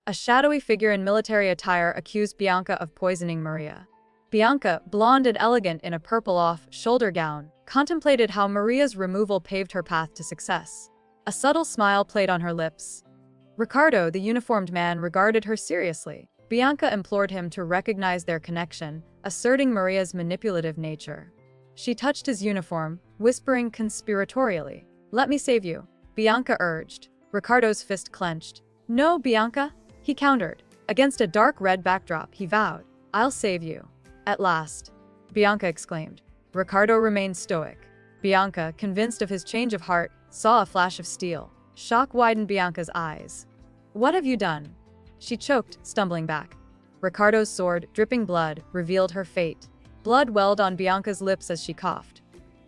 A shadowy figure in military attire accused Bianca of poisoning Maria. Bianca, blonde and elegant in a purple off-shoulder gown, contemplated how Maria's removal paved her path to success. A subtle smile played on her lips. Ricardo, the uniformed man, regarded her seriously. Bianca implored him to recognize their connection, asserting Maria's manipulative nature. She touched his uniform, whispering conspiratorially, "Let me save you," Bianca urged. Ricardo's fist clenched. "No, Bianca," he countered. Against a dark red backdrop, he vowed, "I'll save you." "At last," Bianca exclaimed. Ricardo remained stoic. Bianca, convinced of his change of heart, saw a flash of steel. Shock widened Bianca's eyes. "What have you done?" She choked, stumbling back. Ricardo's sword, dripping blood, revealed her fate. Blood welled on Bianca's lips as she coughed.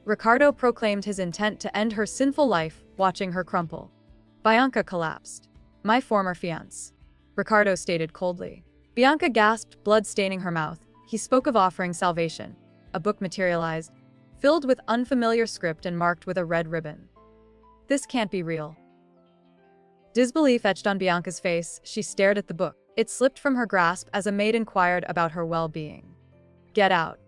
Ricardo proclaimed his intent to end her sinful life, watching her crumple. Bianca collapsed. "My former fiancé," Ricardo stated coldly. Bianca gasped, blood staining her mouth. He spoke of offering salvation. A book materialized, filled with unfamiliar script and marked with a red ribbon. "This can't be real." Disbelief etched on Bianca's face. She stared at the book. It slipped from her grasp as a maid inquired about her well-being. "Get out,"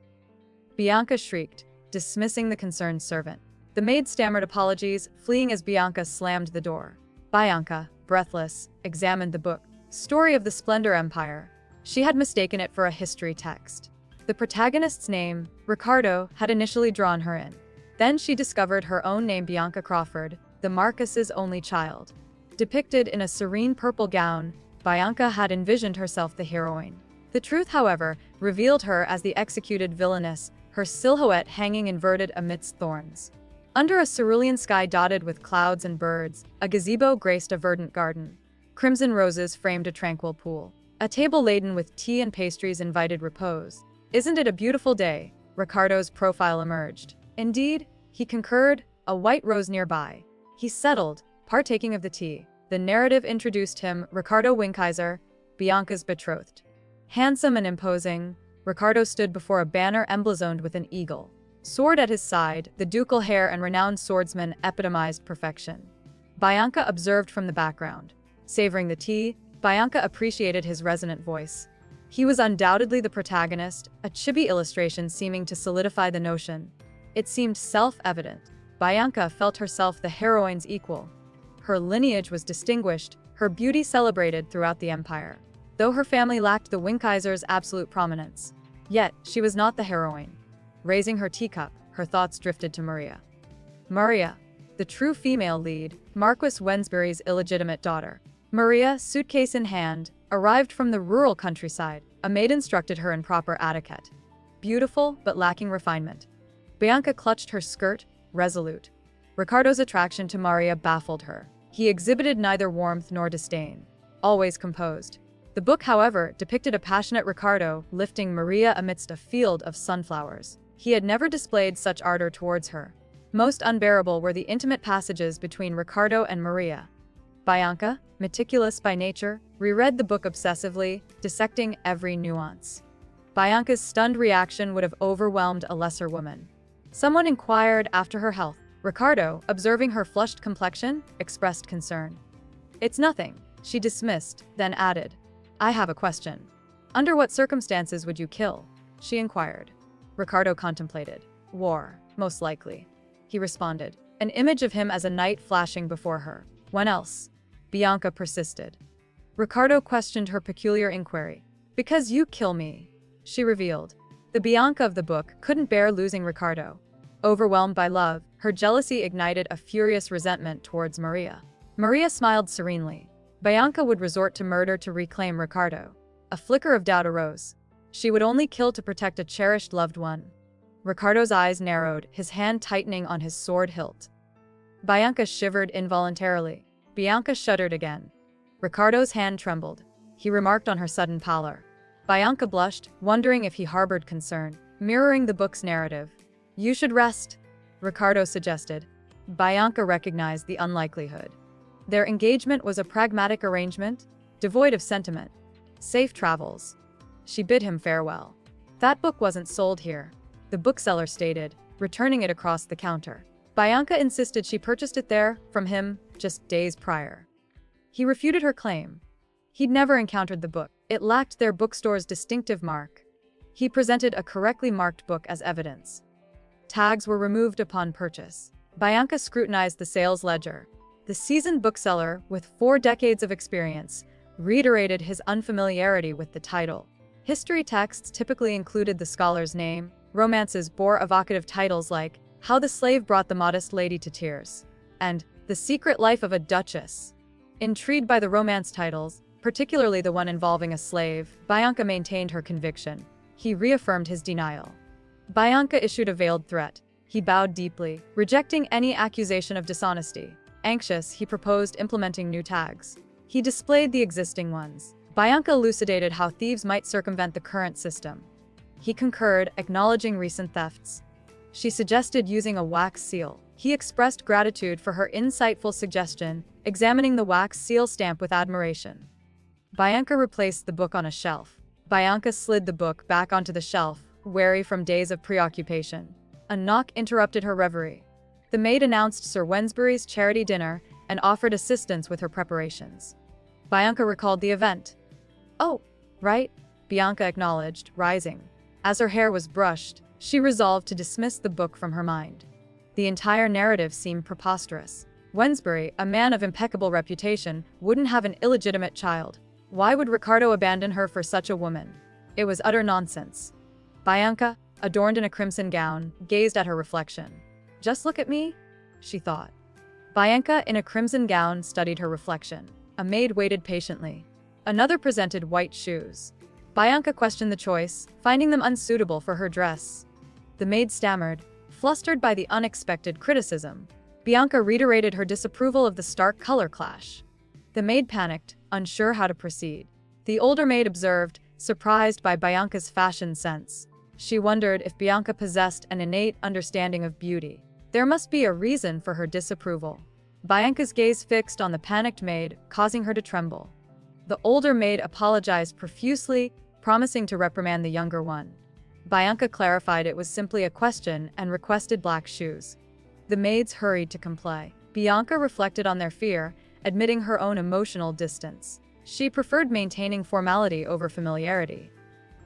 Bianca shrieked, dismissing the concerned servant. The maid stammered apologies, fleeing as Bianca slammed the door. Bianca, breathless, examined the book. Story of the Splendor Empire. She had mistaken it for a history text. The protagonist's name, Ricardo, had initially drawn her in. Then she discovered her own name, Bianca Crawford, the Marcus's only child. Depicted in a serene purple gown, Bianca had envisioned herself the heroine. The truth, however, revealed her as the executed villainess, her silhouette hanging inverted amidst thorns. Under a cerulean sky dotted with clouds and birds, a gazebo graced a verdant garden. Crimson roses framed a tranquil pool. A table laden with tea and pastries invited repose. "Isn't it a beautiful day?" Ricardo's profile emerged. "Indeed," he concurred, a white rose nearby. He settled, partaking of the tea. The narrative introduced him, Ricardo Winkeiser, Bianca's betrothed. Handsome and imposing, Ricardo stood before a banner emblazoned with an eagle. Sword at his side, the ducal hair and renowned swordsman epitomized perfection. Bianca observed from the background. Savoring the tea, Bianca appreciated his resonant voice. He was undoubtedly the protagonist, a chibi illustration seeming to solidify the notion. It seemed self-evident. Bianca felt herself the heroine's equal. Her lineage was distinguished, her beauty celebrated throughout the empire. Though her family lacked the Winkeisers' absolute prominence. Yet, she was not the heroine. Raising her teacup, her thoughts drifted to Maria. Maria, the true female lead, Marquis Wensbury's illegitimate daughter. Maria, suitcase in hand, arrived from the rural countryside. A maid instructed her in proper etiquette. Beautiful, but lacking refinement. Bianca clutched her skirt, resolute. Ricardo's attraction to Maria baffled her. He exhibited neither warmth nor disdain. Always composed. The book, however, depicted a passionate Ricardo lifting Maria amidst a field of sunflowers. He had never displayed such ardor towards her. Most unbearable were the intimate passages between Ricardo and Maria. Bianca, meticulous by nature, reread the book obsessively, dissecting every nuance. Bianca's stunned reaction would have overwhelmed a lesser woman. Someone inquired after her health. Ricardo, observing her flushed complexion, expressed concern. "It's nothing," she dismissed, then added, "I have a question. Under what circumstances would you kill?" she inquired. Ricardo contemplated. "War, most likely," he responded, an image of him as a knight flashing before her. "When else?" Bianca persisted. Ricardo questioned her peculiar inquiry. "Because you kill me," she revealed. The Bianca of the book couldn't bear losing Ricardo. Overwhelmed by love, her jealousy ignited a furious resentment towards Maria. Maria smiled serenely. Bianca would resort to murder to reclaim Ricardo. A flicker of doubt arose. She would only kill to protect a cherished loved one. Ricardo's eyes narrowed, his hand tightening on his sword hilt. Bianca shivered involuntarily. Bianca shuddered again. Ricardo's hand trembled. He remarked on her sudden pallor. Bianca blushed, wondering if he harbored concern, mirroring the book's narrative. "You should rest," Ricardo suggested. Bianca recognized the unlikelihood. Their engagement was a pragmatic arrangement, devoid of sentiment. Safe travels. She bid him farewell. That book wasn't sold here, the bookseller stated, returning it across the counter. Bianca insisted she purchased it there, from him, just days prior. He refuted her claim. He'd never encountered the book. It lacked their bookstore's distinctive mark. He presented a correctly marked book as evidence. Tags were removed upon purchase. Bianca scrutinized the sales ledger. The seasoned bookseller, with 4 decades of experience, reiterated his unfamiliarity with the title. History texts typically included the scholar's name. Romances bore evocative titles like How the Slave Brought the Modest Lady to Tears and The Secret Life of a Duchess. Intrigued by the romance titles, particularly the one involving a slave, Bianca maintained her conviction. He reaffirmed his denial. Bianca issued a veiled threat. He bowed deeply, rejecting any accusation of dishonesty. Anxious, he proposed implementing new tags. He displayed the existing ones. Bianca elucidated how thieves might circumvent the current system. He concurred, acknowledging recent thefts. She suggested using a wax seal. He expressed gratitude for her insightful suggestion, examining the wax seal stamp with admiration. Bianca replaced the book on a shelf. Bianca slid the book back onto the shelf, weary from days of preoccupation. A knock interrupted her reverie. The maid announced Sir Wensbury's charity dinner and offered assistance with her preparations. Bianca recalled the event. "Oh, right," Bianca acknowledged, rising. As her hair was brushed, she resolved to dismiss the book from her mind. The entire narrative seemed preposterous. Wensbury, a man of impeccable reputation, wouldn't have an illegitimate child. Why would Ricardo abandon her for such a woman? It was utter nonsense. Bianca, adorned in a crimson gown, gazed at her reflection. "Just look at me," she thought. Bianca, in a crimson gown, studied her reflection. A maid waited patiently. Another presented white shoes. Bianca questioned the choice, finding them unsuitable for her dress. The maid stammered, flustered by the unexpected criticism. Bianca reiterated her disapproval of the stark color clash. The maid panicked, unsure how to proceed. The older maid observed, surprised by Bianca's fashion sense. She wondered if Bianca possessed an innate understanding of beauty. There must be a reason for her disapproval. Bianca's gaze fixed on the panicked maid, causing her to tremble. The older maid apologized profusely, promising to reprimand the younger one. Bianca clarified it was simply a question and requested black shoes. The maids hurried to comply. Bianca reflected on their fear, admitting her own emotional distance. She preferred maintaining formality over familiarity.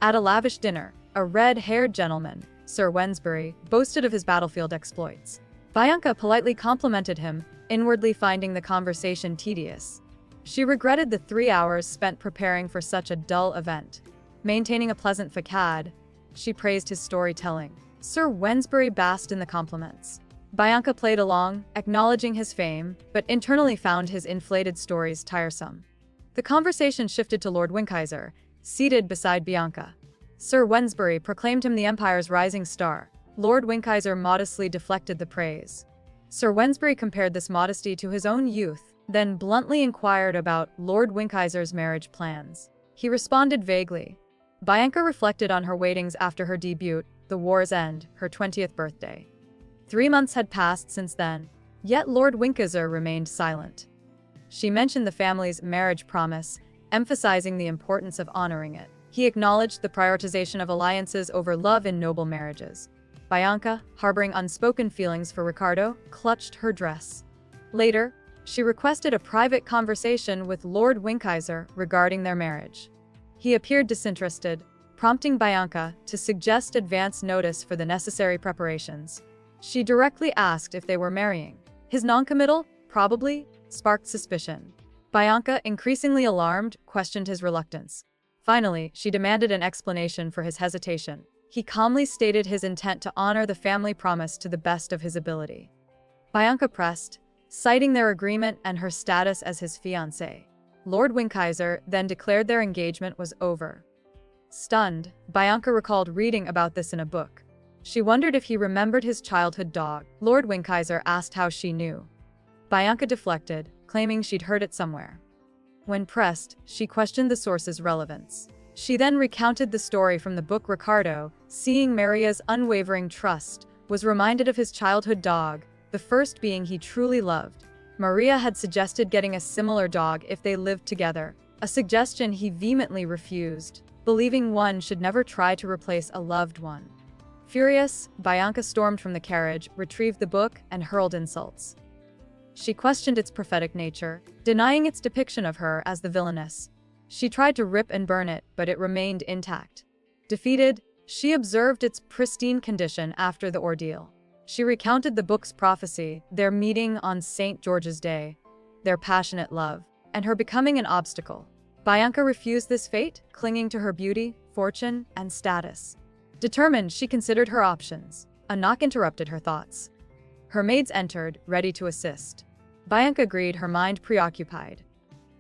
At a lavish dinner, a red-haired gentleman, Sir Wensbury, boasted of his battlefield exploits. Bianca politely complimented him, inwardly finding the conversation tedious. She regretted the 3 hours spent preparing for such a dull event. Maintaining a pleasant facade, she praised his storytelling. Sir Wensbury basked in the compliments. Bianca played along, acknowledging his fame, but internally found his inflated stories tiresome. The conversation shifted to Lord Winchester, seated beside Bianca. Sir Wensbury proclaimed him the Empire's rising star. Lord Winchester modestly deflected the praise. Sir Wensbury compared this modesty to his own youth, then bluntly inquired about Lord Winchester's marriage plans. He responded vaguely. Bianca reflected on her waitings after her debut, The War's End, her 20th birthday. 3 months had passed since then, yet Lord Winchester remained silent. She mentioned the family's marriage promise, emphasizing the importance of honoring it. He acknowledged the prioritization of alliances over love in noble marriages. Bianca, harboring unspoken feelings for Ricardo, clutched her dress. Later, she requested a private conversation with Lord Winchester regarding their marriage. He appeared disinterested, prompting Bianca to suggest advance notice for the necessary preparations. She directly asked if they were marrying. His noncommittal, probably, sparked suspicion. Bianca, increasingly alarmed, questioned his reluctance. Finally, she demanded an explanation for his hesitation. He calmly stated his intent to honor the family promise to the best of his ability. Bianca pressed, citing their agreement and her status as his fiancée. Lord Winchester then declared their engagement was over. Stunned, Bianca recalled reading about this in a book. She wondered if he remembered his childhood dog. Lord Winchester asked how she knew. Bianca deflected, claiming she'd heard it somewhere. When pressed, she questioned the source's relevance. She then recounted the story from the book. Ricardo, seeing Maria's unwavering trust, was reminded of his childhood dog, the first being he truly loved. Maria had suggested getting a similar dog if they lived together, a suggestion he vehemently refused, believing one should never try to replace a loved one. Furious, Bianca stormed from the carriage, retrieved the book, and hurled insults. She questioned its prophetic nature, denying its depiction of her as the villainess. She tried to rip and burn it, but it remained intact. Defeated, she observed its pristine condition after the ordeal. She recounted the book's prophecy, their meeting on St. George's Day, their passionate love, and her becoming an obstacle. Bianca refused this fate, clinging to her beauty, fortune, and status. Determined, she considered her options. A knock interrupted her thoughts. Her maids entered, ready to assist. Bianca agreed, her mind preoccupied.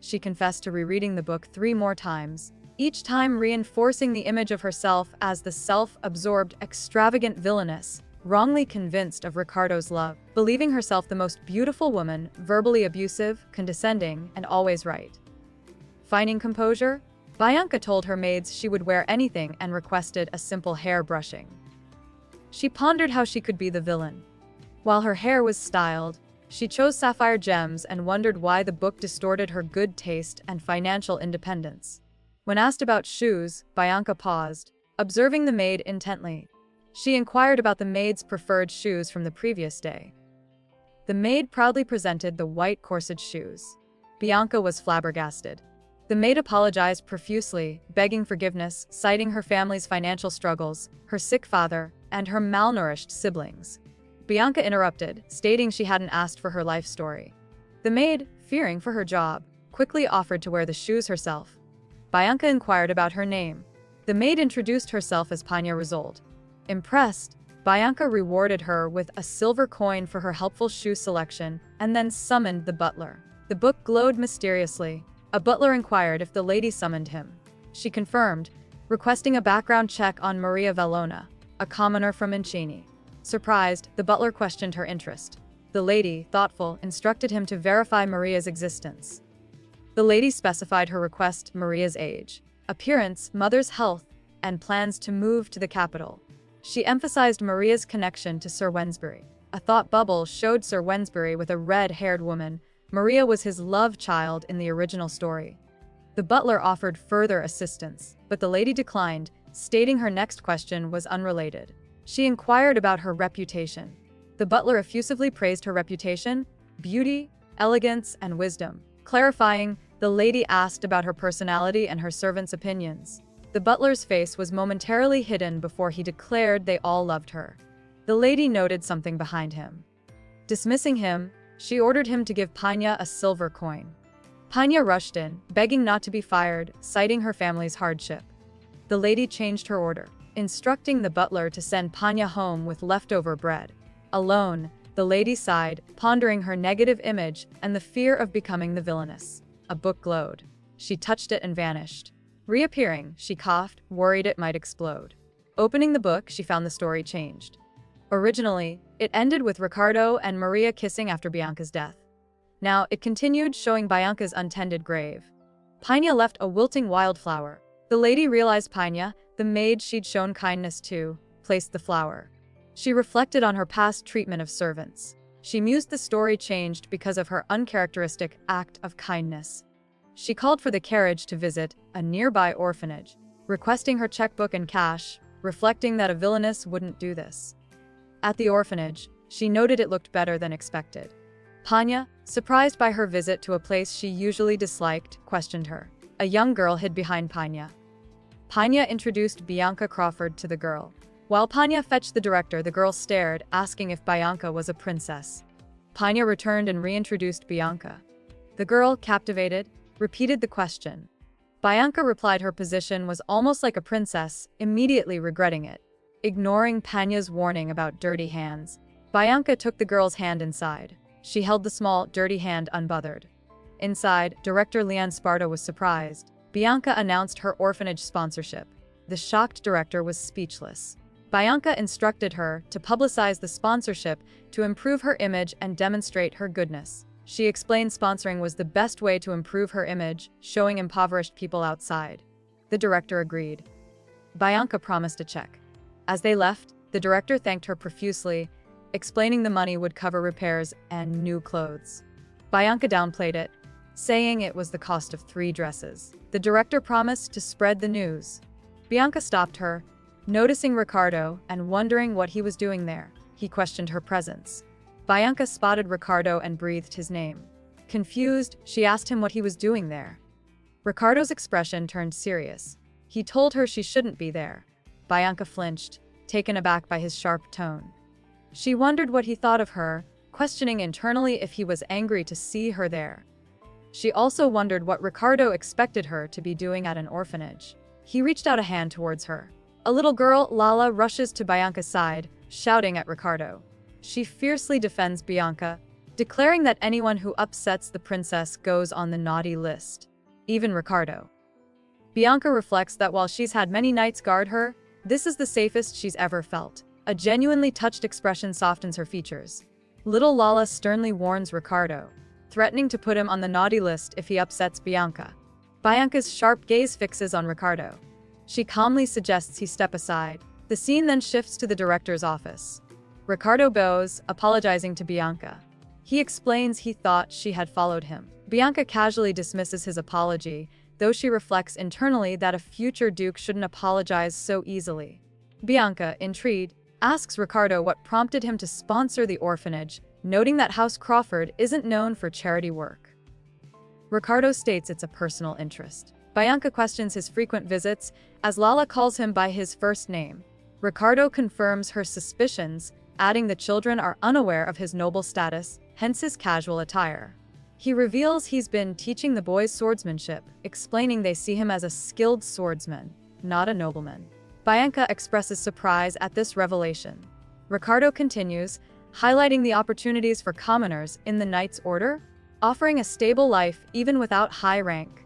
She confessed to rereading the book 3 more times, each time reinforcing the image of herself as the self-absorbed, extravagant villainess, wrongly convinced of Ricardo's love, believing herself the most beautiful woman, verbally abusive, condescending, and always right. Finding composure, Bianca told her maids she would wear anything and requested a simple hair brushing. She pondered how she could be the villain. While her hair was styled, she chose sapphire gems and wondered why the book distorted her good taste and financial independence. When asked about shoes, Bianca paused, observing the maid intently. She inquired about the maid's preferred shoes from the previous day. The maid proudly presented the white corset shoes. Bianca was flabbergasted. The maid apologized profusely, begging forgiveness, citing her family's financial struggles, her sick father, and her malnourished siblings. Bianca interrupted, stating she hadn't asked for her life story. The maid, fearing for her job, quickly offered to wear the shoes herself. Bianca inquired about her name. The maid introduced herself as Panya Resoled. Impressed, Bianca rewarded her with a silver coin for her helpful shoe selection and then summoned the butler. The book glowed mysteriously. A butler inquired if the lady summoned him. She confirmed, requesting a background check on Maria Vallona, a commoner from Mancini. Surprised, the butler questioned her interest. The lady, thoughtful, instructed him to verify Maria's existence. The lady specified her request: Maria's age, appearance, mother's health, and plans to move to the capital. She emphasized Maria's connection to Sir Wensbury. A thought bubble showed Sir Wensbury with a red-haired woman. Maria was his love child in the original story. The butler offered further assistance, but the lady declined, stating her next question was unrelated. She inquired about her reputation. The butler effusively praised her reputation, beauty, elegance, and wisdom. Clarifying, the lady asked about her personality and her servants' opinions. The butler's face was momentarily hidden before he declared they all loved her. The lady noted something behind him. Dismissing him, she ordered him to give Panya a silver coin. Panya rushed in, begging not to be fired, citing her family's hardship. The lady changed her order, instructing the butler to send Panya home with leftover bread. Alone, the lady sighed, pondering her negative image and the fear of becoming the villainess. A book glowed. She touched it and vanished. Reappearing, she coughed, worried it might explode. Opening the book, she found the story changed. Originally, it ended with Ricardo and Maria kissing after Bianca's death. Now, it continued, showing Bianca's untended grave. Panya left a wilting wildflower. The lady realized Panya, the maid she'd shown kindness to, placed the flower. She reflected on her past treatment of servants. She mused the story changed because of her uncharacteristic act of kindness. She called for the carriage to visit a nearby orphanage, requesting her checkbook and cash, reflecting that a villainess wouldn't do this. At the orphanage, she noted it looked better than expected. Panya, surprised by her visit to a place she usually disliked, questioned her. A young girl hid behind Panya. Panya introduced Bianca Crawford to the girl. While Panya fetched the director, the girl stared, asking if Bianca was a princess. Panya returned and reintroduced Bianca. The girl, captivated, repeated the question. Bianca replied her position was almost like a princess, immediately regretting it. Ignoring Panya's warning about dirty hands, Bianca took the girl's hand inside. She held the small, dirty hand unbothered. Inside, director Leanne Sparta was surprised. Bianca announced her orphanage sponsorship. The shocked director was speechless. Bianca instructed her to publicize the sponsorship to improve her image and demonstrate her goodness. She explained sponsoring was the best way to improve her image, showing impoverished people outside. The director agreed. Bianca promised a check. As they left, the director thanked her profusely, explaining the money would cover repairs and new clothes. Bianca downplayed it, saying it was the cost of 3 dresses. The director promised to spread the news. Bianca stopped her, noticing Ricardo and wondering what he was doing there. He questioned her presence. Bianca spotted Ricardo and breathed his name. Confused, she asked him what he was doing there. Ricardo's expression turned serious. He told her she shouldn't be there. Bianca flinched, taken aback by his sharp tone. She wondered what he thought of her, questioning internally if he was angry to see her there. She also wondered what Ricardo expected her to be doing at an orphanage. He reached out a hand towards her. A little girl, Lala, rushes to Bianca's side, shouting at Ricardo. She fiercely defends Bianca, declaring that anyone who upsets the princess goes on the naughty list. Even Ricardo. Bianca reflects that while she's had many knights guard her, this is the safest she's ever felt. A genuinely touched expression softens her features. Little Lala sternly warns Ricardo, threatening to put him on the naughty list if he upsets Bianca. Bianca's sharp gaze fixes on Ricardo. She calmly suggests he step aside. The scene then shifts to the director's office. Ricardo bows, apologizing to Bianca. He explains he thought she had followed him. Bianca casually dismisses his apology, though she reflects internally that a future duke shouldn't apologize so easily. Bianca, intrigued, asks Ricardo what prompted him to sponsor the orphanage, noting that House Crawford isn't known for charity work. Ricardo states it's a personal interest. Bianca questions his frequent visits, as Lala calls him by his first name. Ricardo confirms her suspicions, adding the children are unaware of his noble status, hence his casual attire. He reveals he's been teaching the boys swordsmanship, explaining they see him as a skilled swordsman, not a nobleman. Bianca expresses surprise at this revelation. Ricardo continues, highlighting the opportunities for commoners in the Knight's Order, offering a stable life even without high rank.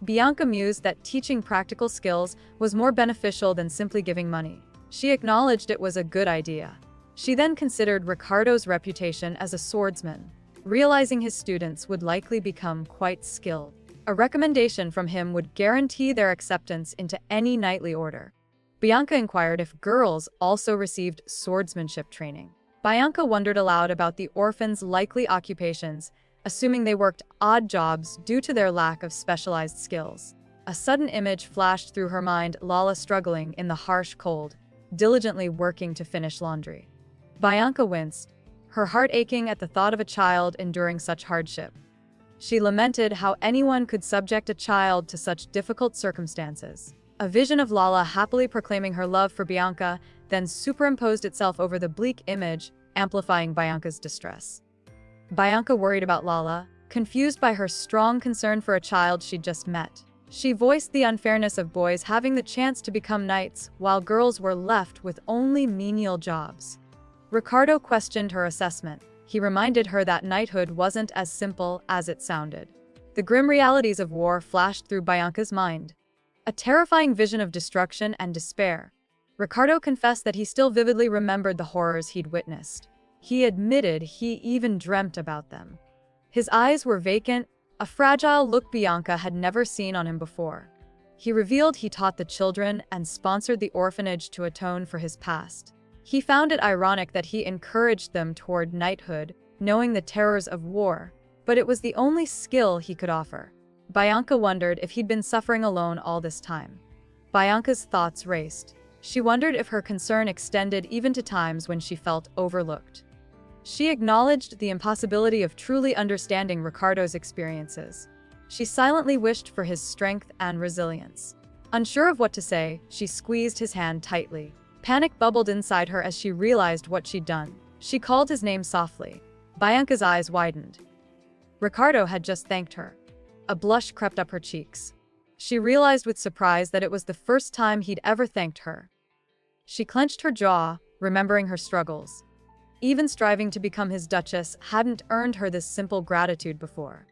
Bianca mused that teaching practical skills was more beneficial than simply giving money. She acknowledged it was a good idea. She then considered Ricardo's reputation as a swordsman, realizing his students would likely become quite skilled. A recommendation from him would guarantee their acceptance into any knightly order. Bianca inquired if girls also received swordsmanship training. Bianca wondered aloud about the orphans' likely occupations, assuming they worked odd jobs due to their lack of specialized skills. A sudden image flashed through her mind, Lala struggling in the harsh cold, diligently working to finish laundry. Bianca winced, her heart aching at the thought of a child enduring such hardship. She lamented how anyone could subject a child to such difficult circumstances. A vision of Lala happily proclaiming her love for Bianca then superimposed itself over the bleak image, amplifying Bianca's distress. Bianca worried about Lala, confused by her strong concern for a child she'd just met. She voiced the unfairness of boys having the chance to become knights, while girls were left with only menial jobs. Ricardo questioned her assessment. He reminded her that knighthood wasn't as simple as it sounded. The grim realities of war flashed through Bianca's mind. A terrifying vision of destruction and despair. Ricardo confessed that he still vividly remembered the horrors he'd witnessed. He admitted he even dreamt about them. His eyes were vacant, a fragile look Bianca had never seen on him before. He revealed he taught the children and sponsored the orphanage to atone for his past. He found it ironic that he encouraged them toward knighthood, knowing the terrors of war, but it was the only skill he could offer. Bianca wondered if he'd been suffering alone all this time. Bianca's thoughts raced. She wondered if her concern extended even to times when she felt overlooked. She acknowledged the impossibility of truly understanding Ricardo's experiences. She silently wished for his strength and resilience. Unsure of what to say, she squeezed his hand tightly. Panic bubbled inside her as she realized what she'd done. She called his name softly. Bianca's eyes widened. Ricardo had just thanked her. A blush crept up her cheeks. She realized with surprise that it was the first time he'd ever thanked her. She clenched her jaw, remembering her struggles. Even striving to become his duchess hadn't earned her this simple gratitude before.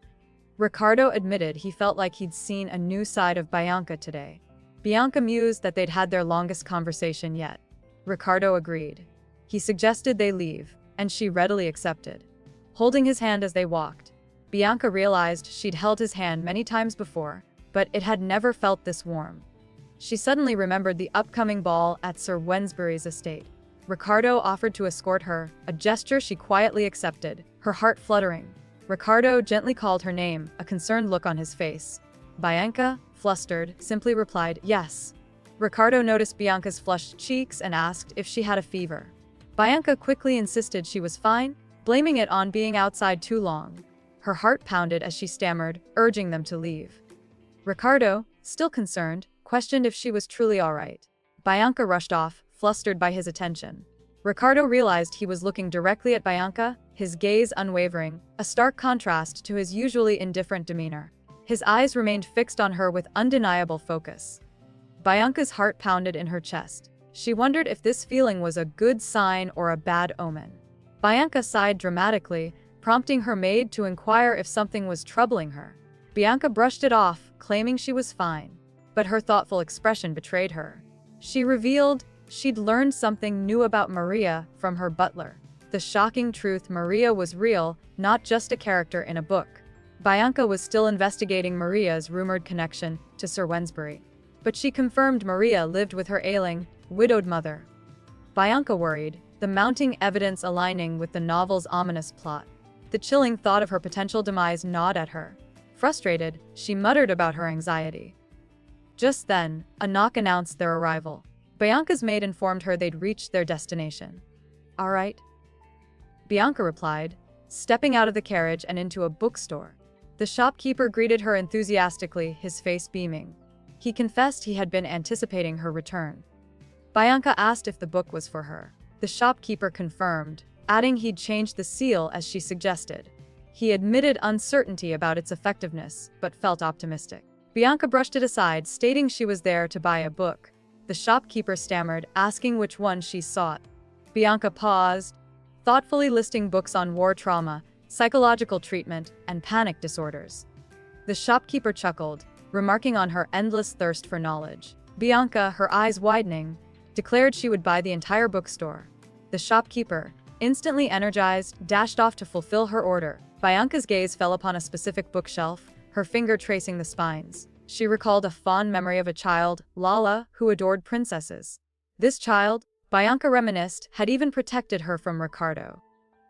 Ricardo admitted he felt like he'd seen a new side of Bianca today. Bianca mused that they'd had their longest conversation yet. Ricardo agreed. He suggested they leave, and she readily accepted. Holding his hand as they walked, Bianca realized she'd held his hand many times before, but it had never felt this warm. She suddenly remembered the upcoming ball at Sir Wensbury's estate. Ricardo offered to escort her, a gesture she quietly accepted, her heart fluttering. Ricardo gently called her name, a concerned look on his face. Bianca, flustered, simply replied, yes. Ricardo noticed Bianca's flushed cheeks and asked if she had a fever. Bianca quickly insisted she was fine, blaming it on being outside too long. Her heart pounded as she stammered, urging them to leave. Ricardo, still concerned, questioned if she was truly all right. Bianca rushed off, flustered by his attention. Ricardo realized he was looking directly at Bianca, his gaze unwavering, a stark contrast to his usually indifferent demeanor. His eyes remained fixed on her with undeniable focus. Bianca's heart pounded in her chest. She wondered if this feeling was a good sign or a bad omen. Bianca sighed dramatically, prompting her maid to inquire if something was troubling her. Bianca brushed it off, claiming she was fine. But her thoughtful expression betrayed her. She revealed she'd learned something new about Maria from her butler. The shocking truth: Maria was real, not just a character in a book. Bianca was still investigating Maria's rumored connection to Sir Wensbury. But she confirmed Maria lived with her ailing, widowed mother. Bianca worried, the mounting evidence aligning with the novel's ominous plot. The chilling thought of her potential demise gnawed at her. Frustrated, she muttered about her anxiety. Just then, a knock announced their arrival. Bianca's maid informed her they'd reached their destination. "All right," Bianca replied, stepping out of the carriage and into a bookstore. The shopkeeper greeted her enthusiastically, his face beaming. He confessed he had been anticipating her return. Bianca asked if the book was for her. The shopkeeper confirmed, adding he'd changed the seal as she suggested. He admitted uncertainty about its effectiveness, but felt optimistic. Bianca brushed it aside, stating she was there to buy a book. The shopkeeper stammered, asking which one she sought. Bianca paused, thoughtfully listing books on war trauma, psychological treatment, and panic disorders. The shopkeeper chuckled, remarking on her endless thirst for knowledge. Bianca, her eyes widening, declared she would buy the entire bookstore. The shopkeeper, instantly energized, dashed off to fulfill her order. Bianca's gaze fell upon a specific bookshelf, her finger tracing the spines. She recalled a fond memory of a child, Lala, who adored princesses. This child, Bianca reminisced, had even protected her from Ricardo.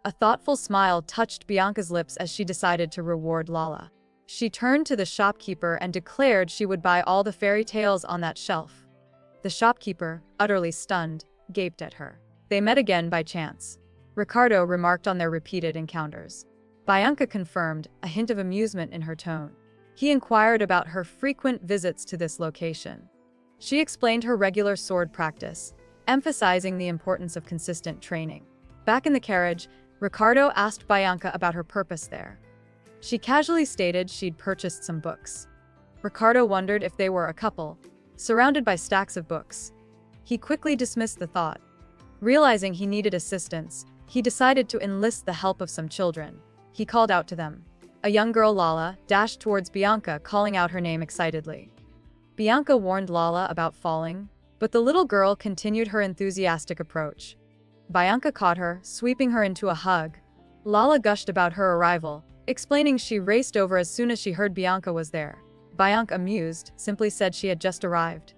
A thoughtful smile touched Bianca's lips as she decided to reward Lala. She turned to the shopkeeper and declared she would buy all the fairy tales on that shelf. The shopkeeper, utterly stunned, gaped at her. They met again by chance. Ricardo remarked on their repeated encounters. Bianca confirmed, a hint of amusement in her tone. He inquired about her frequent visits to this location. She explained her regular sword practice, emphasizing the importance of consistent training. Back in the carriage, Ricardo asked Bianca about her purpose there. She casually stated she'd purchased some books. Ricardo wondered if they were a couple, surrounded by stacks of books. He quickly dismissed the thought. Realizing he needed assistance, he decided to enlist the help of some children. He called out to them. A young girl, Lala, dashed towards Bianca, calling out her name excitedly. Bianca warned Lala about falling, but the little girl continued her enthusiastic approach. Bianca caught her, sweeping her into a hug. Lala gushed about her arrival, explaining she raced over as soon as she heard Bianca was there. Bianca, amused, simply said she had just arrived.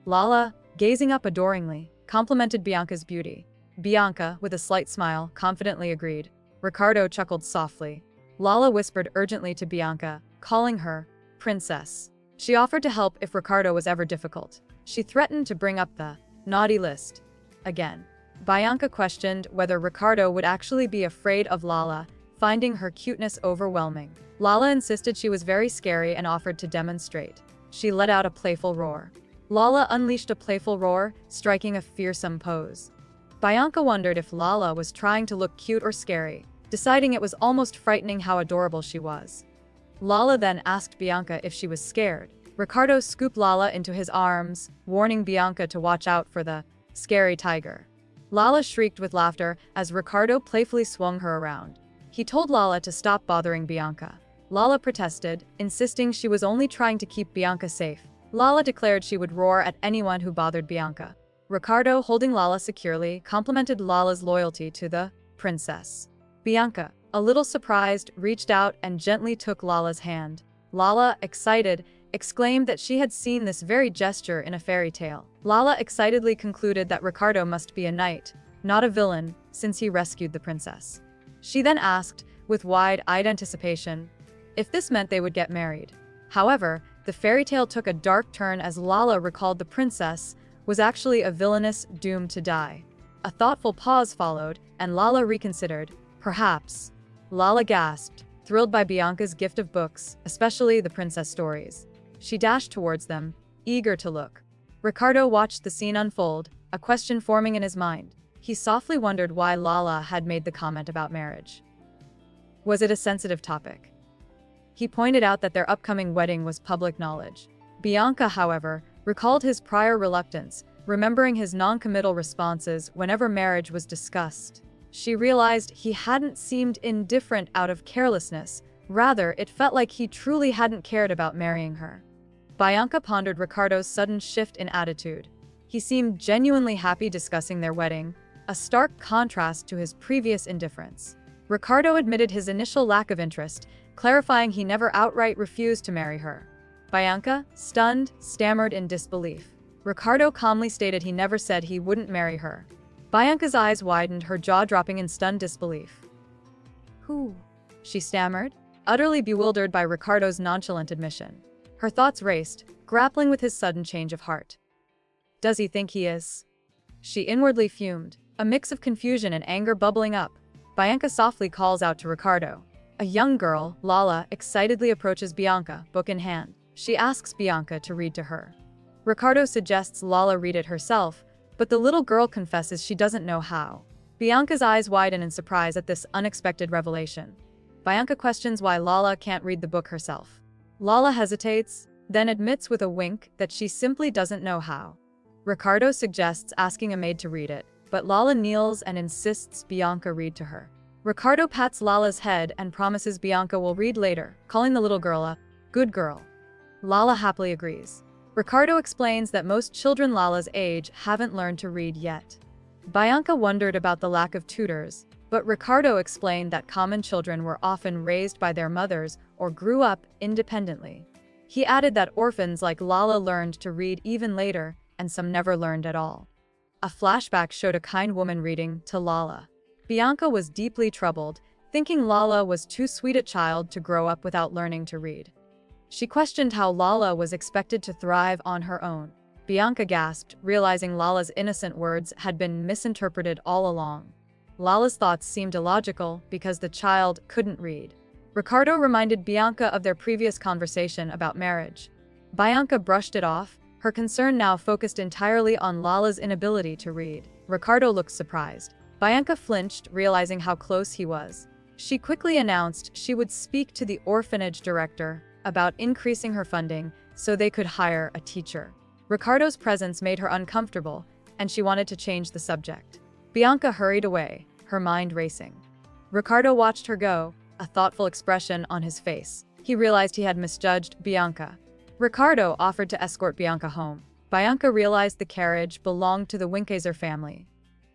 Lala, gazing up adoringly, complimented Bianca's beauty. Bianca, with a slight smile, confidently agreed. Ricardo chuckled softly. Lala whispered urgently to Bianca, calling her princess. She offered to help if Ricardo was ever difficult. She threatened to bring up the naughty list again. Bianca questioned whether Ricardo would actually be afraid of Lala, finding her cuteness overwhelming. Lala insisted she was very scary and offered to demonstrate. She let out a playful roar. Lala unleashed a playful roar, striking a fearsome pose. Bianca wondered if Lala was trying to look cute or scary, deciding it was almost frightening how adorable she was. Lala then asked Bianca if she was scared. Ricardo scooped Lala into his arms, warning Bianca to watch out for the scary tiger. Lala shrieked with laughter as Ricardo playfully swung her around. He told Lala to stop bothering Bianca. Lala protested, insisting she was only trying to keep Bianca safe. Lala declared she would roar at anyone who bothered Bianca. Ricardo, holding Lala securely, complimented Lala's loyalty to the princess. Bianca, a little surprised, reached out and gently took Lala's hand. Lala, excited, exclaimed that she had seen this very gesture in a fairy tale. Lala excitedly concluded that Ricardo must be a knight, not a villain, since he rescued the princess. She then asked, with wide-eyed anticipation, if this meant they would get married. However, the fairy tale took a dark turn as Lala recalled the princess was actually a villainess doomed to die. A thoughtful pause followed, and Lala reconsidered. Perhaps. Lala gasped, thrilled by Bianca's gift of books, especially the princess stories. She dashed towards them, eager to look. Ricardo watched the scene unfold, a question forming in his mind. He softly wondered why Lala had made the comment about marriage. Was it a sensitive topic? He pointed out that their upcoming wedding was public knowledge. Bianca, however, recalled his prior reluctance, remembering his non-committal responses whenever marriage was discussed. She realized he hadn't seemed indifferent out of carelessness, rather it felt like he truly hadn't cared about marrying her. Bianca pondered Ricardo's sudden shift in attitude. He seemed genuinely happy discussing their wedding, a stark contrast to his previous indifference. Ricardo admitted his initial lack of interest, clarifying he never outright refused to marry her. Bianca, stunned, stammered in disbelief. Ricardo calmly stated he never said he wouldn't marry her. Bianca's eyes widened, her jaw dropping in stunned disbelief. Who? She stammered, utterly bewildered by Ricardo's nonchalant admission. Her thoughts raced, grappling with his sudden change of heart. Does he think he is? She inwardly fumed, a mix of confusion and anger bubbling up. Bianca softly calls out to Ricardo. A young girl, Lala, excitedly approaches Bianca, book in hand. She asks Bianca to read to her. Ricardo suggests Lala read it herself, but the little girl confesses she doesn't know how. Bianca's eyes widen in surprise at this unexpected revelation. Bianca questions why Lala can't read the book herself. Lala hesitates, then admits with a wink that she simply doesn't know how. Ricardo suggests asking a maid to read it, but Lala kneels and insists Bianca read to her. Ricardo pats Lala's head and promises Bianca will read later, calling the little girl a good girl. Lala happily agrees. Ricardo explains that most children Lala's age haven't learned to read yet. Bianca wondered about the lack of tutors, but Ricardo explained that common children were often raised by their mothers or grew up independently. He added that orphans like Lala learned to read even later, and some never learned at all. A flashback showed a kind woman reading to Lala. Bianca was deeply troubled, thinking Lala was too sweet a child to grow up without learning to read. She questioned how Lala was expected to thrive on her own. Bianca gasped, realizing Lala's innocent words had been misinterpreted all along. Lala's thoughts seemed illogical because the child couldn't read. Ricardo reminded Bianca of their previous conversation about marriage. Bianca brushed it off, her concern now focused entirely on Lala's inability to read. Ricardo looked surprised. Bianca flinched, realizing how close he was. She quickly announced she would speak to the orphanage director about increasing her funding so they could hire a teacher. Ricardo's presence made her uncomfortable, and she wanted to change the subject. Bianca hurried away, her mind racing. Ricardo watched her go, a thoughtful expression on his face. He realized he had misjudged Bianca. Ricardo offered to escort Bianca home. Bianca realized the carriage belonged to the Winkeser family.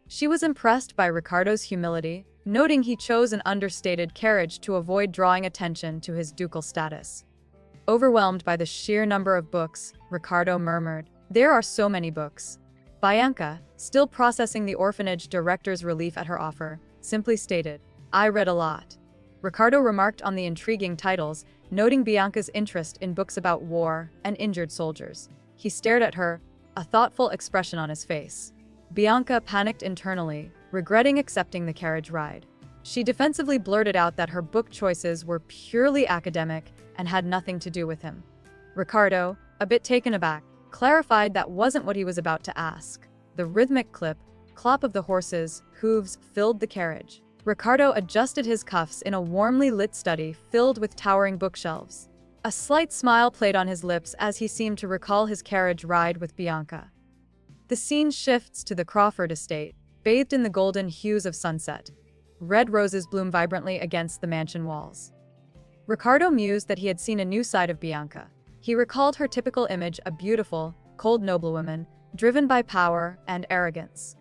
She was impressed by Ricardo's humility, noting he chose an understated carriage to avoid drawing attention to his ducal status. Overwhelmed by the sheer number of books, Ricardo murmured, "There are so many books." Bianca, still processing the orphanage director's relief at her offer, simply stated, "I read a lot." Ricardo remarked on the intriguing titles, noting Bianca's interest in books about war and injured soldiers. He stared at her, a thoughtful expression on his face. Bianca panicked internally, regretting accepting the carriage ride. She defensively blurted out that her book choices were purely academic and had nothing to do with him. Ricardo, a bit taken aback, clarified that wasn't what he was about to ask. The rhythmic clop of the horses' hooves filled the carriage. Ricardo adjusted his cuffs in a warmly lit study filled with towering bookshelves. A slight smile played on his lips as he seemed to recall his carriage ride with Bianca. The scene shifts to the Crawford estate, bathed in the golden hues of sunset. Red roses bloom vibrantly against the mansion walls. Ricardo mused that he had seen a new side of Bianca. He recalled her typical image, a beautiful, cold noblewoman, driven by power and arrogance.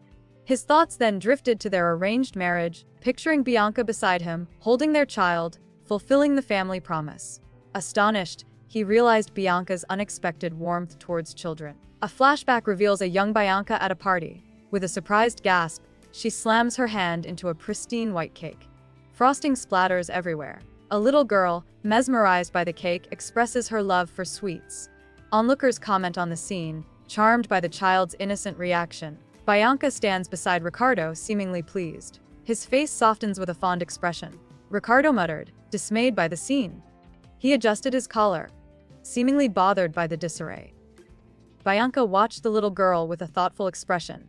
His thoughts then drifted to their arranged marriage, picturing Bianca beside him, holding their child, fulfilling the family promise. Astonished, he realized Bianca's unexpected warmth towards children. A flashback reveals a young Bianca at a party. With a surprised gasp, she slams her hand into a pristine white cake. Frosting splatters everywhere. A little girl, mesmerized by the cake, expresses her love for sweets. Onlookers comment on the scene, charmed by the child's innocent reaction. Bianca stands beside Ricardo, seemingly pleased. His face softens with a fond expression. Ricardo muttered, dismayed by the scene. He adjusted his collar. seemingly bothered by the disarray. Bianca watched the little girl with a thoughtful expression.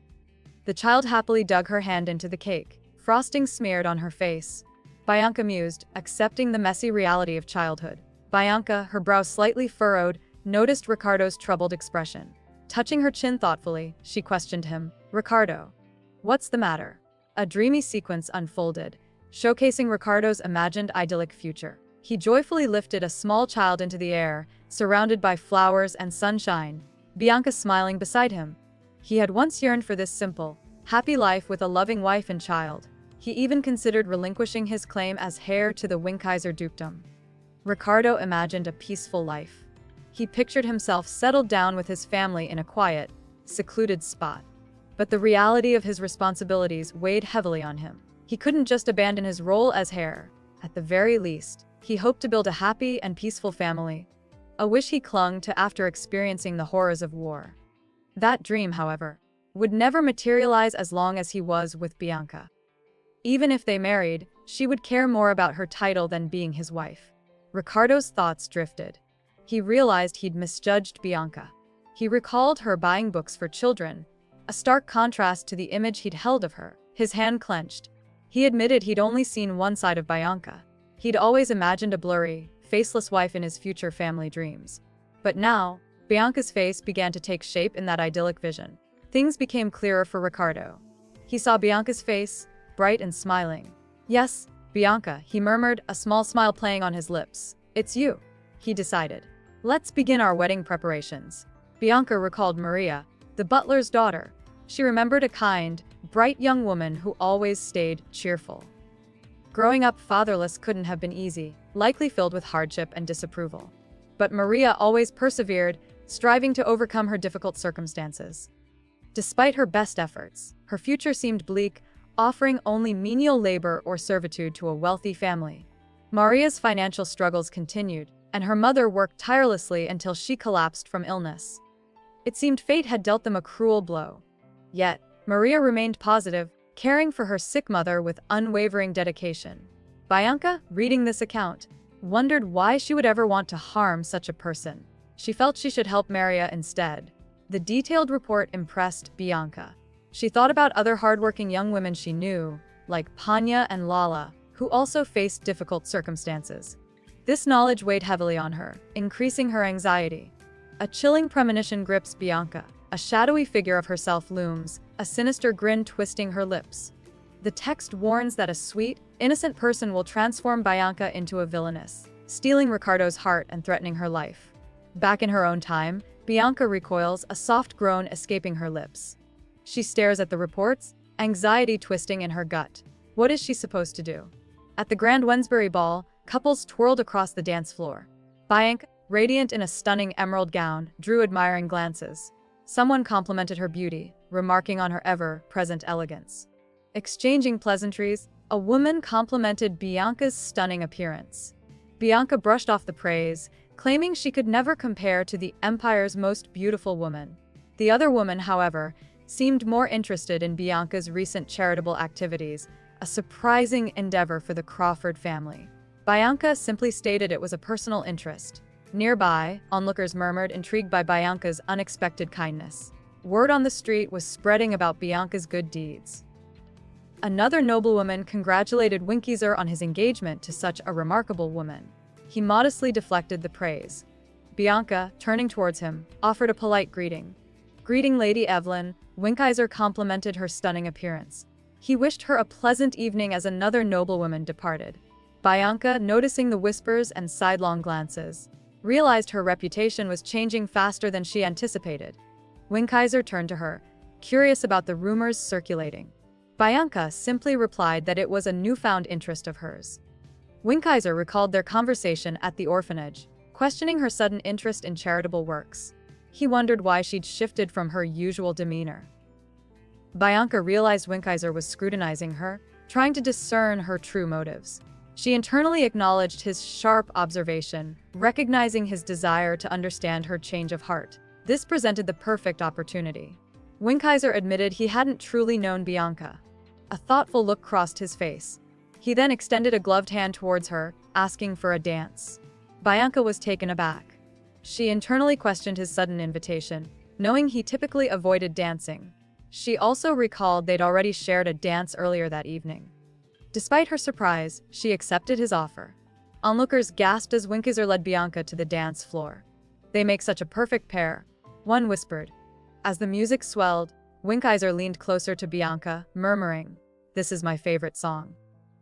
The child happily dug her hand into the cake, frosting smeared on her face. Bianca mused, accepting the messy reality of childhood. Bianca, her brow slightly furrowed, noticed Ricardo's troubled expression. Touching her chin thoughtfully, she questioned him. "Ricardo, what's the matter?" A dreamy sequence unfolded, showcasing Ricardo's imagined idyllic future. He joyfully lifted a small child into the air, surrounded by flowers and sunshine, Bianca smiling beside him. He had once yearned for this simple, happy life with a loving wife and child. He even considered relinquishing his claim as heir to the Wensbury dukedom. Ricardo imagined a peaceful life. He pictured himself settled down with his family in a quiet, secluded spot. But the reality of his responsibilities weighed heavily on him. He couldn't just abandon his role as heir. At the very least, he hoped to build a happy and peaceful family, a wish he clung to after experiencing the horrors of war. That dream, however, would never materialize as long as he was with Bianca. Even if they married, she would care more about her title than being his wife. Ricardo's thoughts drifted. He realized he'd misjudged Bianca. He recalled her buying books for children, a stark contrast to the image he'd held of her. His hand clenched. He admitted he'd only seen one side of Bianca. He'd always imagined a blurry, faceless wife in his future family dreams. But now, Bianca's face began to take shape in that idyllic vision. Things became clearer for Ricardo. He saw Bianca's face, bright and smiling. "Yes, Bianca," he murmured, a small smile playing on his lips. "It's you," he decided. "Let's begin our wedding preparations." Bianca recalled Maria, the butler's daughter. She remembered a kind, bright young woman who always stayed cheerful. Growing up fatherless couldn't have been easy, likely filled with hardship and disapproval. But Maria always persevered, striving to overcome her difficult circumstances. Despite her best efforts, her future seemed bleak, offering only menial labor or servitude to a wealthy family. Maria's financial struggles continued, and her mother worked tirelessly until she collapsed from illness. It seemed fate had dealt them a cruel blow. Yet, Maria remained positive, caring for her sick mother with unwavering dedication. Bianca, reading this account, wondered why she would ever want to harm such a person. She felt she should help Maria instead. The detailed report impressed Bianca. She thought about other hardworking young women she knew, like Panya and Lala, who also faced difficult circumstances. This knowledge weighed heavily on her, increasing her anxiety. A chilling premonition grips Bianca. A shadowy figure of herself looms, a sinister grin twisting her lips. The text warns that a sweet, innocent person will transform Bianca into a villainess, stealing Ricardo's heart and threatening her life. Back in her own time, Bianca recoils, a soft groan escaping her lips. She stares at the reports, anxiety twisting in her gut. What is she supposed to do? At the Grand Wensbury ball, couples twirled across the dance floor. Bianca, radiant in a stunning emerald gown, drew admiring glances. Someone complimented her beauty, remarking on her ever-present elegance. Exchanging pleasantries, a woman complimented Bianca's stunning appearance. Bianca brushed off the praise, claiming she could never compare to the empire's most beautiful woman. The other woman, however, seemed more interested in Bianca's recent charitable activities, a surprising endeavor for the Crawford family. Bianca simply stated it was a personal interest. Nearby, onlookers murmured, intrigued by Bianca's unexpected kindness. Word on the street was spreading about Bianca's good deeds. Another noblewoman congratulated Wensbury on his engagement to such a remarkable woman. He modestly deflected the praise. Bianca, turning towards him, offered a polite greeting. "Greeting, Lady Evelyn," Wensbury complimented her stunning appearance. He wished her a pleasant evening as another noblewoman departed. Bianca, noticing the whispers and sidelong glances, realized her reputation was changing faster than she anticipated. Wensbury turned to her, curious about the rumors circulating. Bianca simply replied that it was a newfound interest of hers. Wensbury recalled their conversation at the orphanage, questioning her sudden interest in charitable works. He wondered why she'd shifted from her usual demeanor. Bianca realized Wensbury was scrutinizing her, trying to discern her true motives. She internally acknowledged his sharp observation, recognizing his desire to understand her change of heart. This presented the perfect opportunity. Wensbury admitted he hadn't truly known Bianca. A thoughtful look crossed his face. He then extended a gloved hand towards her, asking for a dance. Bianca was taken aback. She internally questioned his sudden invitation, knowing he typically avoided dancing. She also recalled they'd already shared a dance earlier that evening. Despite her surprise, she accepted his offer. Onlookers gasped as Wensbury led Bianca to the dance floor. "They make such a perfect pair," one whispered. As the music swelled, Wensbury leaned closer to Bianca, murmuring, "This is my favorite song."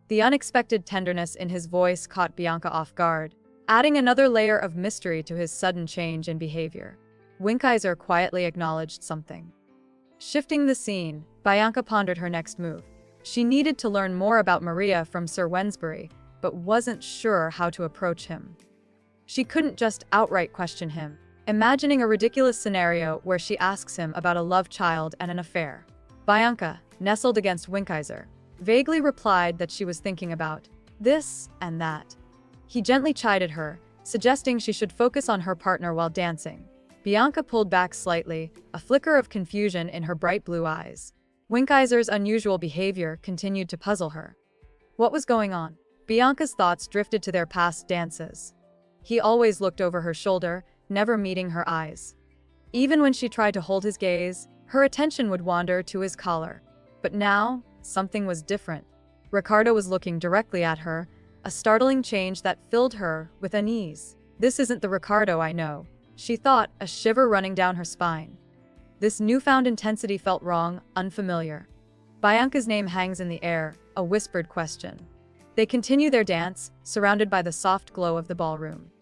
The unexpected tenderness in his voice caught Bianca off guard, adding another layer of mystery to his sudden change in behavior. Wensbury quietly acknowledged something. Shifting the scene, Bianca pondered her next move. She needed to learn more about Maria from Sir Wensbury, but wasn't sure how to approach him. She couldn't just outright question him, imagining a ridiculous scenario where she asks him about a love child and an affair. Bianca, nestled against Wensbury, vaguely replied that she was thinking about this and that. He gently chided her, suggesting she should focus on her partner while dancing. Bianca pulled back slightly, a flicker of confusion in her bright blue eyes. Wensbury's unusual behavior continued to puzzle her. What was going on? Bianca's thoughts drifted to their past dances. He always looked over her shoulder, never meeting her eyes. Even when she tried to hold his gaze, her attention would wander to his collar. But now, something was different. Ricardo was looking directly at her, a startling change that filled her with unease. "This isn't the Ricardo I know," she thought, a shiver running down her spine. This newfound intensity felt wrong, unfamiliar. Bianca's name hangs in the air, a whispered question. They continue their dance, surrounded by the soft glow of the ballroom.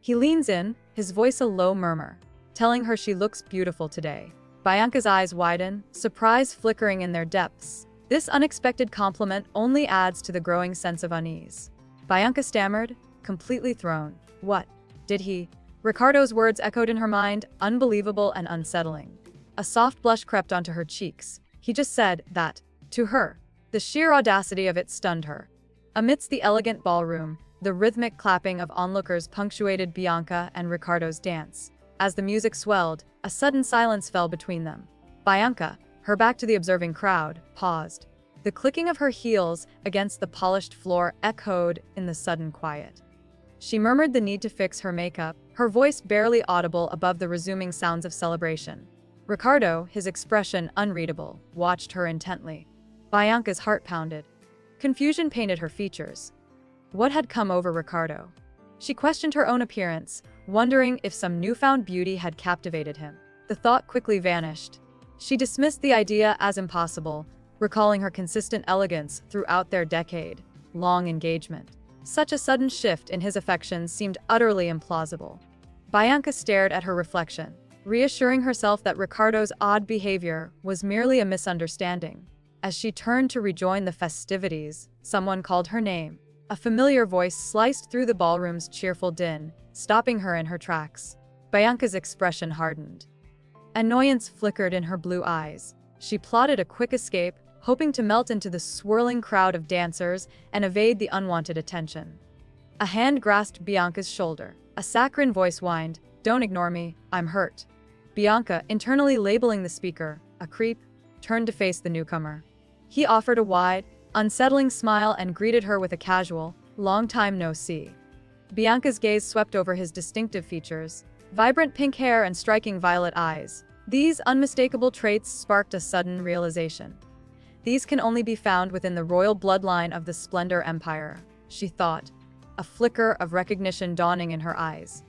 He leans in, his voice a low murmur, telling her she looks beautiful today. Bianca's eyes widen, surprise flickering in their depths. This unexpected compliment only adds to the growing sense of unease. Bianca stammered, completely thrown. What? Did he? Ricardo's words echoed in her mind, unbelievable and unsettling. A soft blush crept onto her cheeks. He just said that, to her. The sheer audacity of it stunned her. Amidst the elegant ballroom, the rhythmic clapping of onlookers punctuated Bianca and Ricardo's dance. As the music swelled, a sudden silence fell between them. Bianca, her back to the observing crowd, paused. The clicking of her heels against the polished floor echoed in the sudden quiet. She murmured the need to fix her makeup, her voice barely audible above the resuming sounds of celebration. Ricardo, his expression unreadable, watched her intently. Bianca's heart pounded. Confusion painted her features. What had come over Ricardo? She questioned her own appearance, wondering if some newfound beauty had captivated him. The thought quickly vanished. She dismissed the idea as impossible, recalling her consistent elegance throughout their decade-long engagement. Such a sudden shift in his affections seemed utterly implausible. Bianca stared at her reflection, reassuring herself that Ricardo's odd behavior was merely a misunderstanding. As she turned to rejoin the festivities, someone called her name. A familiar voice sliced through the ballroom's cheerful din, stopping her in her tracks. Bianca's expression hardened. Annoyance flickered in her blue eyes. She plotted a quick escape, hoping to melt into the swirling crowd of dancers and evade the unwanted attention. A hand grasped Bianca's shoulder. A saccharine voice whined, "Don't ignore me, I'm hurt." Bianca, internally labeling the speaker a creep, turned to face the newcomer. He offered a wide, unsettling smile and greeted her with a casual, "Long time no see." Bianca's gaze swept over his distinctive features, vibrant pink hair and striking violet eyes. These unmistakable traits sparked a sudden realization. These can only be found within the royal bloodline of the Splendor Empire, she thought, a flicker of recognition dawning in her eyes.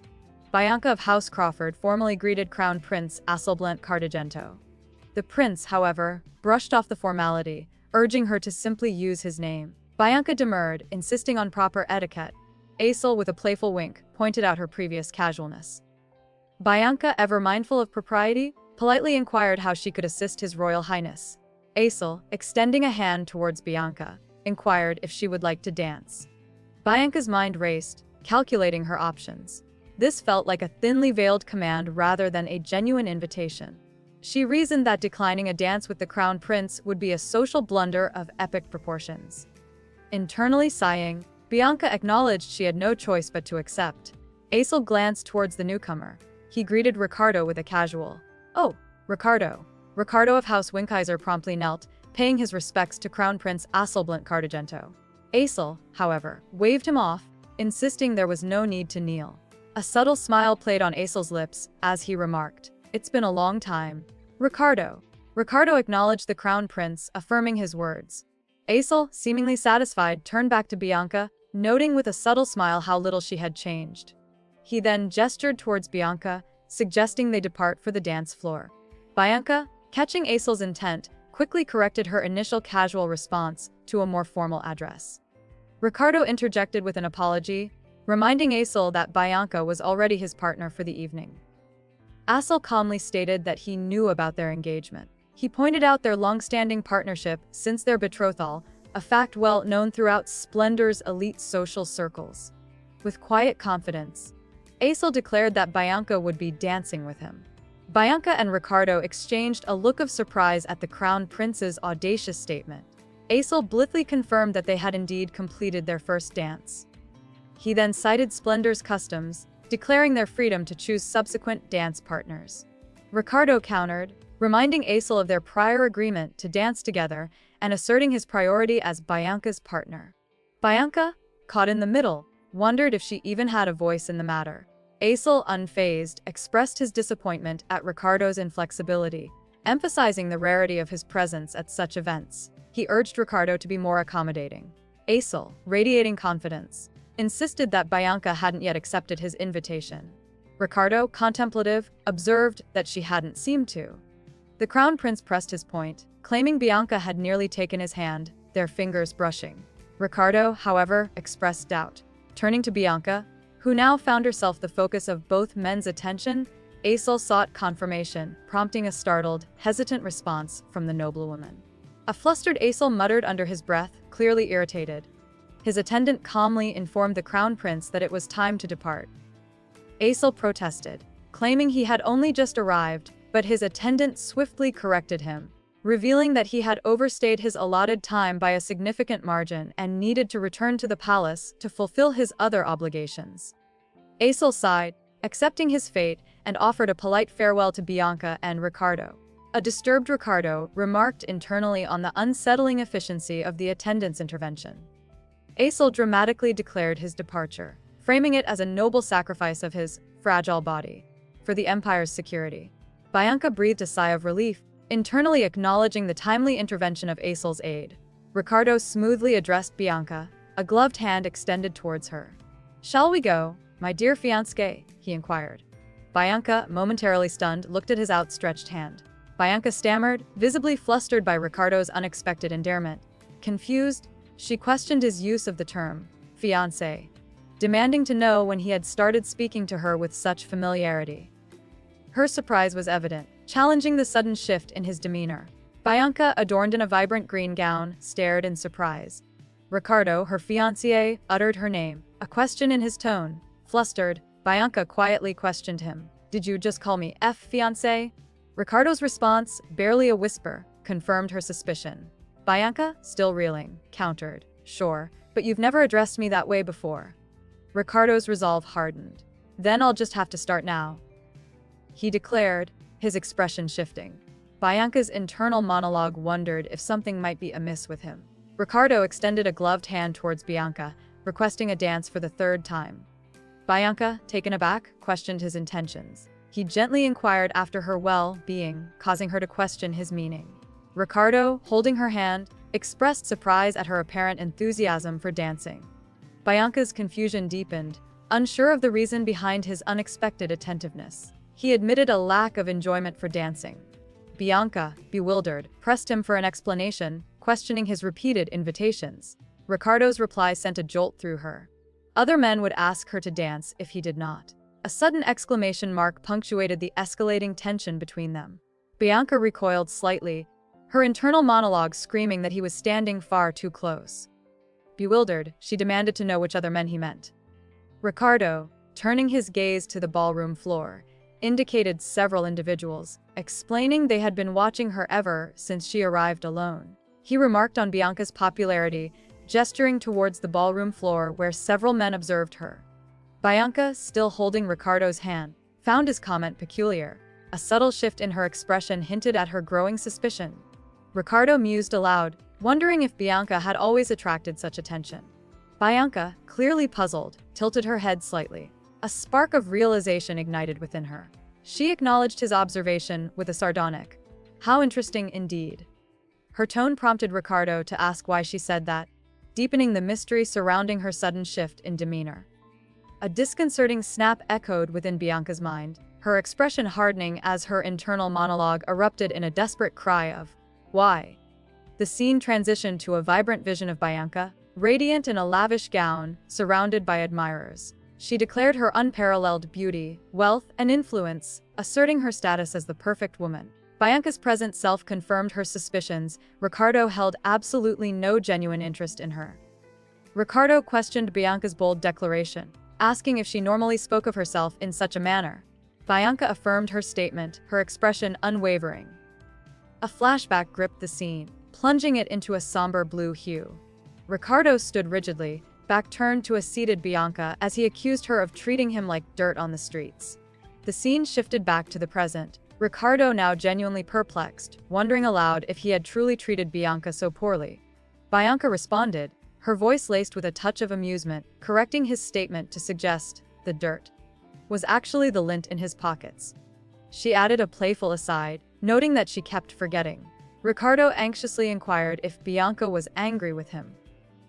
Bianca of House Crawford formally greeted Crown Prince Asel Cartagento. The prince, however, brushed off the formality, urging her to simply use his name. Bianca demurred, insisting on proper etiquette. Asel, with a playful wink, pointed out her previous casualness. Bianca, ever mindful of propriety, politely inquired how she could assist His Royal Highness. Asel, extending a hand towards Bianca, inquired if she would like to dance. Bianca's mind raced, calculating her options. This felt like a thinly veiled command rather than a genuine invitation. She reasoned that declining a dance with the Crown Prince would be a social blunder of epic proportions. Internally sighing, Bianca acknowledged she had no choice but to accept. Asel glanced towards the newcomer. He greeted Ricardo with a casual, "Oh, Ricardo." Ricardo of House Wensbury promptly knelt, paying his respects to Crown Prince Asel Cartagento. Asel, however, waved him off, insisting there was no need to kneel. A subtle smile played on Asel's lips as he remarked, "It's been a long time." Ricardo. Ricardo acknowledged the crown prince, affirming his words. Asel, seemingly satisfied, turned back to Bianca, noting with a subtle smile how little she had changed. He then gestured towards Bianca, suggesting they depart for the dance floor. Bianca, catching Asel's intent, quickly corrected her initial casual response to a more formal address. Ricardo interjected with an apology, reminding Asel that Bianca was already his partner for the evening. Asel calmly stated that he knew about their engagement. He pointed out their long-standing partnership since their betrothal, a fact well known throughout Splendor's elite social circles. With quiet confidence, Asel declared that Bianca would be dancing with him. Bianca and Ricardo exchanged a look of surprise at the crown prince's audacious statement. Asel blithely confirmed that they had indeed completed their first dance. He then cited Splendor's customs, declaring their freedom to choose subsequent dance partners. Ricardo countered, reminding Asel of their prior agreement to dance together and asserting his priority as Bianca's partner. Bianca, caught in the middle, wondered if she even had a voice in the matter. Asel, unfazed, expressed his disappointment at Ricardo's inflexibility, emphasizing the rarity of his presence at such events. He urged Ricardo to be more accommodating. Asel, radiating confidence, insisted that Bianca hadn't yet accepted his invitation. Ricardo, contemplative, observed that she hadn't seemed to. The crown prince pressed his point, claiming Bianca had nearly taken his hand, their fingers brushing. Ricardo, however, expressed doubt. Turning to Bianca, who now found herself the focus of both men's attention, Asel sought confirmation, prompting a startled, hesitant response from the noblewoman. A flustered Asel muttered under his breath, clearly irritated. His attendant calmly informed the crown prince that it was time to depart. Asel protested, claiming he had only just arrived, but his attendant swiftly corrected him, revealing that he had overstayed his allotted time by a significant margin and needed to return to the palace to fulfill his other obligations. Asel sighed, accepting his fate, and offered a polite farewell to Bianca and Ricardo. A disturbed Ricardo remarked internally on the unsettling efficiency of the attendant's intervention. Asel dramatically declared his departure, framing it as a noble sacrifice of his fragile body for the Empire's security. Bianca breathed a sigh of relief, internally acknowledging the timely intervention of Asel's aid. Ricardo smoothly addressed Bianca, a gloved hand extended towards her. "Shall we go, my dear fiancée?" he inquired. Bianca, momentarily stunned, looked at his outstretched hand. Bianca stammered, visibly flustered by Ricardo's unexpected endearment. Confused, she questioned his use of the term, fiancé, demanding to know when he had started speaking to her with such familiarity. Her surprise was evident, challenging the sudden shift in his demeanor. Bianca, adorned in a vibrant green gown, stared in surprise. Ricardo, her fiancé, uttered her name, a question in his tone. Flustered, Bianca quietly questioned him. "Did you just call me fiancé?" Ricardo's response, barely a whisper, confirmed her suspicion. Bianca, still reeling, countered, "Sure, but you've never addressed me that way before." Ricardo's resolve hardened. "Then I'll just have to start now," he declared, his expression shifting. Bianca's internal monologue wondered if something might be amiss with him. Ricardo extended a gloved hand towards Bianca, requesting a dance for the third time. Bianca, taken aback, questioned his intentions. He gently inquired after her well-being, causing her to question his meaning. Ricardo, holding her hand, expressed surprise at her apparent enthusiasm for dancing. Bianca's confusion deepened, unsure of the reason behind his unexpected attentiveness. He admitted a lack of enjoyment for dancing. Bianca, bewildered, pressed him for an explanation, questioning his repeated invitations. Ricardo's reply sent a jolt through her. Other men would ask her to dance if he did not. A sudden exclamation mark punctuated the escalating tension between them. Bianca recoiled slightly, her internal monologue screaming that he was standing far too close. Bewildered, she demanded to know which other men he meant. Ricardo, turning his gaze to the ballroom floor, indicated several individuals, explaining they had been watching her ever since she arrived alone. He remarked on Bianca's popularity, gesturing towards the ballroom floor where several men observed her. Bianca, still holding Ricardo's hand, found his comment peculiar. A subtle shift in her expression hinted at her growing suspicion. Ricardo mused aloud, wondering if Bianca had always attracted such attention. Bianca, clearly puzzled, tilted her head slightly. A spark of realization ignited within her. She acknowledged his observation with a sardonic, "How interesting indeed." Her tone prompted Ricardo to ask why she said that, deepening the mystery surrounding her sudden shift in demeanor. A disconcerting snap echoed within Bianca's mind, her expression hardening as her internal monologue erupted in a desperate cry of, "Why?" The scene transitioned to a vibrant vision of Bianca, radiant in a lavish gown, surrounded by admirers. She declared her unparalleled beauty, wealth, and influence, asserting her status as the perfect woman. Bianca's present self confirmed her suspicions. Ricardo held absolutely no genuine interest in her. Ricardo questioned Bianca's bold declaration, asking if she normally spoke of herself in such a manner. Bianca affirmed her statement, her expression unwavering. A flashback gripped the scene, plunging it into a somber blue hue. Ricardo stood rigidly, back turned to a seated Bianca as he accused her of treating him like dirt on the streets. The scene shifted back to the present, Ricardo now genuinely perplexed, wondering aloud if he had truly treated Bianca so poorly. Bianca responded, her voice laced with a touch of amusement, correcting his statement to suggest the dirt was actually the lint in his pockets. She added a playful aside, noting that she kept forgetting. Ricardo anxiously inquired if Bianca was angry with him.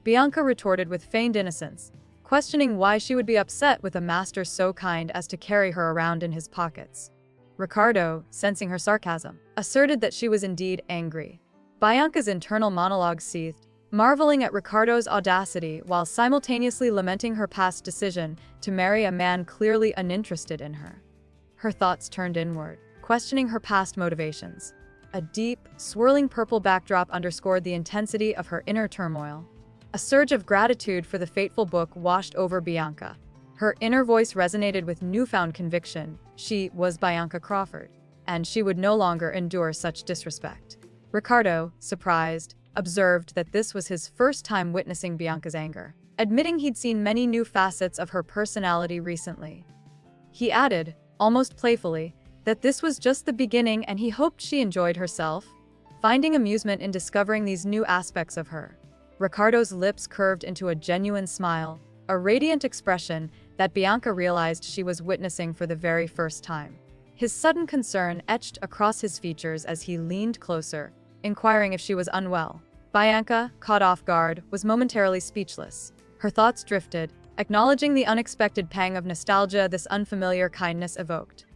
Bianca retorted with feigned innocence, questioning why she would be upset with a master so kind as to carry her around in his pockets. Ricardo, sensing her sarcasm, asserted that she was indeed angry. Bianca's internal monologue seethed, marveling at Ricardo's audacity while simultaneously lamenting her past decision to marry a man clearly uninterested in her. Her thoughts turned inward, questioning her past motivations. A deep, swirling purple backdrop underscored the intensity of her inner turmoil. A surge of gratitude for the fateful book washed over Bianca. Her inner voice resonated with newfound conviction. She was Bianca Crawford, and she would no longer endure such disrespect. Ricardo, surprised, observed that this was his first time witnessing Bianca's anger, admitting he'd seen many new facets of her personality recently. He added, almost playfully, that this was just the beginning and he hoped she enjoyed herself, finding amusement in discovering these new aspects of her. Ricardo's lips curved into a genuine smile, a radiant expression that Bianca realized she was witnessing for the very first time. His sudden concern etched across his features as he leaned closer, inquiring if she was unwell. Bianca, caught off guard, was momentarily speechless. Her thoughts drifted, acknowledging the unexpected pang of nostalgia this unfamiliar kindness evoked.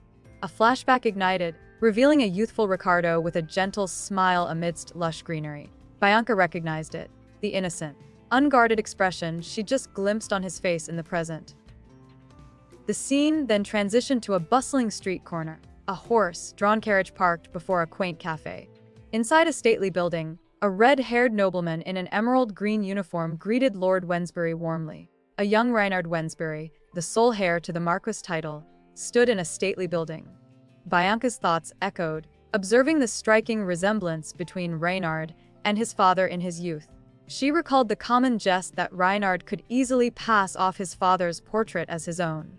A flashback ignited, revealing a youthful Ricardo with a gentle smile amidst lush greenery. Bianca recognized it, the innocent, unguarded expression she'd just glimpsed on his face in the present. The scene then transitioned to a bustling street corner, a horse-drawn carriage parked before a quaint cafe. Inside a stately building, a red-haired nobleman in an emerald green uniform greeted Lord Wensbury warmly. A young Reinhard Wensbury, the sole heir to the Marquess title, stood in a stately building. Bianca's thoughts echoed, observing the striking resemblance between Reinhard and his father in his youth. She recalled the common jest that Reinhard could easily pass off his father's portrait as his own.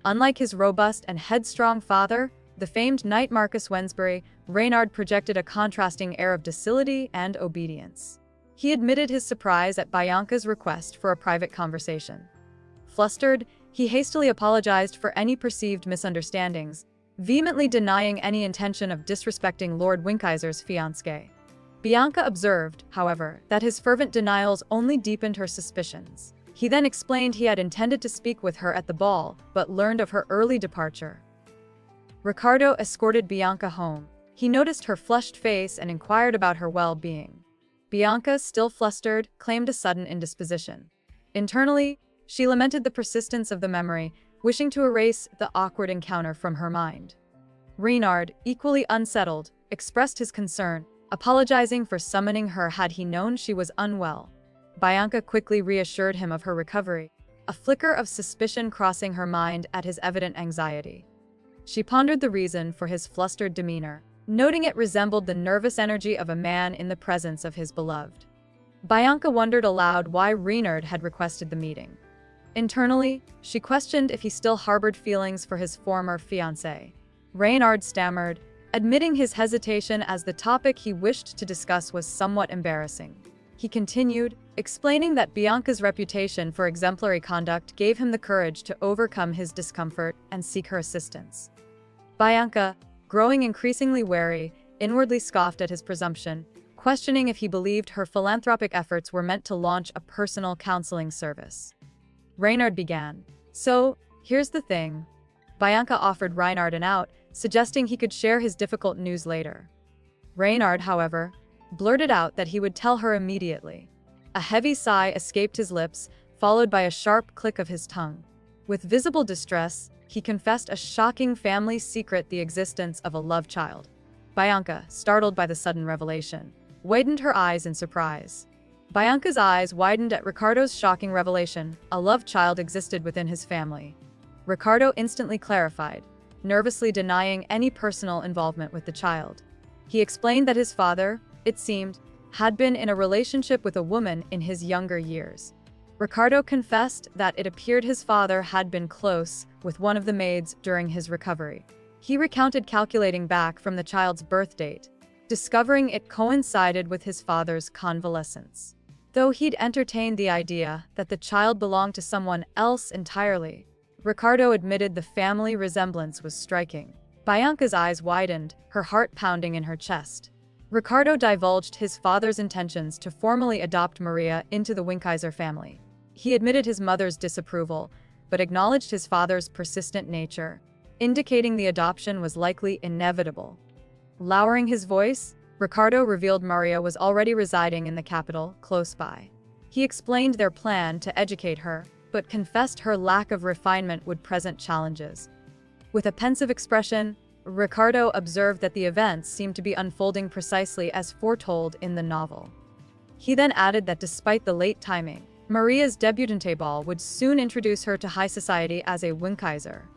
Unlike his robust and headstrong father, the famed Knight Marquess Wensbury, Reinhard projected a contrasting air of docility and obedience. He admitted his surprise at Bianca's request for a private conversation. Flustered, he hastily apologized for any perceived misunderstandings, vehemently denying any intention of disrespecting Lord Winkeiser's fiancée. Bianca observed, however, that his fervent denials only deepened her suspicions. He then explained he had intended to speak with her at the ball, but learned of her early departure. Ricardo escorted Bianca home. He noticed her flushed face and inquired about her well-being. Bianca, still flustered, claimed a sudden indisposition. Internally, she lamented the persistence of the memory, wishing to erase the awkward encounter from her mind. Reinhard, equally unsettled, expressed his concern, apologizing for summoning her had he known she was unwell. Bianca quickly reassured him of her recovery, a flicker of suspicion crossing her mind at his evident anxiety. She pondered the reason for his flustered demeanor, noting it resembled the nervous energy of a man in the presence of his beloved. Bianca wondered aloud why Reinhard had requested the meeting. Internally, she questioned if he still harbored feelings for his former fiancée. Reinhard stammered, admitting his hesitation as the topic he wished to discuss was somewhat embarrassing. He continued, explaining that Bianca's reputation for exemplary conduct gave him the courage to overcome his discomfort and seek her assistance. Bianca, growing increasingly wary, inwardly scoffed at his presumption, questioning if he believed her philanthropic efforts were meant to launch a personal counseling service. Reynard began. So, here's the thing. Bianca offered Reynard an out, suggesting he could share his difficult news later. Reynard, however, blurted out that he would tell her immediately. A heavy sigh escaped his lips, followed by a sharp click of his tongue. With visible distress, he confessed a shocking family secret: the existence of a love child. Bianca, startled by the sudden revelation, widened her eyes in surprise. Bianca's eyes widened at Ricardo's shocking revelation: a love child existed within his family. Ricardo instantly clarified, nervously denying any personal involvement with the child. He explained that his father, it seemed, had been in a relationship with a woman in his younger years. Ricardo confessed that it appeared his father had been close with one of the maids during his recovery. He recounted calculating back from the child's birth date, discovering it coincided with his father's convalescence. Though he'd entertained the idea that the child belonged to someone else entirely, Ricardo admitted the family resemblance was striking. Bianca's eyes widened, her heart pounding in her chest. Ricardo divulged his father's intentions to formally adopt Maria into the Winkaiser family. He admitted his mother's disapproval, but acknowledged his father's persistent nature, indicating the adoption was likely inevitable. Lowering his voice, Ricardo revealed Maria was already residing in the capital, close by. He explained their plan to educate her, but confessed her lack of refinement would present challenges. With a pensive expression, Ricardo observed that the events seemed to be unfolding precisely as foretold in the novel. He then added that despite the late timing, Maria's debutante ball would soon introduce her to high society as a Winkaiser.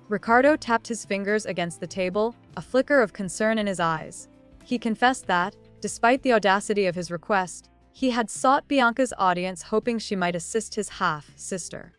Ricardo tapped his fingers against the table, a flicker of concern in his eyes. He confessed that, despite the audacity of his request, he had sought Bianca's audience hoping she might assist his half-sister.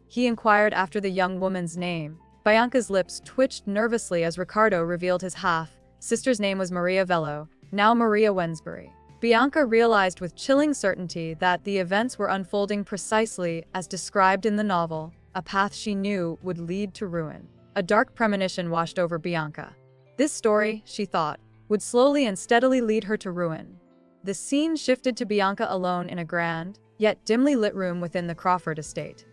He inquired after the young woman's name. Bianca's lips twitched nervously as Ricardo revealed his half-sister's name was Maria Vello, now Maria Wensbury. Bianca realized with chilling certainty that the events were unfolding precisely as described in the novel, a path she knew would lead to ruin. A dark premonition washed over Bianca. This story, she thought, would slowly and steadily lead her to ruin. The scene shifted to Bianca alone in a grand, yet dimly lit room within the Crawford estate.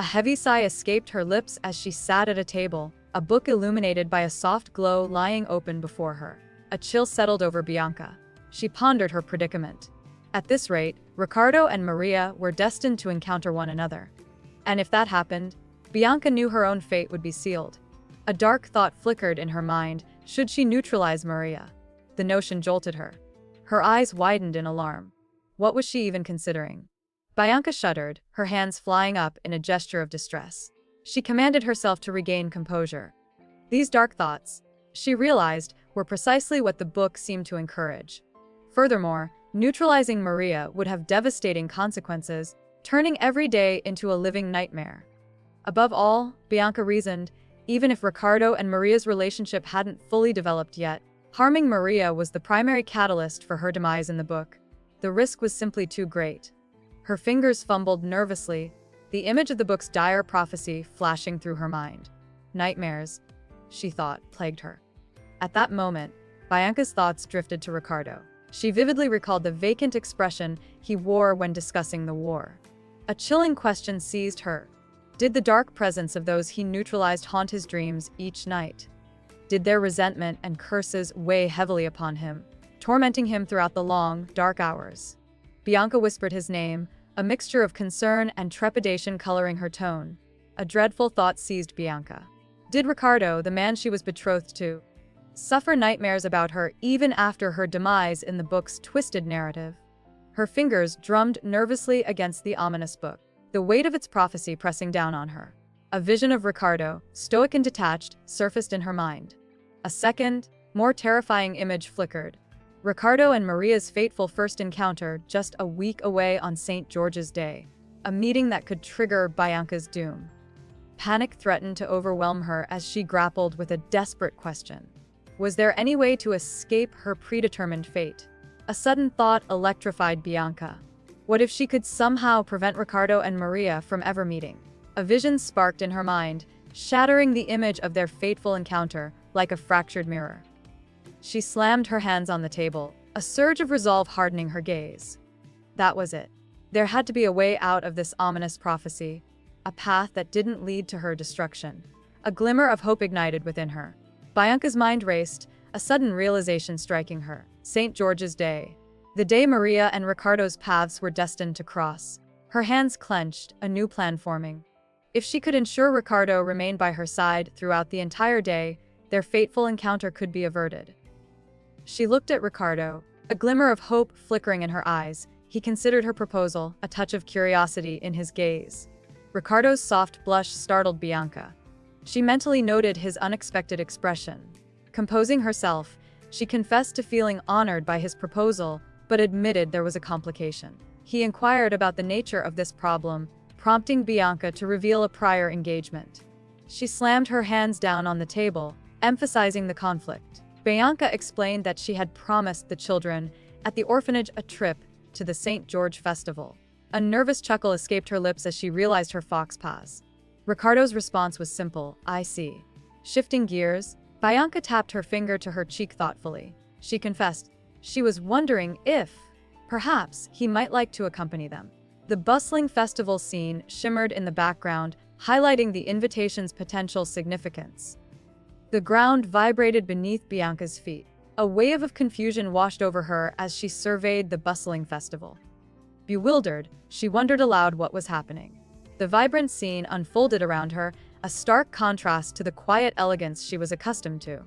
A heavy sigh escaped her lips as she sat at a table, a book illuminated by a soft glow lying open before her. A chill settled over Bianca. She pondered her predicament. At this rate, Ricardo and Maria were destined to encounter one another. And if that happened, Bianca knew her own fate would be sealed. A dark thought flickered in her mind: should she neutralize Maria? The notion jolted her. Her eyes widened in alarm. What was she even considering? Bianca shuddered, her hands flying up in a gesture of distress. She commanded herself to regain composure. These dark thoughts, she realized, were precisely what the book seemed to encourage. Furthermore, neutralizing Maria would have devastating consequences, turning every day into a living nightmare. Above all, Bianca reasoned, even if Ricardo and Maria's relationship hadn't fully developed yet, harming Maria was the primary catalyst for her demise in the book. The risk was simply too great. Her fingers fumbled nervously, the image of the book's dire prophecy flashing through her mind. Nightmares, she thought, plagued her. At that moment, Bianca's thoughts drifted to Ricardo. She vividly recalled the vacant expression he wore when discussing the war. A chilling question seized her. Did the dark presence of those he neutralized haunt his dreams each night? Did their resentment and curses weigh heavily upon him, tormenting him throughout the long, dark hours? Bianca whispered his name, a mixture of concern and trepidation coloring her tone. A dreadful thought seized Bianca. Did Ricardo, the man she was betrothed to, suffer nightmares about her even after her demise in the book's twisted narrative? Her fingers drummed nervously against the ominous book, the weight of its prophecy pressing down on her. A vision of Ricardo, stoic and detached, surfaced in her mind. A second, more terrifying image flickered. Ricardo and Maria's fateful first encounter just a week away on St. George's Day, a meeting that could trigger Bianca's doom. Panic threatened to overwhelm her as she grappled with a desperate question. Was there any way to escape her predetermined fate? A sudden thought electrified Bianca. What if she could somehow prevent Ricardo and Maria from ever meeting? A vision sparked in her mind, shattering the image of their fateful encounter like a fractured mirror. She slammed her hands on the table, a surge of resolve hardening her gaze. That was it. There had to be a way out of this ominous prophecy, a path that didn't lead to her destruction. A glimmer of hope ignited within her. Bianca's mind raced, a sudden realization striking her. St. George's Day. The day Maria and Ricardo's paths were destined to cross. Her hands clenched, a new plan forming. If she could ensure Ricardo remained by her side throughout the entire day, their fateful encounter could be averted. She looked at Ricardo, a glimmer of hope flickering in her eyes. He considered her proposal, a touch of curiosity in his gaze. Ricardo's soft blush startled Bianca. She mentally noted his unexpected expression. Composing herself, she confessed to feeling honored by his proposal, but admitted there was a complication. He inquired about the nature of this problem, prompting Bianca to reveal a prior engagement. She slammed her hands down on the table, emphasizing the conflict. Bianca explained that she had promised the children at the orphanage a trip to the St. George Festival. A nervous chuckle escaped her lips as she realized her fox paws. Ricardo's response was simple, I see. Shifting gears, Bianca tapped her finger to her cheek thoughtfully. She confessed she was wondering if, perhaps, he might like to accompany them. The bustling festival scene shimmered in the background, highlighting the invitation's potential significance. The ground vibrated beneath Bianca's feet. A wave of confusion washed over her as she surveyed the bustling festival. Bewildered, she wondered aloud what was happening. The vibrant scene unfolded around her, a stark contrast to the quiet elegance she was accustomed to.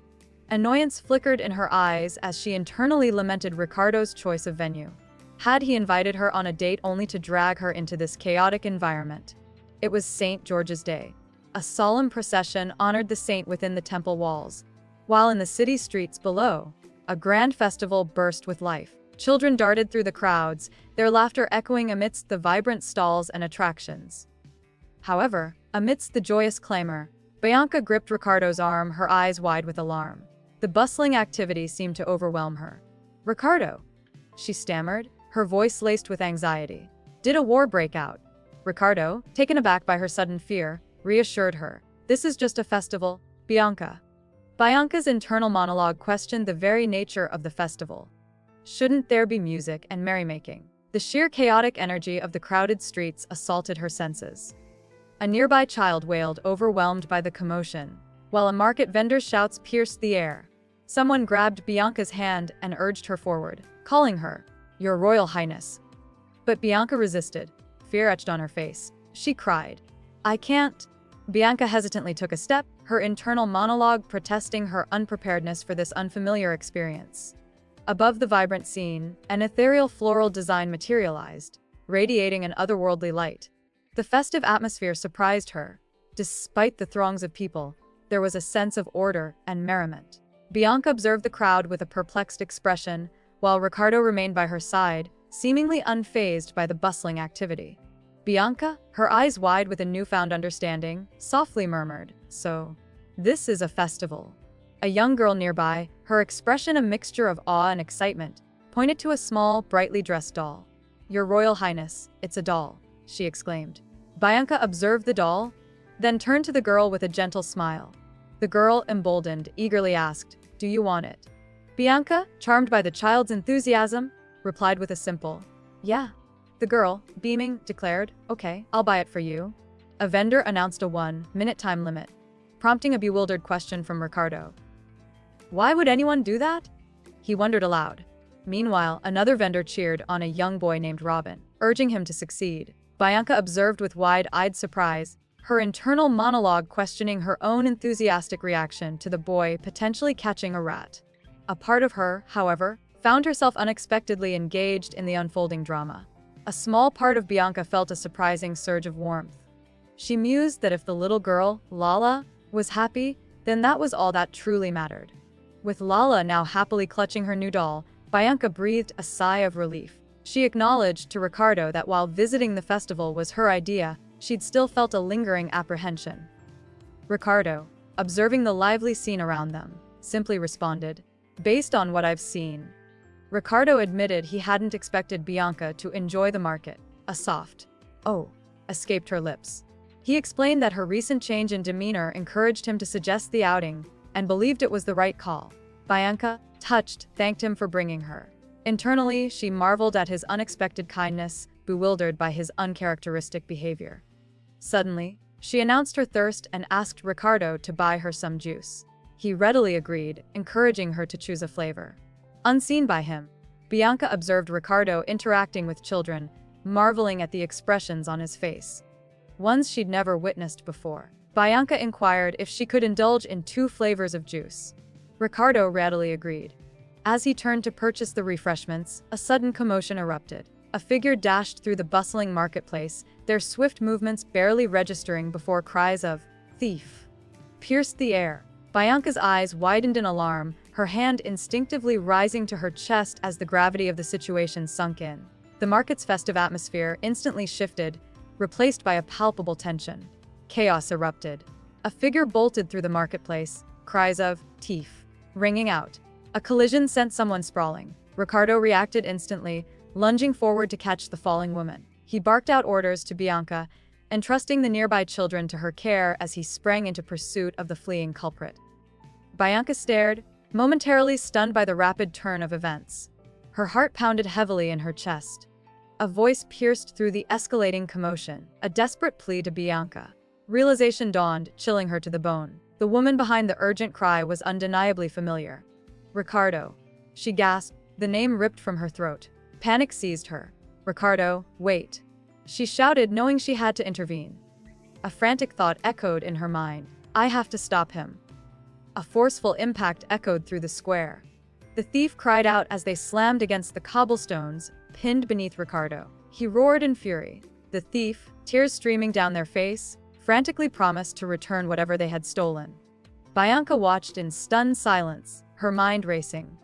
Annoyance flickered in her eyes as she internally lamented Ricardo's choice of venue. Had he invited her on a date only to drag her into this chaotic environment? It was St. George's Day. A solemn procession honored the saint within the temple walls, while in the city streets below, a grand festival burst with life. Children darted through the crowds, their laughter echoing amidst the vibrant stalls and attractions. However, amidst the joyous clamor, Bianca gripped Ricardo's arm, her eyes wide with alarm. The bustling activity seemed to overwhelm her. Ricardo, she stammered, her voice laced with anxiety. Did a war break out? Ricardo, taken aback by her sudden fear, reassured her. This is just a festival, Bianca. Bianca's internal monologue questioned the very nature of the festival. Shouldn't there be music and merrymaking? The sheer chaotic energy of the crowded streets assaulted her senses. A nearby child wailed, overwhelmed by the commotion, while a market vendor's shouts pierced the air. Someone grabbed Bianca's hand and urged her forward, calling her, Your Royal Highness. But Bianca resisted, fear etched on her face. She cried, I can't. Bianca hesitantly took a step, her internal monologue protesting her unpreparedness for this unfamiliar experience. Above the vibrant scene, an ethereal floral design materialized, radiating an otherworldly light. The festive atmosphere surprised her. Despite the throngs of people, there was a sense of order and merriment. Bianca observed the crowd with a perplexed expression, while Ricardo remained by her side, seemingly unfazed by the bustling activity. Bianca, her eyes wide with a newfound understanding, softly murmured, So, this is a festival. A young girl nearby, her expression a mixture of awe and excitement, pointed to a small, brightly dressed doll. Your Royal Highness, it's a doll, she exclaimed. Bianca observed the doll, then turned to the girl with a gentle smile. The girl, emboldened, eagerly asked, Do you want it? Bianca, charmed by the child's enthusiasm, replied with a simple, Yeah. The girl, beaming, declared, Okay, I'll buy it for you. A vendor announced a 1-minute time limit, prompting a bewildered question from Ricardo. Why would anyone do that? He wondered aloud. Meanwhile, another vendor cheered on a young boy named Robin, urging him to succeed. Bianca observed with wide-eyed surprise, her internal monologue questioning her own enthusiastic reaction to the boy potentially catching a rat. A part of her, however, found herself unexpectedly engaged in the unfolding drama. A small part of Bianca felt a surprising surge of warmth. She mused that if the little girl, Lala, was happy, then that was all that truly mattered. With Lala now happily clutching her new doll, Bianca breathed a sigh of relief. She acknowledged to Ricardo that while visiting the festival was her idea, she'd still felt a lingering apprehension. Ricardo, observing the lively scene around them, simply responded, Based on what I've seen, Ricardo admitted he hadn't expected Bianca to enjoy the market. A soft "oh" escaped her lips. He explained that her recent change in demeanor encouraged him to suggest the outing, and believed it was the right call. Bianca, touched, thanked him for bringing her. Internally, she marveled at his unexpected kindness, bewildered by his uncharacteristic behavior. Suddenly, she announced her thirst and asked Ricardo to buy her some juice. He readily agreed, encouraging her to choose a flavor. Unseen by him, Bianca observed Ricardo interacting with children, marveling at the expressions on his face. Ones she'd never witnessed before. Bianca inquired if she could indulge in 2 flavors of juice. Ricardo readily agreed. As he turned to purchase the refreshments, a sudden commotion erupted. A figure dashed through the bustling marketplace, their swift movements barely registering before cries of "thief" pierced the air. Bianca's eyes widened in alarm, her hand instinctively rising to her chest as the gravity of the situation sunk in. The market's festive atmosphere instantly shifted, replaced by a palpable tension. Chaos erupted. A figure bolted through the marketplace, cries of "thief" ringing out. A collision sent someone sprawling. Ricardo reacted instantly, lunging forward to catch the falling woman. He barked out orders to Bianca, entrusting the nearby children to her care as he sprang into pursuit of the fleeing culprit. Bianca stared, momentarily stunned by the rapid turn of events. Her heart pounded heavily in her chest. A voice pierced through the escalating commotion, a desperate plea to Bianca. Realization dawned, chilling her to the bone. The woman behind the urgent cry was undeniably familiar. "Ricardo," she gasped, the name ripped from her throat. Panic seized her. "Ricardo, wait," she shouted, knowing she had to intervene. A frantic thought echoed in her mind. "I have to stop him." A forceful impact echoed through the square. The thief cried out as they slammed against the cobblestones, pinned beneath Ricardo. He roared in fury. The thief, tears streaming down their face, frantically promised to return whatever they had stolen. Bianca watched in stunned silence, her mind racing.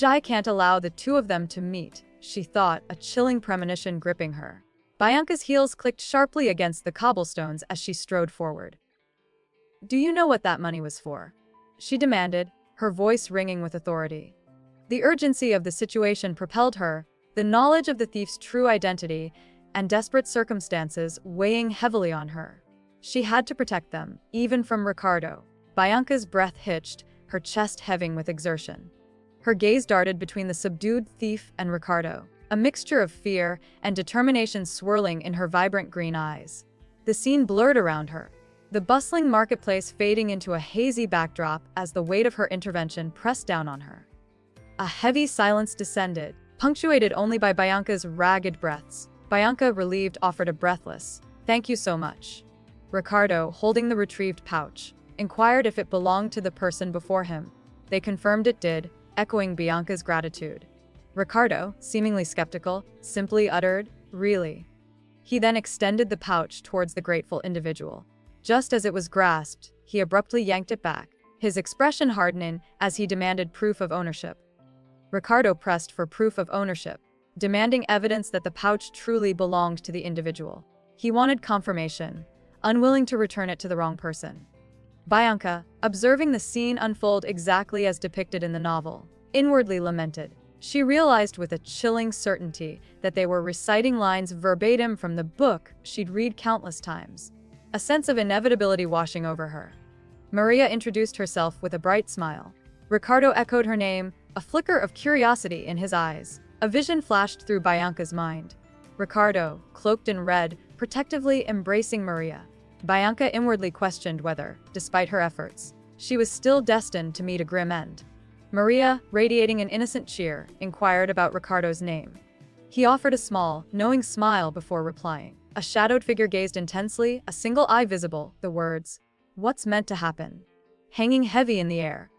"I can't allow the 2 of them to meet," she thought, a chilling premonition gripping her. Bianca's heels clicked sharply against the cobblestones as she strode forward. "Do you know what that money was for?" she demanded, her voice ringing with authority. The urgency of the situation propelled her, the knowledge of the thief's true identity and desperate circumstances weighing heavily on her. She had to protect them, even from Ricardo. Bianca's breath hitched, her chest heaving with exertion. Her gaze darted between the subdued thief and Ricardo, a mixture of fear and determination swirling in her vibrant green eyes. The scene blurred around her, the bustling marketplace fading into a hazy backdrop as the weight of her intervention pressed down on her. A heavy silence descended, punctuated only by Bianca's ragged breaths. Bianca, relieved, offered a breathless, "Thank you so much." Ricardo, holding the retrieved pouch, inquired if it belonged to the person before him. They confirmed it did, echoing Bianca's gratitude. Ricardo, seemingly skeptical, simply uttered, "Really?" He then extended the pouch towards the grateful individual. Just as it was grasped, he abruptly yanked it back, his expression hardening as he demanded proof of ownership. Ricardo pressed for proof of ownership, demanding evidence that the pouch truly belonged to the individual. He wanted confirmation, unwilling to return it to the wrong person. Bianca, observing the scene unfold exactly as depicted in the novel, inwardly lamented. She realized with a chilling certainty that they were reciting lines verbatim from the book she'd read countless times. A sense of inevitability washing over her. Maria introduced herself with a bright smile. Ricardo echoed her name, a flicker of curiosity in his eyes. A vision flashed through Bianca's mind. Ricardo, cloaked in red, protectively embracing Maria. Bianca inwardly questioned whether, despite her efforts, she was still destined to meet a grim end. Maria, radiating an innocent cheer, inquired about Ricardo's name. He offered a small, knowing smile before replying. A shadowed figure gazed intensely, a single eye visible, the words, "What's meant to happen?" hanging heavy in the air.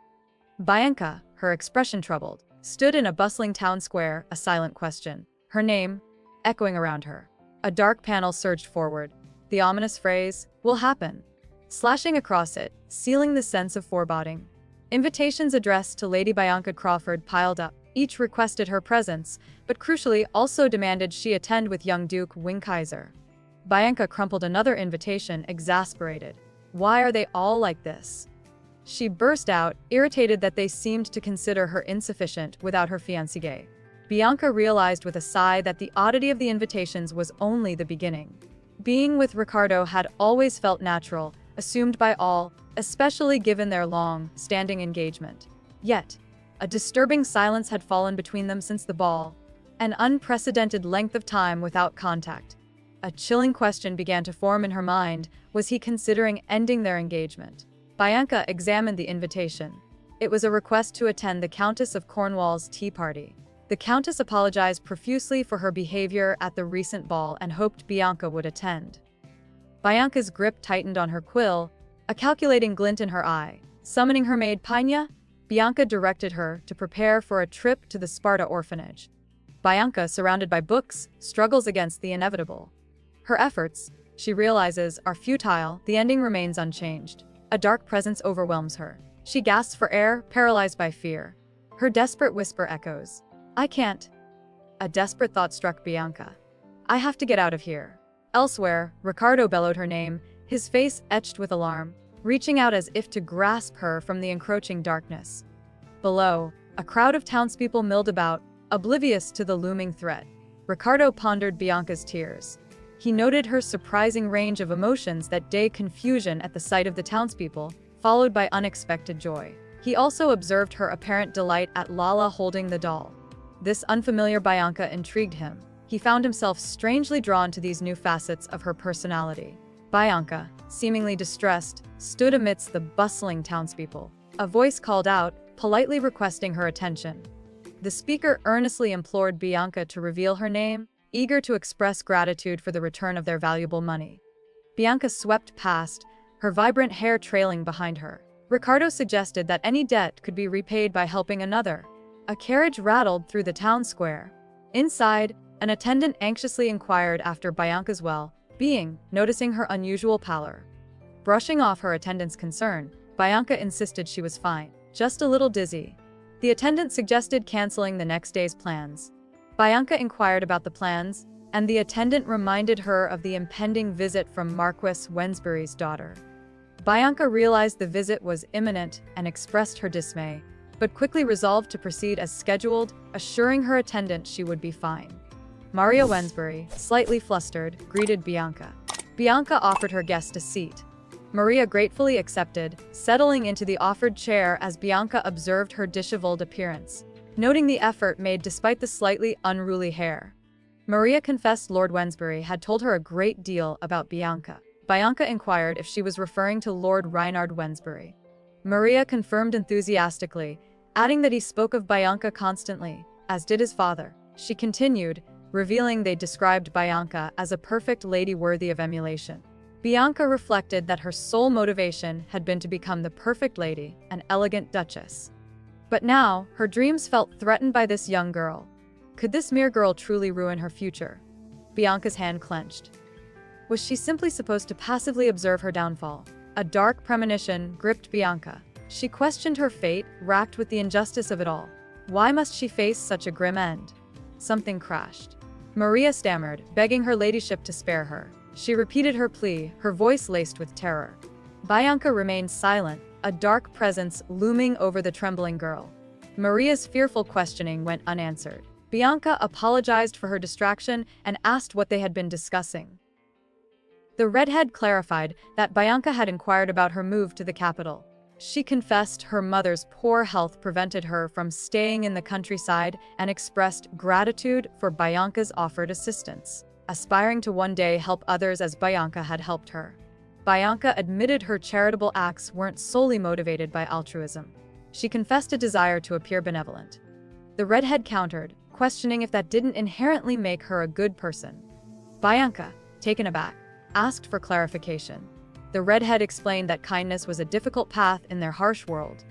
Bianca, her expression troubled, stood in a bustling town square, a silent question, her name echoing around her. A dark panel surged forward, the ominous phrase, "Will happen," slashing across it, sealing the sense of foreboding. Invitations addressed to Lady Bianca Crawford piled up. Each requested her presence, but crucially also demanded she attend with young Duke Winkaiser. Bianca crumpled another invitation, exasperated. Why are they all like this? She burst out, irritated that they seemed to consider her insufficient without her fiancé. Bianca realized with a sigh that the oddity of the invitations was only the beginning. Being with Ricardo had always felt natural, assumed by all, especially given their long-standing engagement. Yet, a disturbing silence had fallen between them since the ball, an unprecedented length of time without contact. A chilling question began to form in her mind: was he considering ending their engagement? Bianca examined the invitation. It was a request to attend the Countess of Cornwall's tea party. The Countess apologized profusely for her behavior at the recent ball and hoped Bianca would attend. Bianca's grip tightened on her quill, a calculating glint in her eye. Summoning her maid Pina, Bianca directed her to prepare for a trip to the Sparta orphanage. Bianca, surrounded by books, struggles against the inevitable. Her efforts, she realizes, are futile. The ending remains unchanged. A dark presence overwhelms her. She gasps for air, paralyzed by fear. Her desperate whisper echoes. "I can't." A desperate thought struck Bianca. "I have to get out of here." Elsewhere, Ricardo bellowed her name, his face etched with alarm, reaching out as if to grasp her from the encroaching darkness. Below, a crowd of townspeople milled about, oblivious to the looming threat. Ricardo pondered Bianca's tears. He noted her surprising range of emotions that day: confusion at the sight of the townspeople, followed by unexpected joy. He also observed her apparent delight at Lala holding the doll. This unfamiliar Bianca intrigued him. He found himself strangely drawn to these new facets of her personality. Bianca, seemingly distressed, stood amidst the bustling townspeople. A voice called out, politely requesting her attention. The speaker earnestly implored Bianca to reveal her name, eager to express gratitude for the return of their valuable money. Bianca swept past, her vibrant hair trailing behind her. Ricardo suggested that any debt could be repaid by helping another. A carriage rattled through the town square. Inside, an attendant anxiously inquired after Bianca's well-being, noticing her unusual pallor. Brushing off her attendant's concern, Bianca insisted she was fine, just a little dizzy. The attendant suggested canceling the next day's plans. Bianca inquired about the plans, and the attendant reminded her of the impending visit from Marquess Wensbury's daughter. Bianca realized the visit was imminent and expressed her dismay, but quickly resolved to proceed as scheduled, assuring her attendant she would be fine. Maria Wensbury, slightly flustered, greeted Bianca. Bianca offered her guest a seat. Maria gratefully accepted, settling into the offered chair as Bianca observed her disheveled appearance, noting the effort made despite the slightly unruly hair. Maria confessed Lord Wensbury had told her a great deal about Bianca. Bianca inquired if she was referring to Lord Reinhard Wensbury. Maria confirmed enthusiastically, adding that he spoke of Bianca constantly, as did his father. She continued, revealing they described Bianca as a perfect lady worthy of emulation. Bianca reflected that her sole motivation had been to become the perfect lady, an elegant duchess. But now, her dreams felt threatened by this young girl. Could this mere girl truly ruin her future? Bianca's hand clenched. Was she simply supposed to passively observe her downfall? A dark premonition gripped Bianca. She questioned her fate, racked with the injustice of it all. Why must she face such a grim end? Something crashed. Maria stammered, begging her ladyship to spare her. She repeated her plea, her voice laced with terror. Bianca remained silent, a dark presence looming over the trembling girl. Maria's fearful questioning went unanswered. Bianca apologized for her distraction and asked what they had been discussing. The redhead clarified that Bianca had inquired about her move to the capital. She confessed her mother's poor health prevented her from staying in the countryside and expressed gratitude for Bianca's offered assistance, aspiring to one day help others as Bianca had helped her. Bianca admitted her charitable acts weren't solely motivated by altruism. She confessed a desire to appear benevolent. The redhead countered, questioning if that didn't inherently make her a good person. Bianca, taken aback, asked for clarification. The redhead explained that kindness was a difficult path in their harsh world.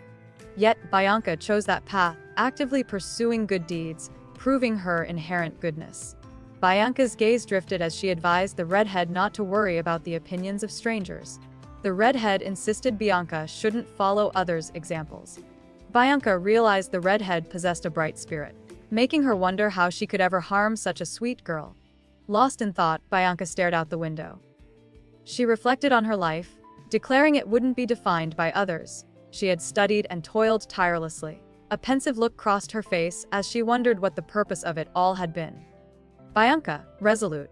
Yet Bianca chose that path, actively pursuing good deeds, proving her inherent goodness. Bianca's gaze drifted as she advised the redhead not to worry about the opinions of strangers. The redhead insisted Bianca shouldn't follow others' examples. Bianca realized the redhead possessed a bright spirit, making her wonder how she could ever harm such a sweet girl. Lost in thought, Bianca stared out the window. She reflected on her life, declaring it wouldn't be defined by others. She had studied and toiled tirelessly. A pensive look crossed her face as she wondered what the purpose of it all had been. Bianca, resolute,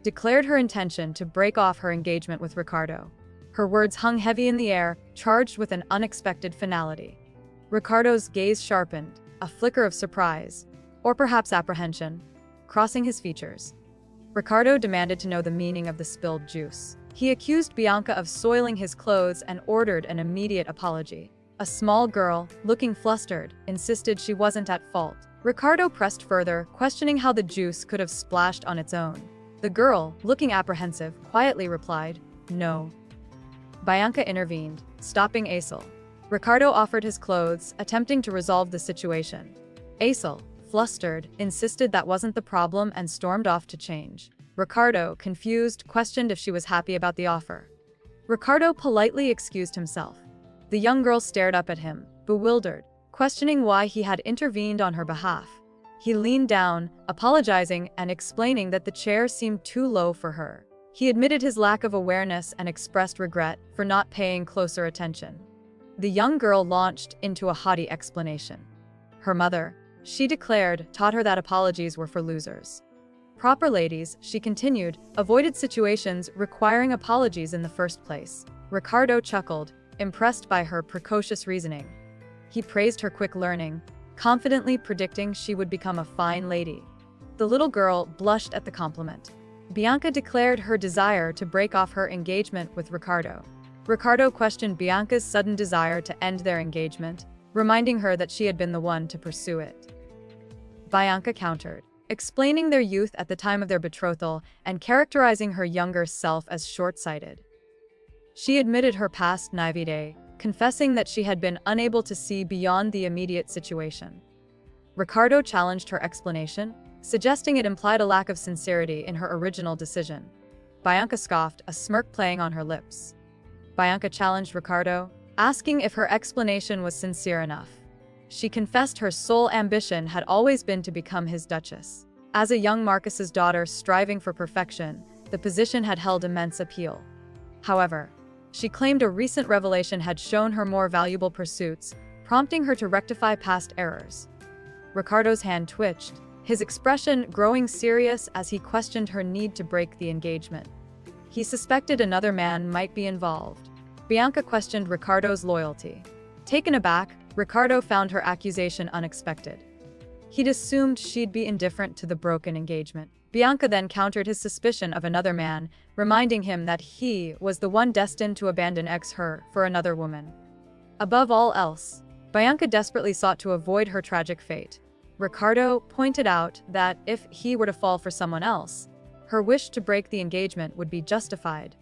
declared her intention to break off her engagement with Ricardo. Her words hung heavy in the air, charged with an unexpected finality. Ricardo's gaze sharpened, a flicker of surprise, or perhaps apprehension, crossing his features. Ricardo demanded to know the meaning of the spilled juice. He accused Bianca of soiling his clothes and ordered an immediate apology. A small girl, looking flustered, insisted she wasn't at fault. Ricardo pressed further, questioning how the juice could have splashed on its own. The girl, looking apprehensive, quietly replied, "No." Bianca intervened, stopping Asel. Ricardo offered his clothes, attempting to resolve the situation. Asel, flustered, insisted that wasn't the problem and stormed off to change. Ricardo, confused, questioned if she was happy about the offer. Ricardo politely excused himself. The young girl stared up at him, bewildered, questioning why he had intervened on her behalf. He leaned down, apologizing and explaining that the chair seemed too low for her. He admitted his lack of awareness and expressed regret for not paying closer attention. The young girl launched into a haughty explanation. Her mother, she declared, taught her that apologies were for losers. Proper ladies, she continued, avoided situations requiring apologies in the first place. Ricardo chuckled, impressed by her precocious reasoning. He praised her quick learning, confidently predicting she would become a fine lady. The little girl blushed at the compliment. Bianca declared her desire to break off her engagement with Ricardo. Ricardo questioned Bianca's sudden desire to end their engagement, reminding her that she had been the one to pursue it. Bianca countered, explaining their youth at the time of their betrothal and characterizing her younger self as short-sighted. She admitted her past naivete, confessing that she had been unable to see beyond the immediate situation. Ricardo challenged her explanation, suggesting it implied a lack of sincerity in her original decision. Bianca scoffed, a smirk playing on her lips. Bianca challenged Ricardo, asking if her explanation was sincere enough. She confessed her sole ambition had always been to become his duchess. As a young Marcus's daughter striving for perfection, the position had held immense appeal. However, she claimed a recent revelation had shown her more valuable pursuits, prompting her to rectify past errors. Ricardo's hand twitched, his expression growing serious as he questioned her need to break the engagement. He suspected another man might be involved. Bianca questioned Ricardo's loyalty. Taken aback, Ricardo found her accusation unexpected. He'd assumed she'd be indifferent to the broken engagement. Bianca then countered his suspicion of another man, reminding him that he was the one destined to abandon her for another woman. Above all else, Bianca desperately sought to avoid her tragic fate. Ricardo pointed out that if he were to fall for someone else, her wish to break the engagement would be justified.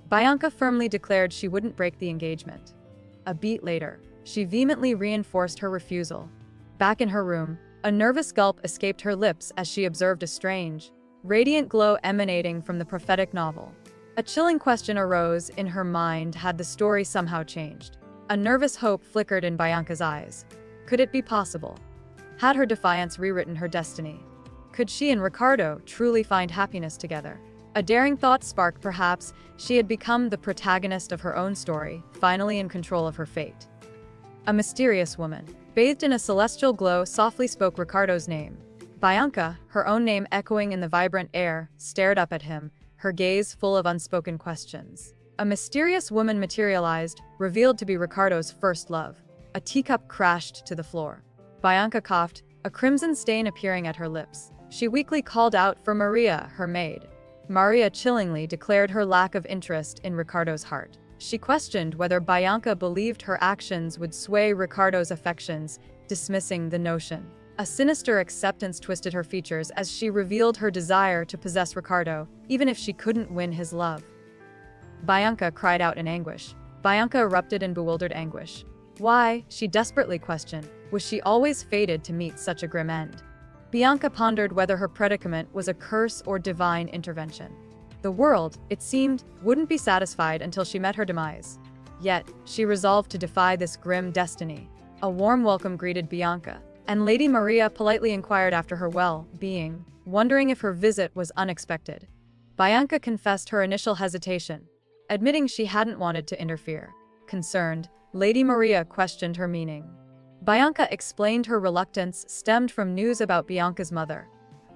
Bianca firmly declared she wouldn't break the engagement. A beat later, she vehemently reinforced her refusal. Back in her room, a nervous gulp escaped her lips as she observed a strange, radiant glow emanating from the prophetic novel. A chilling question arose in her mind: had the story somehow changed? A nervous hope flickered in Bianca's eyes. Could it be possible? Had her defiance rewritten her destiny? Could she and Ricardo truly find happiness together? A daring thought sparked. Perhaps she had become the protagonist of her own story, finally in control of her fate. A mysterious woman, bathed in a celestial glow, softly spoke Ricardo's name. Bianca, her own name echoing in the vibrant air, stared up at him, her gaze full of unspoken questions. A mysterious woman materialized, revealed to be Ricardo's first love. A teacup crashed to the floor. Bianca coughed, a crimson stain appearing at her lips. She weakly called out for Maria, her maid. Maria chillingly declared her lack of interest in Ricardo's heart. She questioned whether Bianca believed her actions would sway Ricardo's affections, dismissing the notion. A sinister acceptance twisted her features as she revealed her desire to possess Ricardo, even if she couldn't win his love. Bianca cried out in anguish. Bianca erupted in bewildered anguish. Why, she desperately questioned, was she always fated to meet such a grim end? Bianca pondered whether her predicament was a curse or divine intervention. The world, it seemed, wouldn't be satisfied until she met her demise. Yet, she resolved to defy this grim destiny. A warm welcome greeted Bianca, and Lady Maria politely inquired after her well-being, wondering if her visit was unexpected. Bianca confessed her initial hesitation, admitting she hadn't wanted to interfere. Concerned, Lady Maria questioned her meaning. Bianca explained her reluctance stemmed from news about Bianca's mother,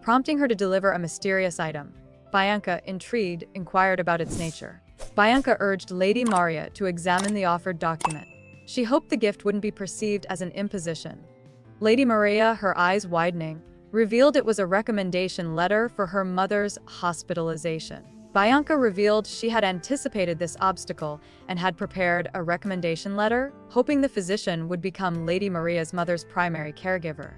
prompting her to deliver a mysterious item. Bianca, intrigued, inquired about its nature. Bianca urged Lady Maria to examine the offered document. She hoped the gift wouldn't be perceived as an imposition. Lady Maria, her eyes widening, revealed it was a recommendation letter for her mother's hospitalization. Bianca revealed she had anticipated this obstacle and had prepared a recommendation letter, hoping the physician would become Lady Maria's mother's primary caregiver.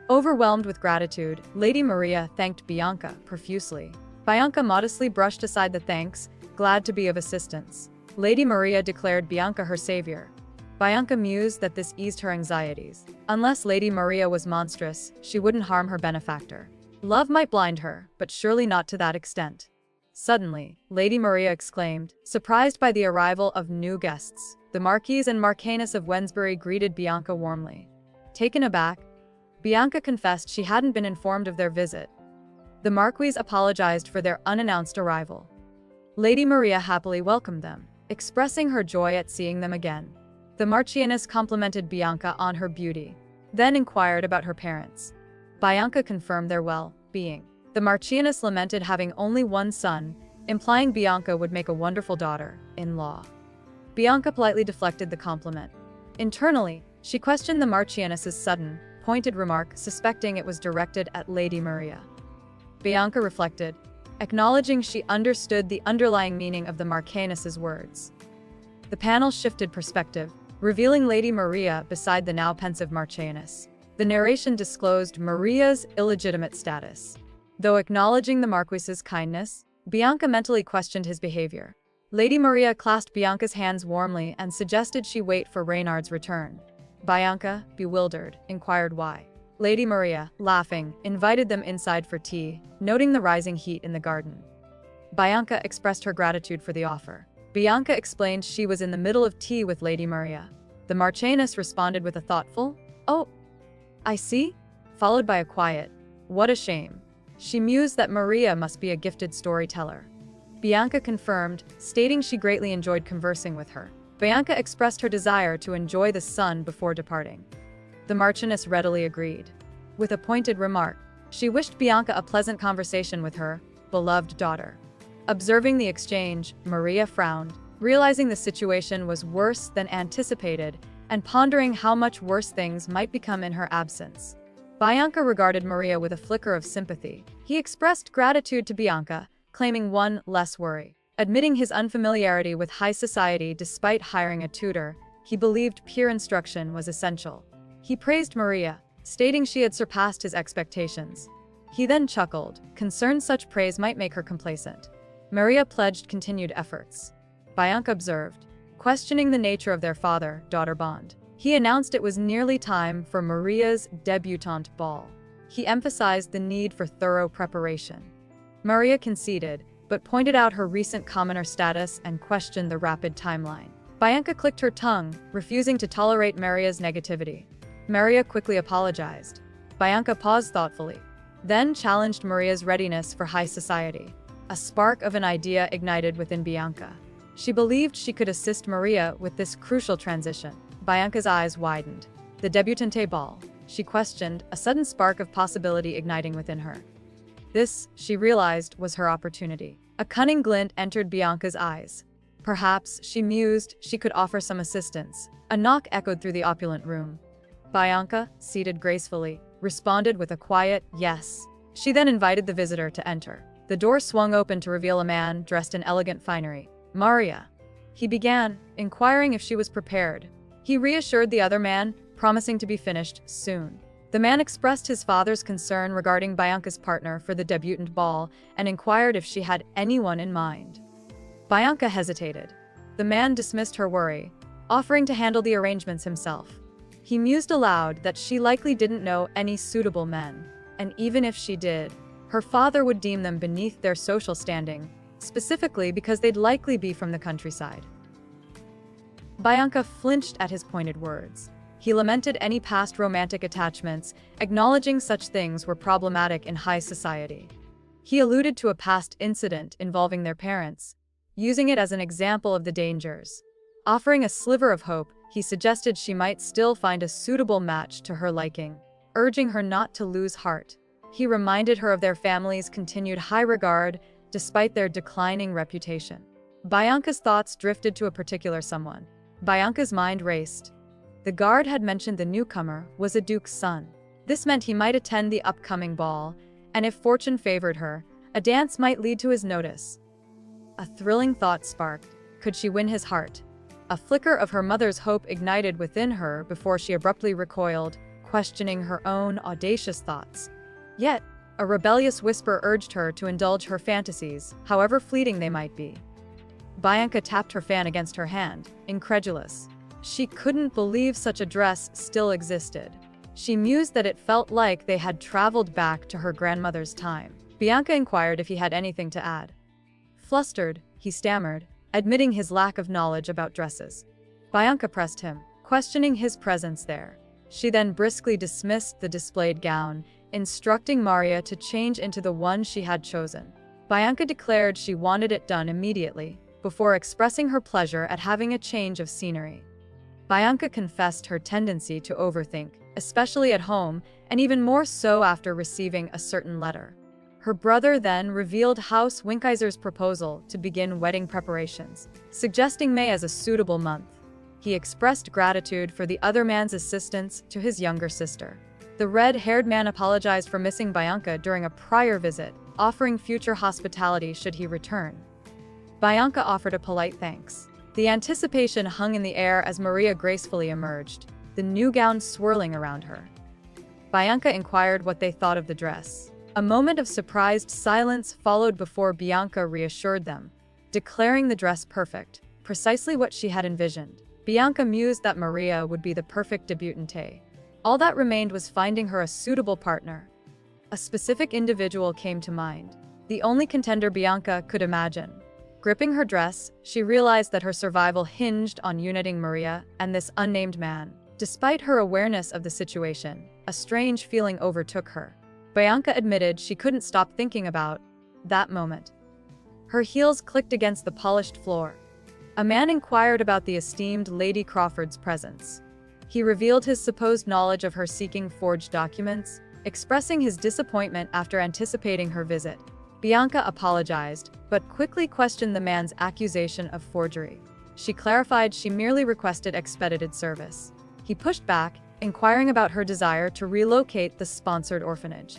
Overwhelmed with gratitude, Lady Maria thanked Bianca profusely. Bianca modestly brushed aside the thanks, glad to be of assistance. Lady Maria declared Bianca her savior. Bianca mused that this eased her anxieties. Unless Lady Maria was monstrous, she wouldn't harm her benefactor. Love might blind her, but surely not to that extent. Suddenly, Lady Maria exclaimed, surprised by the arrival of new guests. The Marquis and Marchioness of Wensbury greeted Bianca warmly. Taken aback, Bianca confessed she hadn't been informed of their visit. The Marquis apologized for their unannounced arrival. Lady Maria happily welcomed them, expressing her joy at seeing them again. The Marchioness complimented Bianca on her beauty, then inquired about her parents. Bianca confirmed their well-being. The Marchioness lamented having only one son, implying Bianca would make a wonderful daughter-in-law. Bianca politely deflected the compliment. Internally, she questioned the Marchioness's sudden, pointed remark, suspecting it was directed at Lady Maria. Bianca reflected, acknowledging she understood the underlying meaning of the Marchioness's words. The panel shifted perspective, revealing Lady Maria beside the now pensive Marchioness. The narration disclosed Maria's illegitimate status. Though acknowledging the Marquis's kindness, Bianca mentally questioned his behavior. Lady Maria clasped Bianca's hands warmly and suggested she wait for Reynard's return. Bianca, bewildered, inquired why. Lady Maria, laughing, invited them inside for tea, noting the rising heat in the garden. Bianca expressed her gratitude for the offer. Bianca explained she was in the middle of tea with Lady Maria. The Marchioness responded with a thoughtful, "Oh, I see," followed by a quiet, "What a shame." She mused that Maria must be a gifted storyteller. Bianca confirmed, stating she greatly enjoyed conversing with her. Bianca expressed her desire to enjoy the sun before departing. The Marchioness readily agreed. With a pointed remark, she wished Bianca a pleasant conversation with her beloved daughter. Observing the exchange, Maria frowned, realizing the situation was worse than anticipated and pondering how much worse things might become in her absence. Bianca regarded Maria with a flicker of sympathy. He expressed gratitude to Bianca, claiming one less worry. Admitting his unfamiliarity with high society despite hiring a tutor, he believed peer instruction was essential. He praised Maria, stating she had surpassed his expectations. He then chuckled, concerned such praise might make her complacent. Maria pledged continued efforts. Bianca observed, questioning the nature of their father-daughter bond. He announced it was nearly time for Maria's debutante ball. He emphasized the need for thorough preparation. Maria conceded, but pointed out her recent commoner status and questioned the rapid timeline. Bianca clicked her tongue, refusing to tolerate Maria's negativity. Maria quickly apologized. Bianca paused thoughtfully, then challenged Maria's readiness for high society. A spark of an idea ignited within Bianca. She believed she could assist Maria with this crucial transition. Bianca's eyes widened. The debutante ball, she questioned, a sudden spark of possibility igniting within her. This, she realized, was her opportunity. A cunning glint entered Bianca's eyes. Perhaps, she mused, she could offer some assistance. A knock echoed through the opulent room. Bianca, seated gracefully, responded with a quiet yes. She then invited the visitor to enter. The door swung open to reveal a man dressed in elegant finery. Maria. He began, inquiring if she was prepared. He reassured the other man, promising to be finished soon. The man expressed his father's concern regarding Bianca's partner for the debutante ball and inquired if she had anyone in mind. Bianca hesitated. The man dismissed her worry, offering to handle the arrangements himself. He mused aloud that she likely didn't know any suitable men, and even if she did, her father would deem them beneath their social standing, specifically because they'd likely be from the countryside. Bianca flinched at his pointed words. He lamented any past romantic attachments, acknowledging such things were problematic in high society. He alluded to a past incident involving their parents, using it as an example of the dangers. Offering a sliver of hope, He suggested she might still find a suitable match to her liking, urging her not to lose heart. He reminded her of their family's continued high regard despite their declining reputation. Bianca's thoughts drifted to a particular someone. Bianca's mind raced. The guard had mentioned the newcomer was a duke's son. This meant he might attend the upcoming ball, and if fortune favored her, a dance might lead to his notice. A thrilling thought sparked. Could she win his heart? A flicker of her mother's hope ignited within her before she abruptly recoiled, questioning her own audacious thoughts. Yet, a rebellious whisper urged her to indulge her fantasies, however fleeting they might be. Bianca tapped her fan against her hand, incredulous. She couldn't believe such a dress still existed. She mused that it felt like they had traveled back to her grandmother's time. Bianca inquired if he had anything to add. Flustered, he stammered, admitting his lack of knowledge about dresses. Bianca pressed him, questioning his presence there. She then briskly dismissed the displayed gown, instructing Maria to change into the one she had chosen. Bianca declared she wanted it done immediately, before expressing her pleasure at having a change of scenery. Bianca confessed her tendency to overthink, especially at home, and even more so after receiving a certain letter. Her brother then revealed House Winkeiser's proposal to begin wedding preparations, suggesting May as a suitable month. He expressed gratitude for the other man's assistance to his younger sister. The red-haired man apologized for missing Bianca during a prior visit, offering future hospitality should he return. Bianca offered a polite thanks. The anticipation hung in the air as Maria gracefully emerged, the new gown swirling around her. Bianca inquired what they thought of the dress. A moment of surprised silence followed before Bianca reassured them, declaring the dress perfect, precisely what she had envisioned. Bianca mused that Maria would be the perfect debutante. All that remained was finding her a suitable partner. A specific individual came to mind, the only contender Bianca could imagine. Gripping her dress, she realized that her survival hinged on uniting Maria and this unnamed man. Despite her awareness of the situation, a strange feeling overtook her. Bianca admitted she couldn't stop thinking about that moment. Her heels clicked against the polished floor. A man inquired about the esteemed Lady Crawford's presence. He revealed his supposed knowledge of her seeking forged documents, expressing his disappointment after anticipating her visit. Bianca apologized, but quickly questioned the man's accusation of forgery. She clarified she merely requested expedited service. He pushed back, inquiring about her desire to relocate the sponsored orphanage.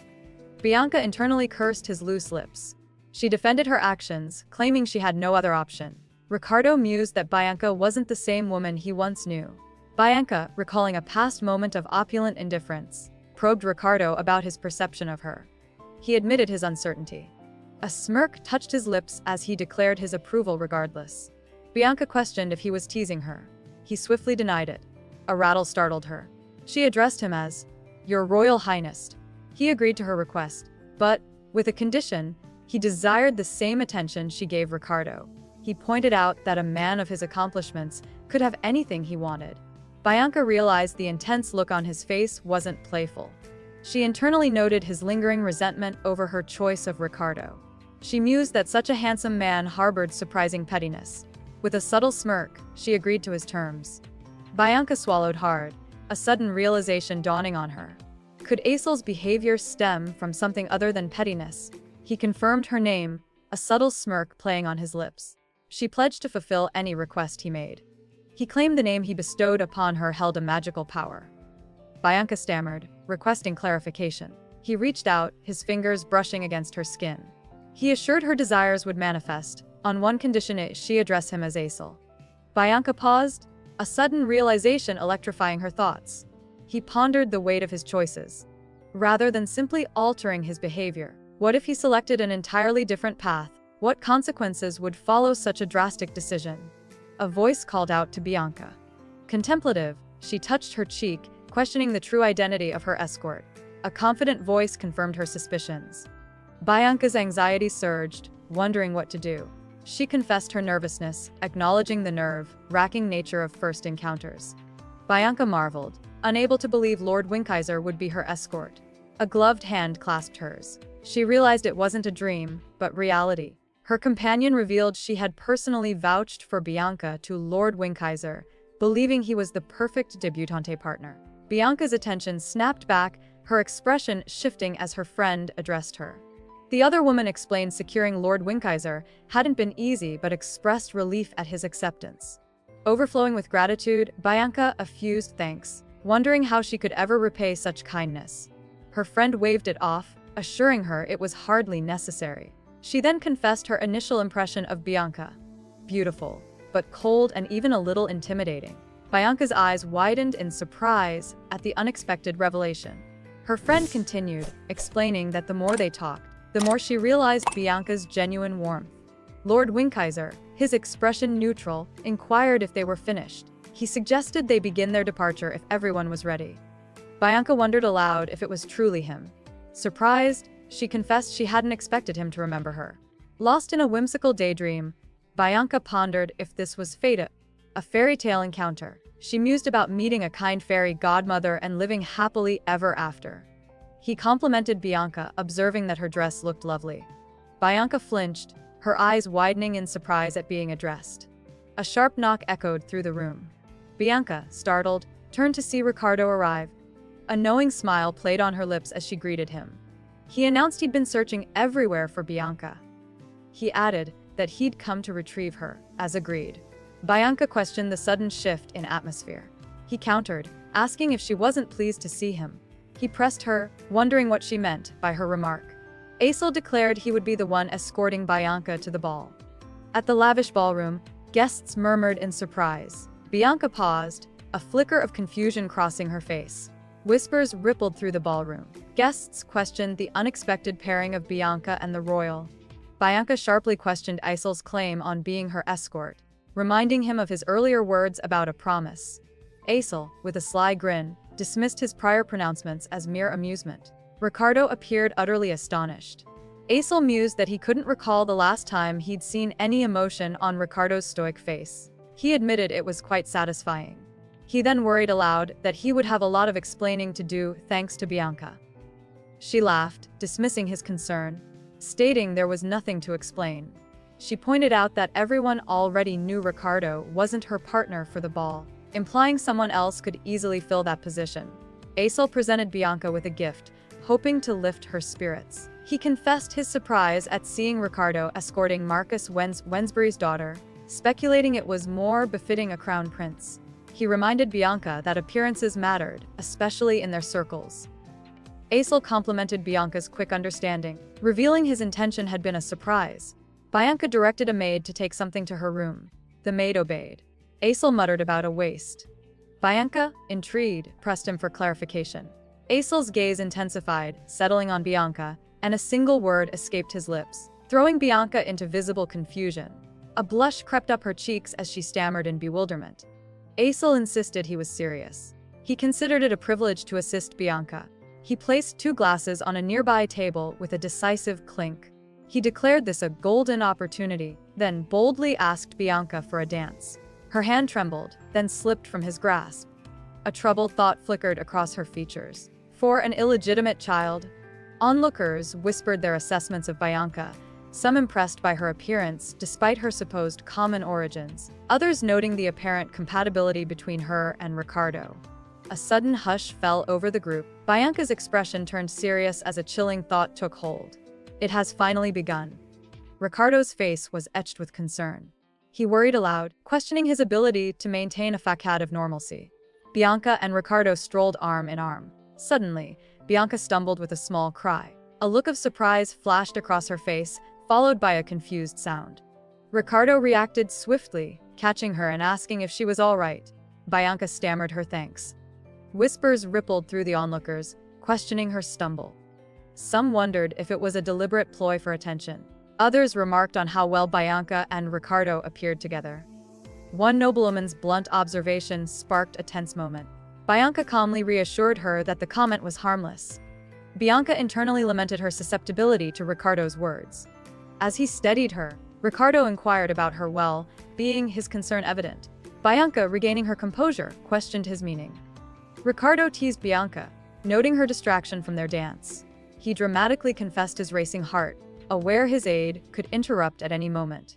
Bianca internally cursed his loose lips. She defended her actions, claiming she had no other option. Ricardo mused that Bianca wasn't the same woman he once knew. Bianca, recalling a past moment of opulent indifference, probed Ricardo about his perception of her. He admitted his uncertainty. A smirk touched his lips as he declared his approval regardless. Bianca questioned if he was teasing her. He swiftly denied it. A rattle startled her. She addressed him as, "Your Royal Highness." He agreed to her request, but, with a condition, he desired the same attention she gave Ricardo. He pointed out that a man of his accomplishments could have anything he wanted. Bianca realized the intense look on his face wasn't playful. She internally noted his lingering resentment over her choice of Ricardo. She mused that such a handsome man harbored surprising pettiness. With a subtle smirk, she agreed to his terms. Bianca swallowed hard, a sudden realization dawning on her. Could Asel's behavior stem from something other than pettiness? He confirmed her name, a subtle smirk playing on his lips. She pledged to fulfill any request he made. He claimed the name he bestowed upon her held a magical power. Bianca stammered, requesting clarification. He reached out, his fingers brushing against her skin. He assured her desires would manifest, on one condition: she address him as Asel. Bianca paused, a sudden realization electrifying her thoughts. He pondered the weight of his choices. Rather than simply altering his behavior, what if he selected an entirely different path? What consequences would follow such a drastic decision? A voice called out to Bianca. Contemplative, she touched her cheek, questioning the true identity of her escort. A confident voice confirmed her suspicions. Bianca's anxiety surged, wondering what to do. She confessed her nervousness, acknowledging the nerve-wracking nature of first encounters. Bianca marveled, unable to believe Lord Winkeiser would be her escort. A gloved hand clasped hers. She realized it wasn't a dream, but reality. Her companion revealed she had personally vouched for Bianca to Lord Winkeiser, believing he was the perfect debutante partner. Bianca's attention snapped back, her expression shifting as her friend addressed her. The other woman explained securing Lord Winkaiser hadn't been easy but expressed relief at his acceptance. Overflowing with gratitude, Bianca effused thanks, wondering how she could ever repay such kindness. Her friend waved it off, assuring her it was hardly necessary. She then confessed her initial impression of Bianca. Beautiful, but cold and even a little intimidating. Bianca's eyes widened in surprise at the unexpected revelation. Her friend continued, explaining that the more they talked, the more she realized Bianca's genuine warmth. Lord Winkaiser, his expression neutral, inquired if they were finished. He suggested they begin their departure if everyone was ready. Bianca wondered aloud if it was truly him. Surprised, she confessed she hadn't expected him to remember her. Lost in a whimsical daydream, Bianca pondered if this was fate, a fairy tale encounter. She mused about meeting a kind fairy godmother and living happily ever after. He complimented Bianca, observing that her dress looked lovely. Bianca flinched, her eyes widening in surprise at being addressed. A sharp knock echoed through the room. Bianca, startled, turned to see Ricardo arrive. A knowing smile played on her lips as she greeted him. He announced he'd been searching everywhere for Bianca. He added that he'd come to retrieve her, as agreed. Bianca questioned the sudden shift in atmosphere. He countered, asking if she wasn't pleased to see him. He pressed her, wondering what she meant by her remark. Asel declared he would be the one escorting Bianca to the ball. At the lavish ballroom, guests murmured in surprise. Bianca paused, a flicker of confusion crossing her face. Whispers rippled through the ballroom. Guests questioned the unexpected pairing of Bianca and the royal. Bianca sharply questioned Asel's claim on being her escort, reminding him of his earlier words about a promise. Asel, with a sly grin, dismissed his prior pronouncements as mere amusement. Ricardo appeared utterly astonished. Asel mused that he couldn't recall the last time he'd seen any emotion on Ricardo's stoic face. He admitted it was quite satisfying. He then worried aloud that he would have a lot of explaining to do thanks to Bianca. She laughed, dismissing his concern, stating there was nothing to explain. She pointed out that everyone already knew Ricardo wasn't her partner for the ball, implying someone else could easily fill that position. Asel presented Bianca with a gift, hoping to lift her spirits. He confessed his surprise at seeing Ricardo escorting Marcus Wensbury's daughter, speculating it was more befitting a crown prince. He reminded Bianca that appearances mattered, especially in their circles. Asel complimented Bianca's quick understanding, revealing his intention had been a surprise. Bianca directed a maid to take something to her room. The maid obeyed. Asel muttered about a waist. Bianca, intrigued, pressed him for clarification. Asel's gaze intensified, settling on Bianca, and a single word escaped his lips, throwing Bianca into visible confusion. A blush crept up her cheeks as she stammered in bewilderment. Asel insisted he was serious. He considered it a privilege to assist Bianca. He placed 2 glasses on a nearby table with a decisive clink. He declared this a golden opportunity, then boldly asked Bianca for a dance. Her hand trembled, then slipped from his grasp. A troubled thought flickered across her features. For an illegitimate child? Onlookers whispered their assessments of Bianca, some impressed by her appearance despite her supposed common origins, others noting the apparent compatibility between her and Ricardo. A sudden hush fell over the group. Bianca's expression turned serious as a chilling thought took hold. It has finally begun. Ricardo's face was etched with concern. He worried aloud, questioning his ability to maintain a facade of normalcy. Bianca and Ricardo strolled arm in arm. Suddenly, Bianca stumbled with a small cry. A look of surprise flashed across her face, followed by a confused sound. Ricardo reacted swiftly, catching her and asking if she was all right. Bianca stammered her thanks. Whispers rippled through the onlookers, questioning her stumble. Some wondered if it was a deliberate ploy for attention. Others remarked on how well Bianca and Ricardo appeared together. One noblewoman's blunt observation sparked a tense moment. Bianca calmly reassured her that the comment was harmless. Bianca internally lamented her susceptibility to Ricardo's words. As he steadied her, Ricardo inquired about her well-being, his concern evident. Bianca, regaining her composure, questioned his meaning. Ricardo teased Bianca, noting her distraction from their dance. He dramatically confessed his racing heart, aware his aide could interrupt at any moment.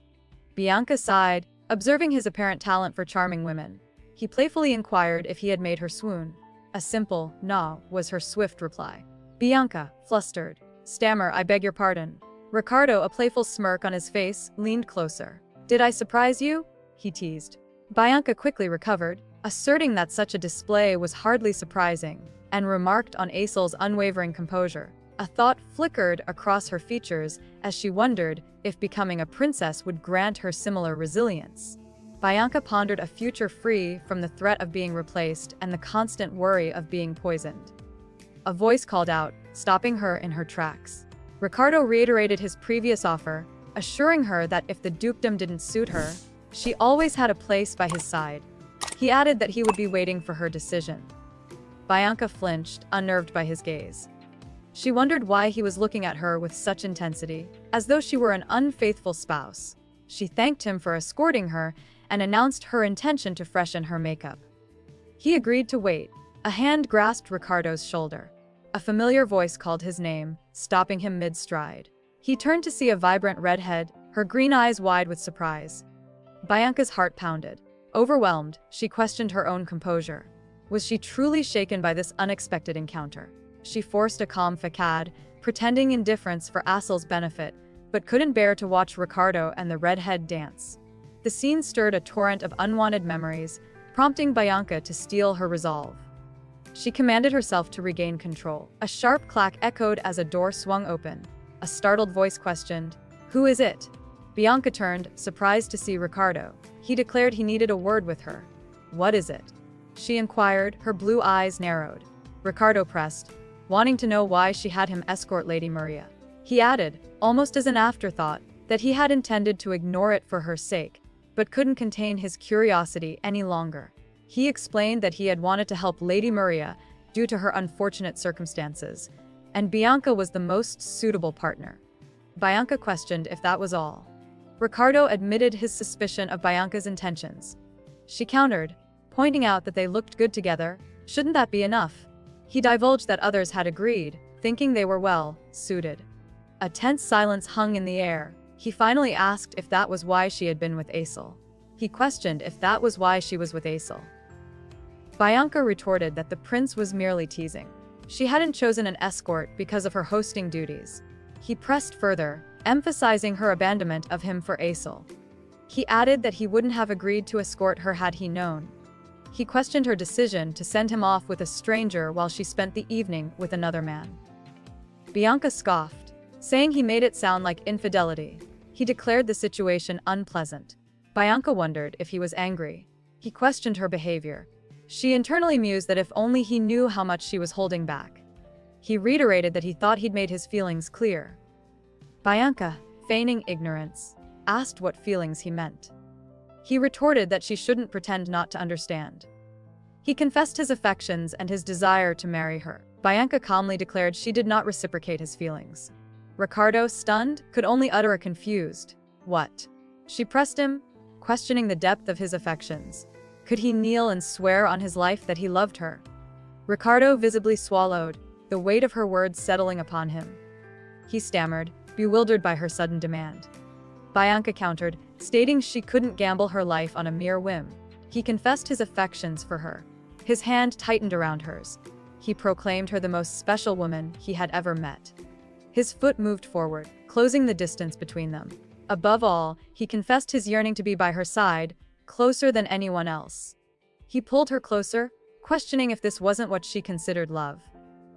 Bianca sighed, observing his apparent talent for charming women. He He playfully inquired if he had made her swoon. A simple, "No," was her swift reply. Bianca, flustered, stammer, "I beg your pardon." Ricardo, a playful smirk on his face, leaned closer. "Did I surprise you?" he teased. Bianca quickly recovered, asserting that such a display was hardly surprising, and remarked on Asel's unwavering composure. A thought flickered across her features as she wondered if becoming a princess would grant her similar resilience. Bianca pondered a future free from the threat of being replaced and the constant worry of being poisoned. A voice called out, stopping her in her tracks. Ricardo reiterated his previous offer, assuring her that if the dukedom didn't suit her, she always had a place by his side. He added that he would be waiting for her decision. Bianca flinched, unnerved by his gaze. She wondered why he was looking at her with such intensity, as though she were an unfaithful spouse. She thanked him for escorting her and announced her intention to freshen her makeup. He agreed to wait. A hand grasped Ricardo's shoulder. A familiar voice called his name, stopping him mid-stride. He turned to see a vibrant redhead, her green eyes wide with surprise. Bianca's heart pounded. Overwhelmed, she questioned her own composure. Was she truly shaken by this unexpected encounter? She forced a calm facade, pretending indifference for Asel's benefit, but couldn't bear to watch Ricardo and the redhead dance. The scene stirred a torrent of unwanted memories, prompting Bianca to steel her resolve. She commanded herself to regain control. A sharp clack echoed as a door swung open. A startled voice questioned, "Who is it?" Bianca turned, surprised to see Ricardo. He declared he needed a word with her. "What is it?" she inquired, her blue eyes narrowed. Ricardo pressed, wanting to know why she had him escort Lady Maria. He added, almost as an afterthought, that he had intended to ignore it for her sake, but couldn't contain his curiosity any longer. He explained that he had wanted to help Lady Maria due to her unfortunate circumstances, and Bianca was the most suitable partner. Bianca questioned if that was all. Ricardo admitted his suspicion of Bianca's intentions. She countered, pointing out that they looked good together. Shouldn't that be enough? He divulged that others had agreed, thinking they were well suited. A tense silence hung in the air. He finally asked if that was why she had been with Asel. He questioned if that was why she was with Asel. Bianca retorted that the prince was merely teasing. She hadn't chosen an escort because of her hosting duties. He pressed further, emphasizing her abandonment of him for Asel. He added that he wouldn't have agreed to escort her had he known. He questioned her decision to send him off with a stranger while she spent the evening with another man. Bianca scoffed, saying he made it sound like infidelity. He declared the situation unpleasant. Bianca wondered if he was angry. He questioned her behavior. She internally mused that if only he knew how much she was holding back. He reiterated that he thought he'd made his feelings clear. Bianca, feigning ignorance, asked what feelings he meant. He retorted that she shouldn't pretend not to understand. He confessed his affections and his desire to marry her. Bianca calmly declared she did not reciprocate his feelings. Ricardo, stunned, could only utter a confused, "What?" She pressed him, questioning the depth of his affections. Could he kneel and swear on his life that he loved her? Ricardo visibly swallowed, the weight of her words settling upon him. He stammered, bewildered by her sudden demand. Bianca countered, stating she couldn't gamble her life on a mere whim. He confessed his affections for her. His hand tightened around hers. He proclaimed her the most special woman he had ever met. His foot moved forward, closing the distance between them. Above all, he confessed his yearning to be by her side, closer than anyone else. He pulled her closer, questioning if this wasn't what she considered love.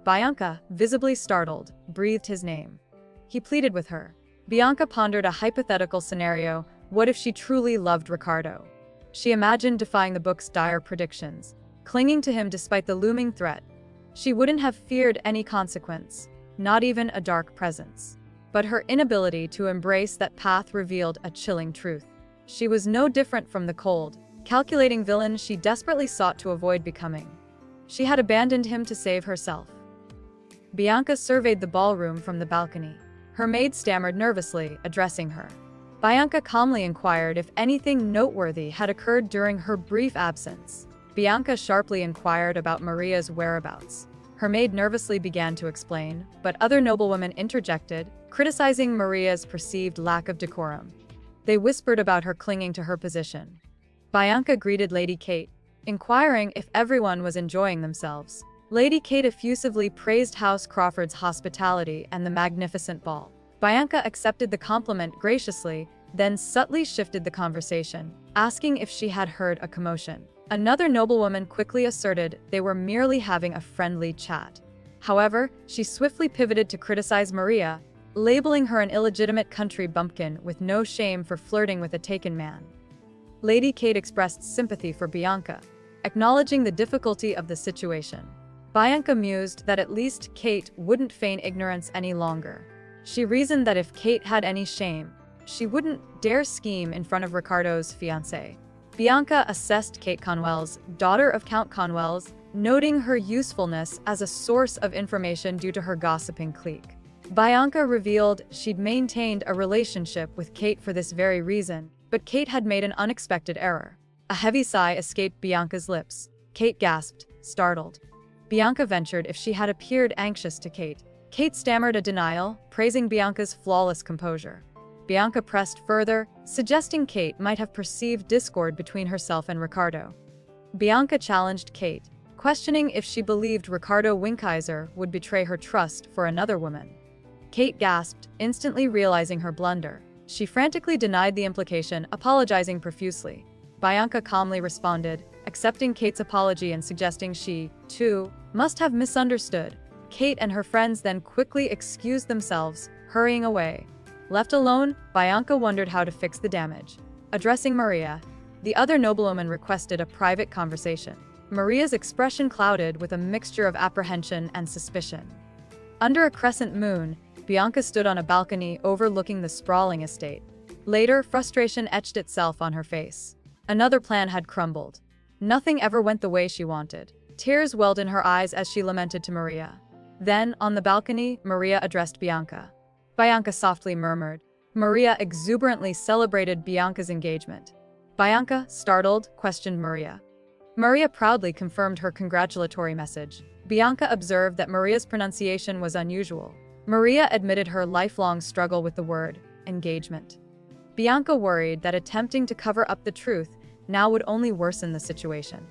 Bianca, visibly startled, breathed his name. He pleaded with her. Bianca pondered a hypothetical scenario. What if she truly loved Ricardo? She imagined defying the book's dire predictions, clinging to him despite the looming threat. She wouldn't have feared any consequence, not even a dark presence. But her inability to embrace that path revealed a chilling truth. She was no different from the cold, calculating villain she desperately sought to avoid becoming. She had abandoned him to save herself. Bianca surveyed the ballroom from the balcony. Her maid stammered nervously, addressing her. Bianca calmly inquired if anything noteworthy had occurred during her brief absence. Bianca sharply inquired about Maria's whereabouts. Her maid nervously began to explain, but other noblewomen interjected, criticizing Maria's perceived lack of decorum. They whispered about her clinging to her position. Bianca greeted Lady Kate, inquiring if everyone was enjoying themselves. Lady Kate effusively praised House Crawford's hospitality and the magnificent ball. Bianca accepted the compliment graciously, then subtly shifted the conversation, asking if she had heard a commotion. Another noblewoman quickly asserted they were merely having a friendly chat. However, she swiftly pivoted to criticize Maria, labeling her an illegitimate country bumpkin with no shame for flirting with a taken man. Lady Kate expressed sympathy for Bianca, acknowledging the difficulty of the situation. Bianca mused that at least Kate wouldn't feign ignorance any longer. She reasoned that if Kate had any shame, she wouldn't dare scheme in front of Ricardo's fiancé. Bianca assessed Kate Conwells, daughter of Count Conwells, noting her usefulness as a source of information due to her gossiping clique. Bianca revealed she'd maintained a relationship with Kate for this very reason, but Kate had made an unexpected error. A heavy sigh escaped Bianca's lips. Kate gasped, startled. Bianca ventured if she had appeared anxious to Kate. Kate stammered a denial, praising Bianca's flawless composure. Bianca pressed further, suggesting Kate might have perceived discord between herself and Ricardo. Bianca challenged Kate, questioning if she believed Ricardo Winkeiser would betray her trust for another woman. Kate gasped, instantly realizing her blunder. She frantically denied the implication, apologizing profusely. Bianca calmly responded, accepting Kate's apology and suggesting she, too, must have misunderstood. Kate and her friends then quickly excused themselves, hurrying away. Left alone, Bianca wondered how to fix the damage. Addressing Maria, the other noblewoman requested a private conversation. Maria's expression clouded with a mixture of apprehension and suspicion. Under a crescent moon, Bianca stood on a balcony overlooking the sprawling estate. Later, frustration etched itself on her face. Another plan had crumbled. Nothing ever went the way she wanted. Tears welled in her eyes as she lamented to Maria. Then, on the balcony, Maria addressed Bianca. Bianca softly murmured. Maria exuberantly celebrated Bianca's engagement. Bianca, startled, questioned Maria. Maria proudly confirmed her congratulatory message. Bianca observed that Maria's pronunciation was unusual. Maria admitted her lifelong struggle with the word, engagement. Bianca worried that attempting to cover up the truth now would only worsen the situation.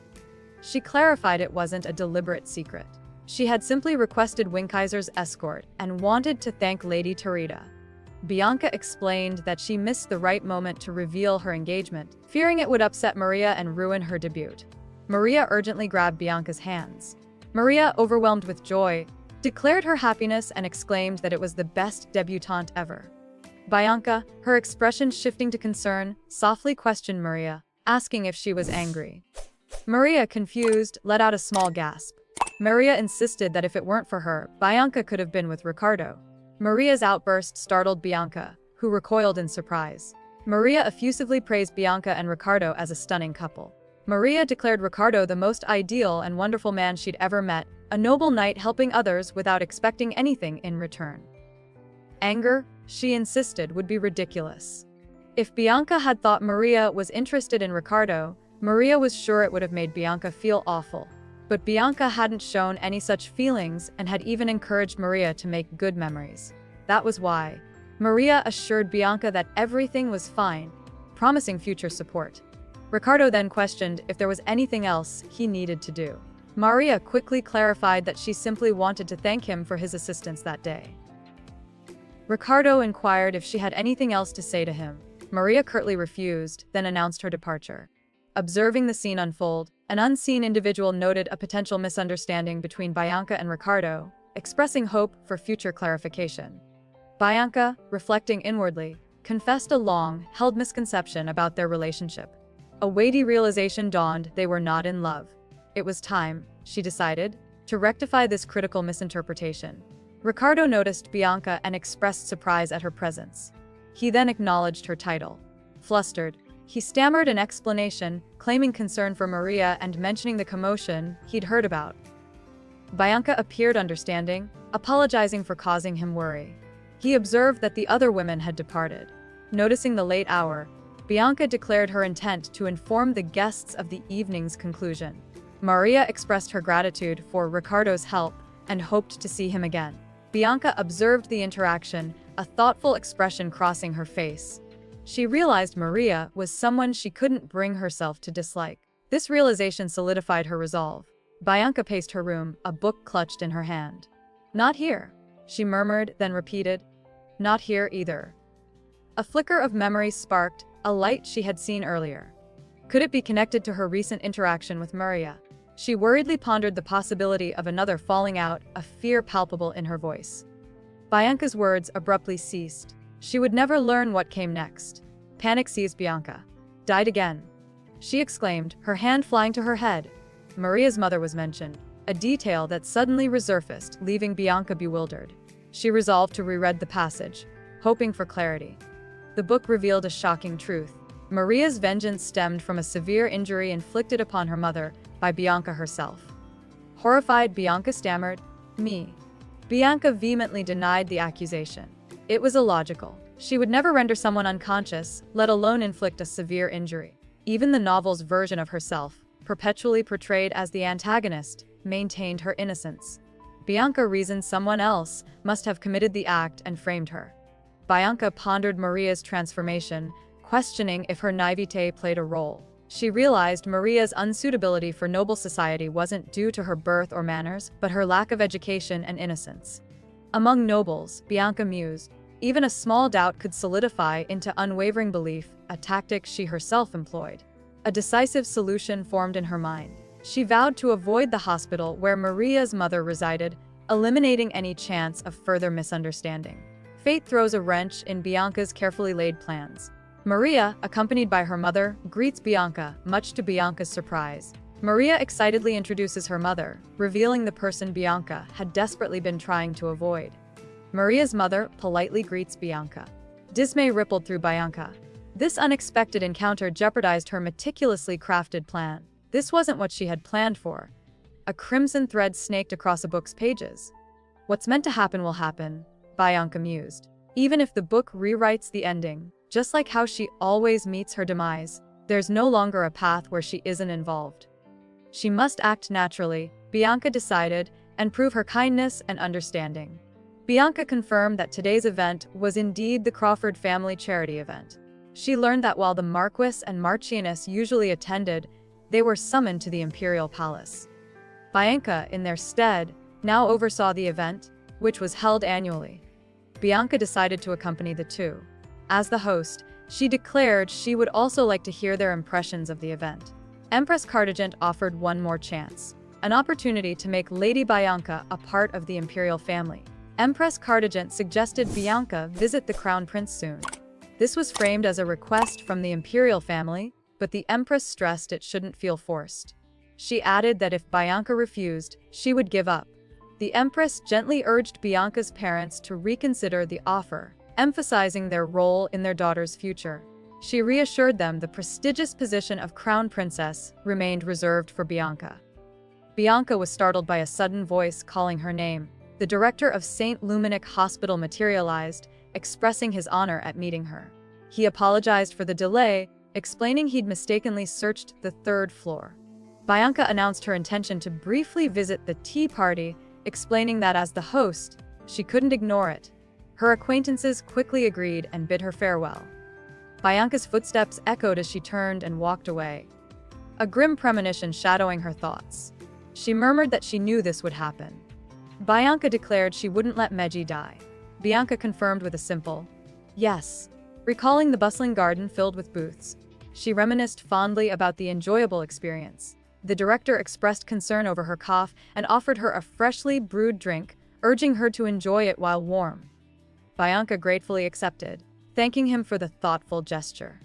She clarified it wasn't a deliberate secret. She had simply requested Winkeiser's escort and wanted to thank Lady Tarita. Bianca explained that she missed the right moment to reveal her engagement, fearing it would upset Maria and ruin her debut. Maria urgently grabbed Bianca's hands. Maria, overwhelmed with joy, declared her happiness and exclaimed that it was the best debutante ever. Bianca, her expression shifting to concern, softly questioned Maria, asking if she was angry. Maria, confused, let out a small gasp. Maria insisted that if it weren't for her, Bianca could have been with Ricardo. Maria's outburst startled Bianca, who recoiled in surprise. Maria effusively praised Bianca and Ricardo as a stunning couple. Maria declared Ricardo the most ideal and wonderful man she'd ever met, a noble knight helping others without expecting anything in return. Anger, she insisted, would be ridiculous. If Bianca had thought Maria was interested in Ricardo, Maria was sure it would have made Bianca feel awful. But Bianca hadn't shown any such feelings and had even encouraged Maria to make good memories. That was why. Maria assured Bianca that everything was fine, promising future support. Ricardo then questioned if there was anything else he needed to do. Maria quickly clarified that she simply wanted to thank him for his assistance that day. Ricardo inquired if she had anything else to say to him. Maria curtly refused, then announced her departure. Observing the scene unfold, an unseen individual noted a potential misunderstanding between Bianca and Ricardo, expressing hope for future clarification. Bianca, reflecting inwardly, confessed a long-held misconception about their relationship. A weighty realization dawned: they were not in love. It was time, she decided, to rectify this critical misinterpretation. Ricardo noticed Bianca and expressed surprise at her presence. He then acknowledged her title. Flustered, he stammered an explanation, claiming concern for Maria and mentioning the commotion he'd heard about. Bianca appeared understanding, apologizing for causing him worry. He observed that the other women had departed. Noticing the late hour, Bianca declared her intent to inform the guests of the evening's conclusion. Maria expressed her gratitude for Ricardo's help and hoped to see him again. Bianca observed the interaction, a thoughtful expression crossing her face. She realized Maria was someone she couldn't bring herself to dislike. This realization solidified her resolve. Bianca paced her room, a book clutched in her hand. "Not here," she murmured, then repeated, "Not here either." A flicker of memory sparked, a light she had seen earlier. Could it be connected to her recent interaction with Maria? She worriedly pondered the possibility of another falling out, a fear palpable in her voice. Bianca's words abruptly ceased. She would never learn what came next. Panic seized Bianca. "Died again," she exclaimed, her hand flying to her head. Maria's mother was mentioned, a detail that suddenly resurfaced, leaving Bianca bewildered. She resolved to reread the passage, hoping for clarity. The book revealed a shocking truth. Maria's vengeance stemmed from a severe injury inflicted upon her mother by Bianca herself. Horrified, Bianca stammered, "Me." Bianca vehemently denied the accusation. It was illogical. She would never render someone unconscious, let alone inflict a severe injury. Even the novel's version of herself, perpetually portrayed as the antagonist, maintained her innocence. Bianca reasoned someone else must have committed the act and framed her. Bianca pondered Maria's transformation, questioning if her naivete played a role. She realized Maria's unsuitability for noble society wasn't due to her birth or manners, but her lack of education and innocence. Among nobles, Bianca mused, even a small doubt could solidify into unwavering belief, a tactic she herself employed. A decisive solution formed in her mind. She vowed to avoid the hospital where Maria's mother resided, eliminating any chance of further misunderstanding. Fate throws a wrench in Bianca's carefully laid plans. Maria, accompanied by her mother, greets Bianca, much to Bianca's surprise. Maria excitedly introduces her mother, revealing the person Bianca had desperately been trying to avoid. Maria's mother politely greets Bianca. Dismay rippled through Bianca. This unexpected encounter jeopardized her meticulously crafted plan. This wasn't what she had planned for. A crimson thread snaked across a book's pages. "What's meant to happen will happen," Bianca mused. Even if the book rewrites the ending, just like how she always meets her demise, there's no longer a path where she isn't involved. She must act naturally, Bianca decided, and prove her kindness and understanding. Bianca confirmed that today's event was indeed the Crawford family charity event. She learned that while the Marquis and Marchioness usually attended, they were summoned to the imperial palace. Bianca, in their stead, now oversaw the event, which was held annually. Bianca decided to accompany the two. As the host, she declared she would also like to hear their impressions of the event. Empress Cardigant offered one more chance, an opportunity to make Lady Bianca a part of the imperial family. Empress Cardigant suggested Bianca visit the Crown Prince soon. This was framed as a request from the imperial family, but the Empress stressed it shouldn't feel forced. She added that if Bianca refused, she would give up. The Empress gently urged Bianca's parents to reconsider the offer, emphasizing their role in their daughter's future. She reassured them the prestigious position of Crown Princess remained reserved for Bianca. Bianca was startled by a sudden voice calling her name. The director of St. Luminic Hospital materialized, expressing his honor at meeting her. He apologized for the delay, explaining he'd mistakenly searched the third floor. Bianca announced her intention to briefly visit the tea party, explaining that as the host, she couldn't ignore it. Her acquaintances quickly agreed and bid her farewell. Bianca's footsteps echoed as she turned and walked away, a grim premonition shadowing her thoughts. She murmured that she knew this would happen. Bianca declared she wouldn't let Meiji die. Bianca confirmed with a simple, "Yes." Recalling the bustling garden filled with booths, she reminisced fondly about the enjoyable experience. The director expressed concern over her cough and offered her a freshly brewed drink, urging her to enjoy it while warm. Bianca gratefully accepted, thanking him for the thoughtful gesture.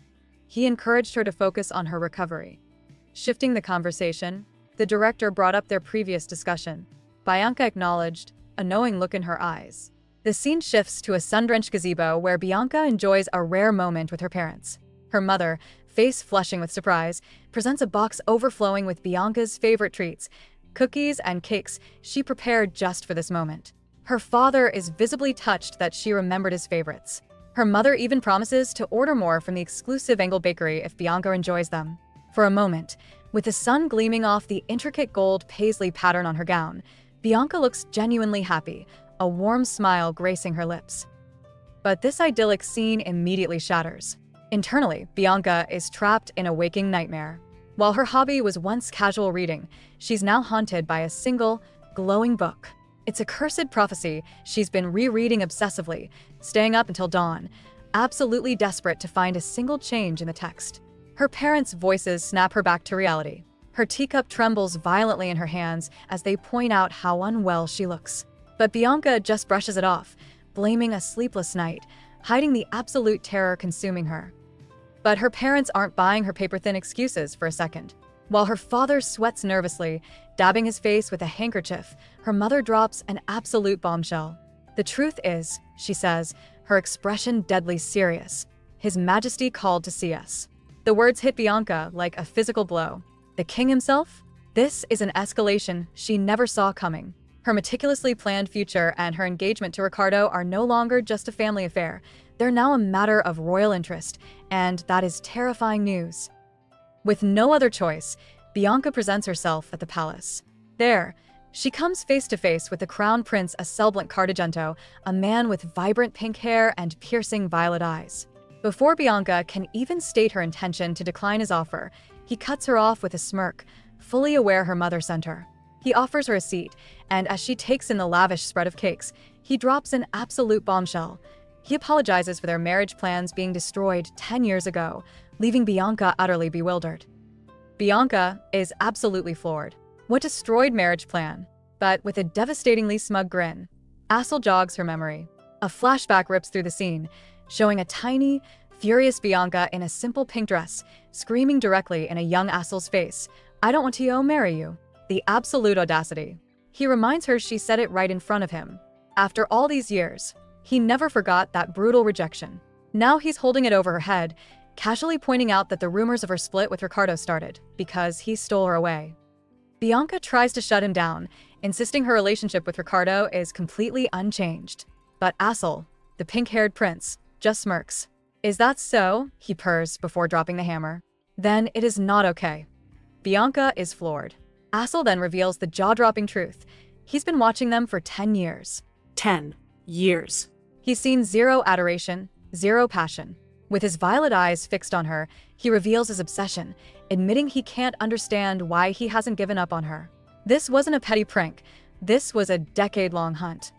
He encouraged her to focus on her recovery. Shifting the conversation, the director brought up their previous discussion. Bianca acknowledged, a knowing look in her eyes. The scene shifts to a sun-drenched gazebo where Bianca enjoys a rare moment with her parents. Her mother, face flushing with surprise, presents a box overflowing with Bianca's favorite treats, cookies and cakes she prepared just for this moment. Her father is visibly touched that she remembered his favorites. Her mother even promises to order more from the exclusive Engel bakery if Bianca enjoys them. For a moment, with the sun gleaming off the intricate gold paisley pattern on her gown, Bianca looks genuinely happy, a warm smile gracing her lips. But this idyllic scene immediately shatters. Internally, Bianca is trapped in a waking nightmare. While her hobby was once casual reading, she's now haunted by a single, glowing book. It's a cursed prophecy she's been rereading obsessively, staying up until dawn, absolutely desperate to find a single change in the text. Her parents' voices snap her back to reality. Her teacup trembles violently in her hands as they point out how unwell she looks. But Bianca just brushes it off, blaming a sleepless night, hiding the absolute terror consuming her. But her parents aren't buying her paper-thin excuses for a second. While her father sweats nervously, dabbing his face with a handkerchief, her mother drops an absolute bombshell. "The truth is," she says, her expression deadly serious, "His Majesty called to see us." The words hit Bianca like a physical blow. The king himself? This is an escalation she never saw coming. Her meticulously planned future and her engagement to Ricardo are no longer just a family affair. They're now a matter of royal interest, and that is terrifying news. With no other choice, Bianca presents herself at the palace. There, she comes face to face with the crown prince Asel Cartagento, a man with vibrant pink hair and piercing violet eyes. Before Bianca can even state her intention to decline his offer, he cuts her off with a smirk, fully aware her mother sent her. He offers her a seat, and as she takes in the lavish spread of cakes, he drops an absolute bombshell. He apologizes for their marriage plans being destroyed 10 years ago, leaving Bianca utterly bewildered. Bianca is absolutely floored. What destroyed marriage plan? But with a devastatingly smug grin, Asel jogs her memory. A flashback rips through the scene, showing a tiny, furious Bianca in a simple pink dress, screaming directly in a young Asel's face, "I don't want to marry you." The absolute audacity. He reminds her she said it right in front of him. After all these years, he never forgot that brutal rejection. Now he's holding it over her head, casually pointing out that the rumors of her split with Ricardo started because he stole her away. Bianca tries to shut him down, insisting her relationship with Ricardo is completely unchanged. But Asel, the pink-haired prince, just smirks. "Is that so?" he purrs before dropping the hammer. "Then it is not okay." Bianca is floored. Asel then reveals the jaw-dropping truth. He's been watching them for 10 years. 10 years. He's seen zero adoration, zero passion. With his violet eyes fixed on her, he reveals his obsession, admitting he can't understand why he hasn't given up on her. This wasn't a petty prank. This was a decade-long hunt.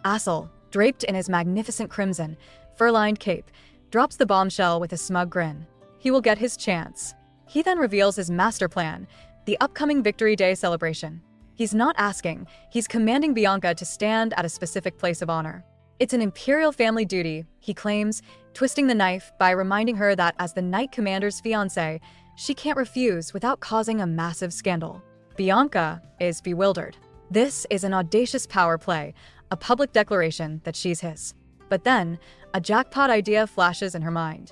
Asel, draped in his magnificent crimson, fur-lined cape, drops the bombshell with a smug grin. He will get his chance. He then reveals his master plan, the upcoming Victory Day celebration. He's not asking, he's commanding Bianca to stand at a specific place of honor. It's an imperial family duty, he claims, twisting the knife by reminding her that as the Knight Commander's fiancée, she can't refuse without causing a massive scandal. Bianca is bewildered. This is an audacious power play, a public declaration that she's his. But then, a jackpot idea flashes in her mind.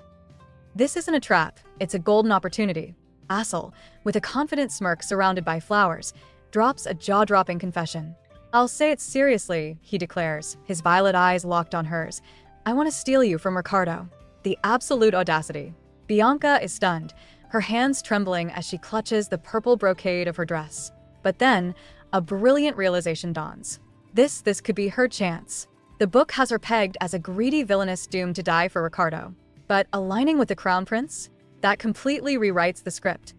This isn't a trap, it's a golden opportunity. Asel, with a confident smirk surrounded by flowers, drops a jaw-dropping confession. "I'll say it seriously," he declares, his violet eyes locked on hers. "I want to steal you from Ricardo." The absolute audacity. Bianca is stunned, her hands trembling as she clutches the purple brocade of her dress. But then, a brilliant realization dawns. This could be her chance. The book has her pegged as a greedy villainess doomed to die for Ricardo. But aligning with the crown prince? That completely rewrites the script.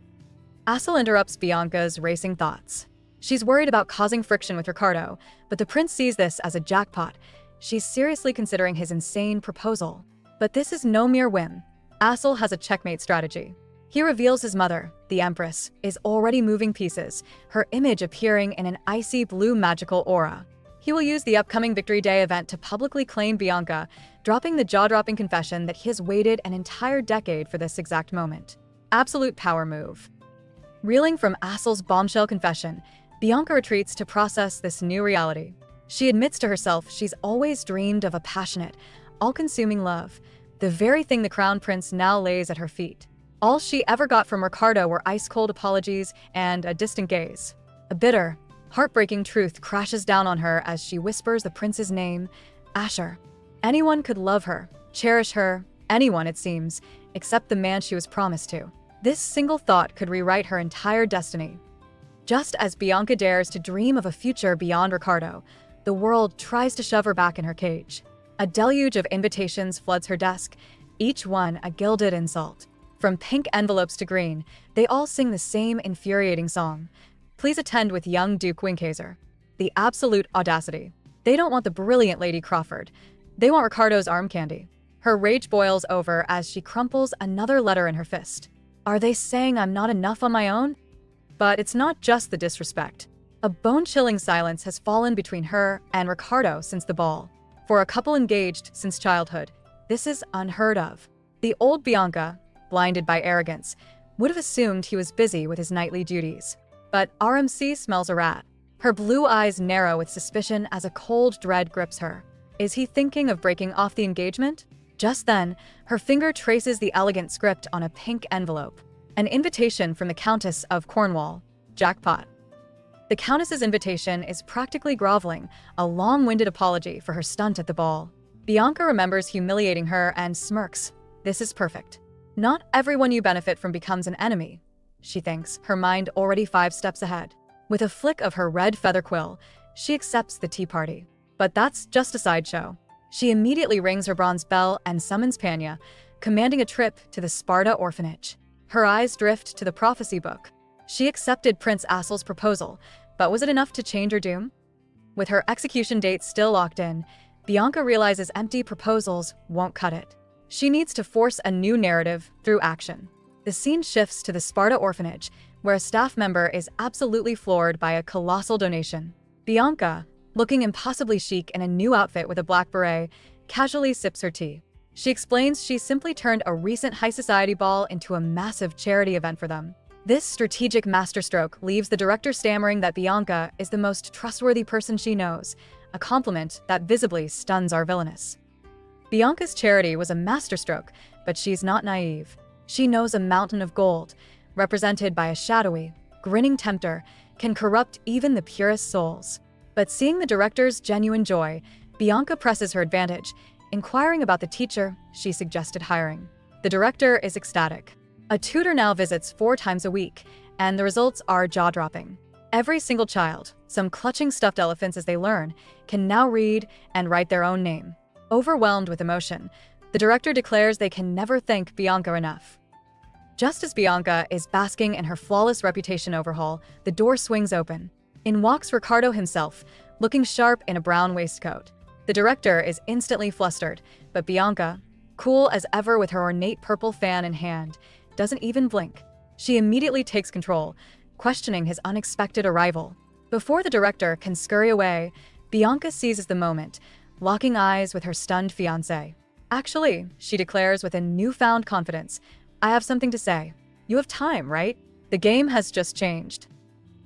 Asel interrupts Bianca's racing thoughts. She's worried about causing friction with Ricardo, but the prince sees this as a jackpot. She's seriously considering his insane proposal. But this is no mere whim. Asel has a checkmate strategy. He reveals his mother, the Empress, is already moving pieces, her image appearing in an icy blue magical aura. He will use the upcoming Victory Day event to publicly claim Bianca, dropping the jaw-dropping confession that he has waited an entire decade for this exact moment. Absolute power move. Reeling from Asel's bombshell confession, Bianca retreats to process this new reality. She admits to herself she's always dreamed of a passionate, all-consuming love, the very thing the crown prince now lays at her feet. All she ever got from Ricardo were ice-cold apologies and a distant gaze. A bitter, heartbreaking truth crashes down on her as she whispers the prince's name, Asher. Anyone could love her, cherish her, anyone it seems, except the man she was promised to. This single thought could rewrite her entire destiny. Just as Bianca dares to dream of a future beyond Ricardo, the world tries to shove her back in her cage. A deluge of invitations floods her desk, each one a gilded insult. From pink envelopes to green, they all sing the same infuriating song. Please attend with young Duke Winkhazer. The absolute audacity. They don't want the brilliant Lady Crawford. They want Ricardo's arm candy. Her rage boils over as she crumples another letter in her fist. Are they saying I'm not enough on my own? But it's not just the disrespect. A bone-chilling silence has fallen between her and Ricardo since the ball. For a couple engaged since childhood, this is unheard of. The old Bianca, blinded by arrogance, would have assumed he was busy with his nightly duties. But RMC smells a rat. Her blue eyes narrow with suspicion as a cold dread grips her. Is he thinking of breaking off the engagement? Just then, her finger traces the elegant script on a pink envelope. An invitation from the Countess of Cornwall. Jackpot. The Countess's invitation is practically groveling, a long-winded apology for her stunt at the ball. Bianca remembers humiliating her and smirks. This is perfect. Not everyone you benefit from becomes an enemy, she thinks, her mind already 5 steps ahead. With a flick of her red feather quill, she accepts the tea party. But that's just a sideshow. She immediately rings her bronze bell and summons Panya, commanding a trip to the Sparta orphanage. Her eyes drift to the prophecy book. She accepted Prince Asel's proposal, but was it enough to change her doom? With her execution date still locked in, Bianca realizes empty proposals won't cut it. She needs to force a new narrative through action. The scene shifts to the Sparta orphanage, where a staff member is absolutely floored by a colossal donation. Bianca, looking impossibly chic in a new outfit with a black beret, casually sips her tea. She explains she simply turned a recent high society ball into a massive charity event for them. This strategic masterstroke leaves the director stammering that Bianca is the most trustworthy person she knows, a compliment that visibly stuns our villainess. Bianca's charity was a masterstroke, but she's not naive. She knows a mountain of gold, represented by a shadowy, grinning tempter, can corrupt even the purest souls. But seeing the director's genuine joy, Bianca presses her advantage, inquiring about the teacher she suggested hiring. The director is ecstatic. A tutor now visits 4 times a week, and the results are jaw-dropping. Every single child, some clutching stuffed elephants as they learn, can now read and write their own name. Overwhelmed with emotion, the director declares they can never thank Bianca enough. Just as Bianca is basking in her flawless reputation overhaul, the door swings open. In walks Ricardo himself, looking sharp in a brown waistcoat. The director is instantly flustered, but Bianca, cool as ever with her ornate purple fan in hand, doesn't even blink. She immediately takes control, questioning his unexpected arrival. Before the director can scurry away, Bianca seizes the moment, locking eyes with her stunned fiancé. Actually, she declares with a newfound confidence, I have something to say. You have time, right? The game has just changed.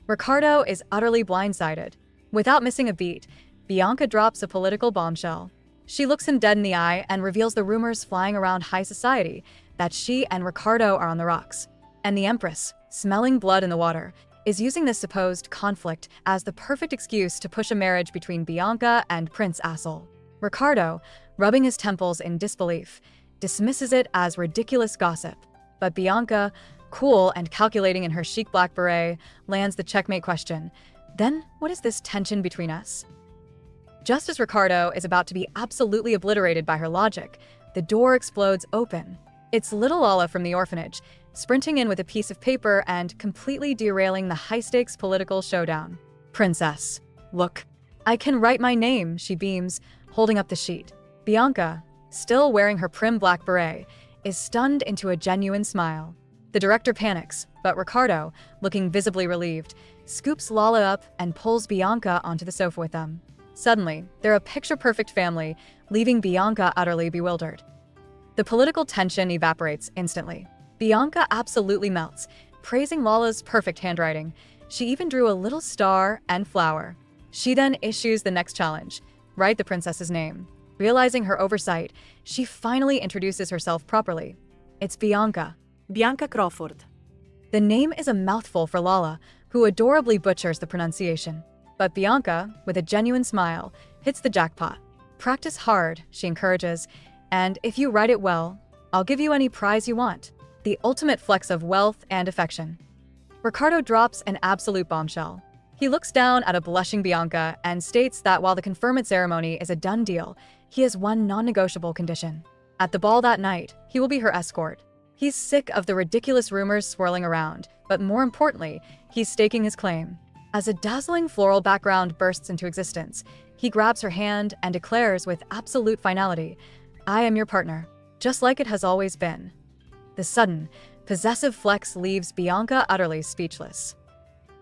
Ricardo is utterly blindsided. Without missing a beat, Bianca drops a political bombshell. She looks him dead in the eye and reveals the rumors flying around high society that she and Ricardo are on the rocks. And the Empress, smelling blood in the water, is using this supposed conflict as the perfect excuse to push a marriage between Bianca and Prince Asel. Ricardo, rubbing his temples in disbelief, dismisses it as ridiculous gossip. But Bianca, cool and calculating in her chic black beret, lands the checkmate question. Then, what is this tension between us? Just as Ricardo is about to be absolutely obliterated by her logic, the door explodes open. It's little Lala from the orphanage, sprinting in with a piece of paper and completely derailing the high-stakes political showdown. Princess, look. I can write my name, she beams, holding up the sheet. Bianca, still wearing her prim black beret, is stunned into a genuine smile. The director panics, but Ricardo, looking visibly relieved, scoops Lala up and pulls Bianca onto the sofa with them. Suddenly, they're a picture-perfect family, leaving Bianca utterly bewildered. The political tension evaporates instantly. Bianca absolutely melts, praising Lala's perfect handwriting. She even drew a little star and flower. She then issues the next challenge, write the princess's name. Realizing her oversight, she finally introduces herself properly. It's Bianca. Bianca Crawford. The name is a mouthful for Lala, who adorably butchers the pronunciation. But Bianca, with a genuine smile, hits the jackpot. Practice hard, she encourages, and if you write it well, I'll give you any prize you want. The ultimate flex of wealth and affection. Ricardo drops an absolute bombshell. He looks down at a blushing Bianca and states that while the conferment ceremony is a done deal, he has one non-negotiable condition. At the ball that night, he will be her escort. He's sick of the ridiculous rumors swirling around, but more importantly, he's staking his claim. As a dazzling floral background bursts into existence, he grabs her hand and declares with absolute finality, "I am your partner, just like it has always been." The sudden, possessive flex leaves Bianca utterly speechless.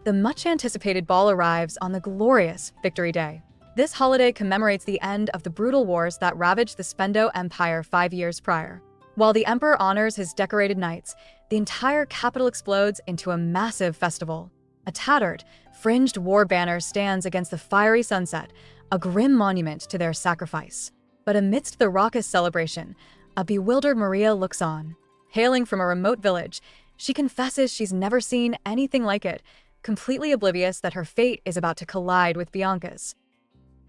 The much-anticipated ball arrives on the glorious Victory Day. This holiday commemorates the end of the brutal wars that ravaged the Spendo Empire 5 years prior. While the emperor honors his decorated knights, the entire capital explodes into a massive festival. A tattered, fringed war banner stands against the fiery sunset, a grim monument to their sacrifice. But amidst the raucous celebration, a bewildered Maria looks on. Hailing from a remote village, she confesses she's never seen anything like it, completely oblivious that her fate is about to collide with Bianca's.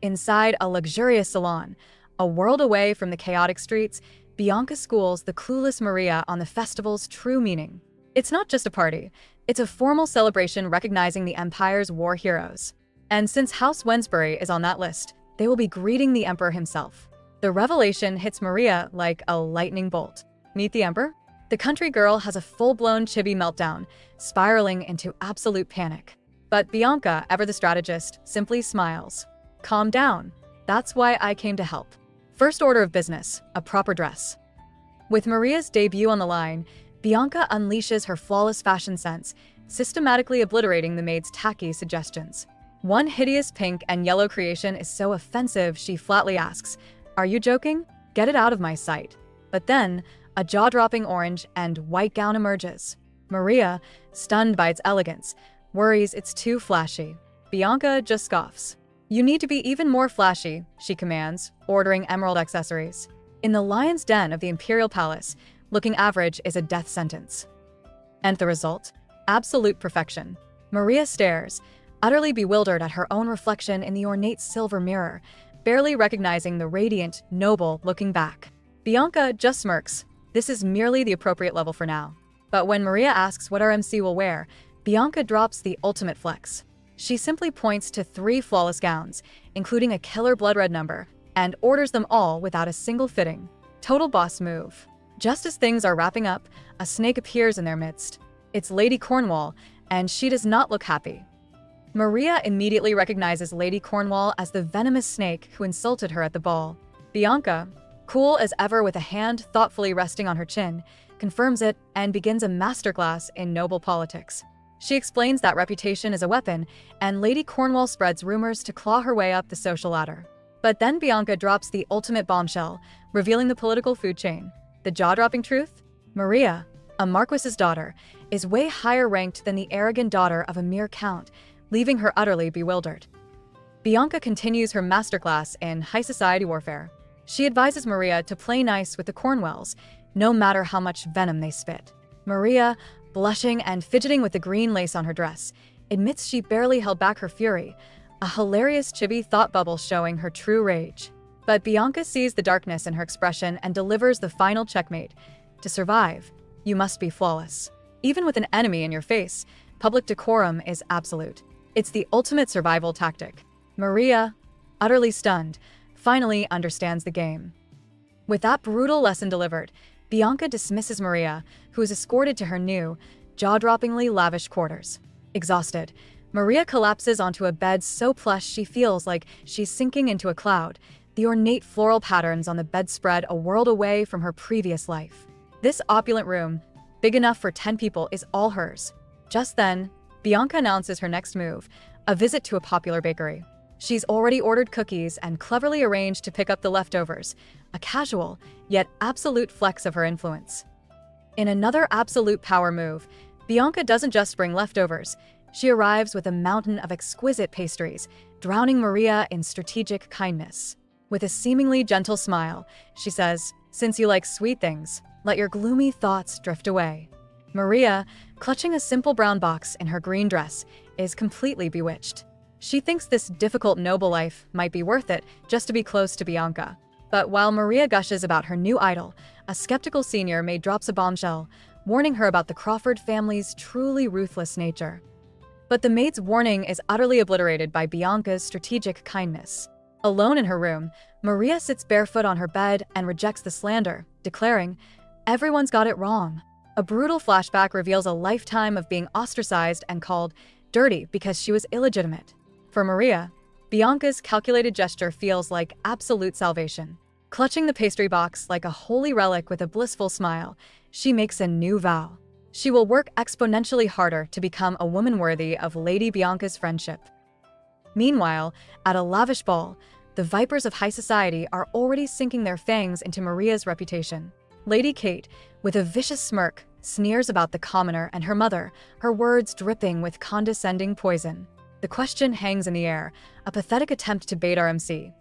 Inside a luxurious salon, a world away from the chaotic streets, Bianca schools the clueless Maria on the festival's true meaning. It's not just a party, it's a formal celebration recognizing the Empire's war heroes. And since House Wensbury is on that list, they will be greeting the Emperor himself. The revelation hits Maria like a lightning bolt. Meet the Emperor? The country girl has a full-blown chibi meltdown, spiraling into absolute panic. But Bianca, ever the strategist, simply smiles. Calm down. That's why I came to help. First order of business, a proper dress. With Maria's debut on the line, Bianca unleashes her flawless fashion sense, systematically obliterating the maid's tacky suggestions. One hideous pink and yellow creation is so offensive she flatly asks, "Are you joking? Get it out of my sight." But then, a jaw-dropping orange and white gown emerges. Maria, stunned by its elegance, worries it's too flashy. Bianca just scoffs. "You need to be even more flashy," she commands, ordering emerald accessories. In the lion's den of the Imperial Palace, looking average is a death sentence. And the result? Absolute perfection. Maria stares, utterly bewildered at her own reflection in the ornate silver mirror, barely recognizing the radiant, noble looking back. Bianca just smirks. This is merely the appropriate level for now. But when Maria asks what our MC will wear, Bianca drops the ultimate flex. She simply points to 3 flawless gowns, including a killer blood red number, and orders them all without a single fitting. Total boss move. Just as things are wrapping up, a snake appears in their midst. It's Lady Cornwall, and she does not look happy. Maria immediately recognizes Lady Cornwall as the venomous snake who insulted her at the ball. Bianca, cool as ever with a hand thoughtfully resting on her chin, confirms it and begins a masterclass in noble politics. She explains that reputation is a weapon, and Lady Cornwall spreads rumors to claw her way up the social ladder. But then Bianca drops the ultimate bombshell, revealing the political food chain. The jaw-dropping truth? Maria, a marquis's daughter, is way higher ranked than the arrogant daughter of a mere count, leaving her utterly bewildered. Bianca continues her masterclass in high society warfare. She advises Maria to play nice with the Cornwells, no matter how much venom they spit. Maria, blushing and fidgeting with the green lace on her dress, admits she barely held back her fury, a hilarious chibi thought bubble showing her true rage. But Bianca sees the darkness in her expression and delivers the final checkmate. To survive, you must be flawless. Even with an enemy in your face, public decorum is absolute. It's the ultimate survival tactic. Maria, utterly stunned, finally understands the game. With that brutal lesson delivered, Bianca dismisses Maria, who is escorted to her new, jaw-droppingly lavish quarters. Exhausted, Maria collapses onto a bed so plush she feels like she's sinking into a cloud, the ornate floral patterns on the bedspread a world away from her previous life. This opulent room, big enough for 10 people, is all hers. Just then, Bianca announces her next move, a visit to a popular bakery. She's already ordered cookies and cleverly arranged to pick up the leftovers, a casual, yet absolute flex of her influence. In another absolute power move, Bianca doesn't just bring leftovers, she arrives with a mountain of exquisite pastries, drowning Maria in strategic kindness. With a seemingly gentle smile, she says, "Since you like sweet things, let your gloomy thoughts drift away." Maria, clutching a simple brown box in her green dress, is completely bewitched. She thinks this difficult noble life might be worth it just to be close to Bianca. But while Maria gushes about her new idol, a skeptical senior maid drops a bombshell, warning her about the Crawford family's truly ruthless nature. But the maid's warning is utterly obliterated by Bianca's strategic kindness. Alone in her room, Maria sits barefoot on her bed and rejects the slander, declaring, "Everyone's got it wrong." A brutal flashback reveals a lifetime of being ostracized and called dirty because she was illegitimate. For Maria, Bianca's calculated gesture feels like absolute salvation. Clutching the pastry box like a holy relic with a blissful smile, she makes a new vow. She will work exponentially harder to become a woman worthy of Lady Bianca's friendship. Meanwhile, at a lavish ball, the vipers of high society are already sinking their fangs into Maria's reputation. Lady Kate, with a vicious smirk, sneers about the commoner and her mother, her words dripping with condescending poison. The question hangs in the air, a pathetic attempt to bait RMC.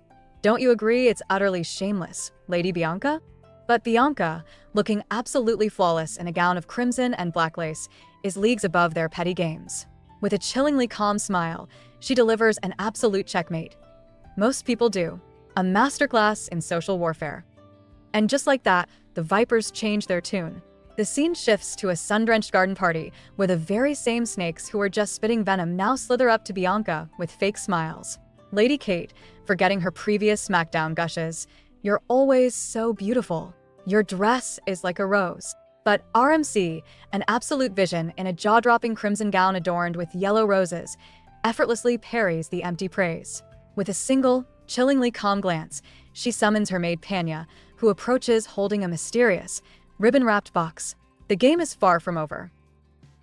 Don't you agree it's utterly shameless, Lady Bianca? But Bianca, looking absolutely flawless in a gown of crimson and black lace, is leagues above their petty games. With a chillingly calm smile, she delivers an absolute checkmate. Most people do. A masterclass in social warfare. And just like that, the vipers change their tune. The scene shifts to a sun-drenched garden party where the very same snakes who were just spitting venom now slither up to Bianca with fake smiles. Lady Kate, forgetting her previous smackdown, gushes, "You're always so beautiful. Your dress is like a rose." But RMC, an absolute vision in a jaw-dropping crimson gown adorned with yellow roses, effortlessly parries the empty praise. With a single, chillingly calm glance, she summons her maid Panya, who approaches holding a mysterious, ribbon-wrapped box. The game is far from over.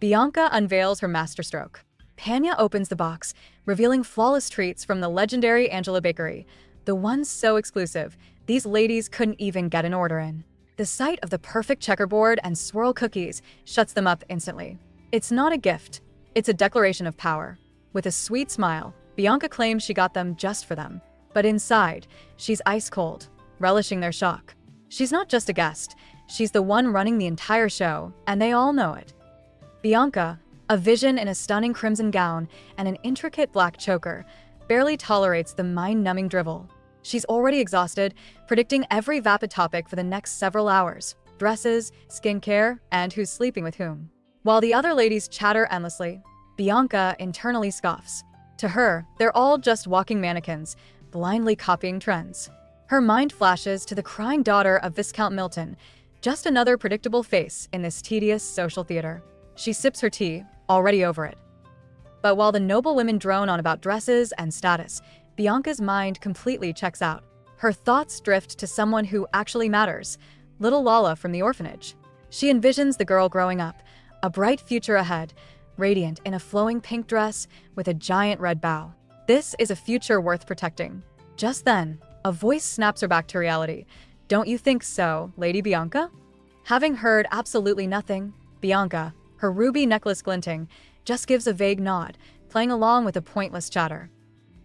Bianca unveils her masterstroke. Panya opens the box, revealing flawless treats from the legendary Angela Bakery, the ones so exclusive, these ladies couldn't even get an order in. The sight of the perfect checkerboard and swirl cookies shuts them up instantly. It's not a gift, it's a declaration of power. With a sweet smile, Bianca claims she got them just for them. But inside, she's ice cold, relishing their shock. She's not just a guest, she's the one running the entire show, and they all know it. Bianca, a vision in a stunning crimson gown and an intricate black choker, barely tolerates the mind-numbing drivel. She's already exhausted, predicting every vapid topic for the next several hours: dresses, skincare, and who's sleeping with whom. While the other ladies chatter endlessly, Bianca internally scoffs. To her, they're all just walking mannequins, blindly copying trends. Her mind flashes to the crying daughter of Viscount Milton, just another predictable face in this tedious social theater. She sips her tea, already over it. But while the noble women drone on about dresses and status, Bianca's mind completely checks out. Her thoughts drift to someone who actually matters, little Lala from the orphanage. She envisions the girl growing up, a bright future ahead, radiant in a flowing pink dress with a giant red bow. This is a future worth protecting. Just then, a voice snaps her back to reality. "Don't you think so, Lady Bianca?" Having heard absolutely nothing, Bianca, her ruby necklace glinting, just gives a vague nod, playing along with the pointless chatter.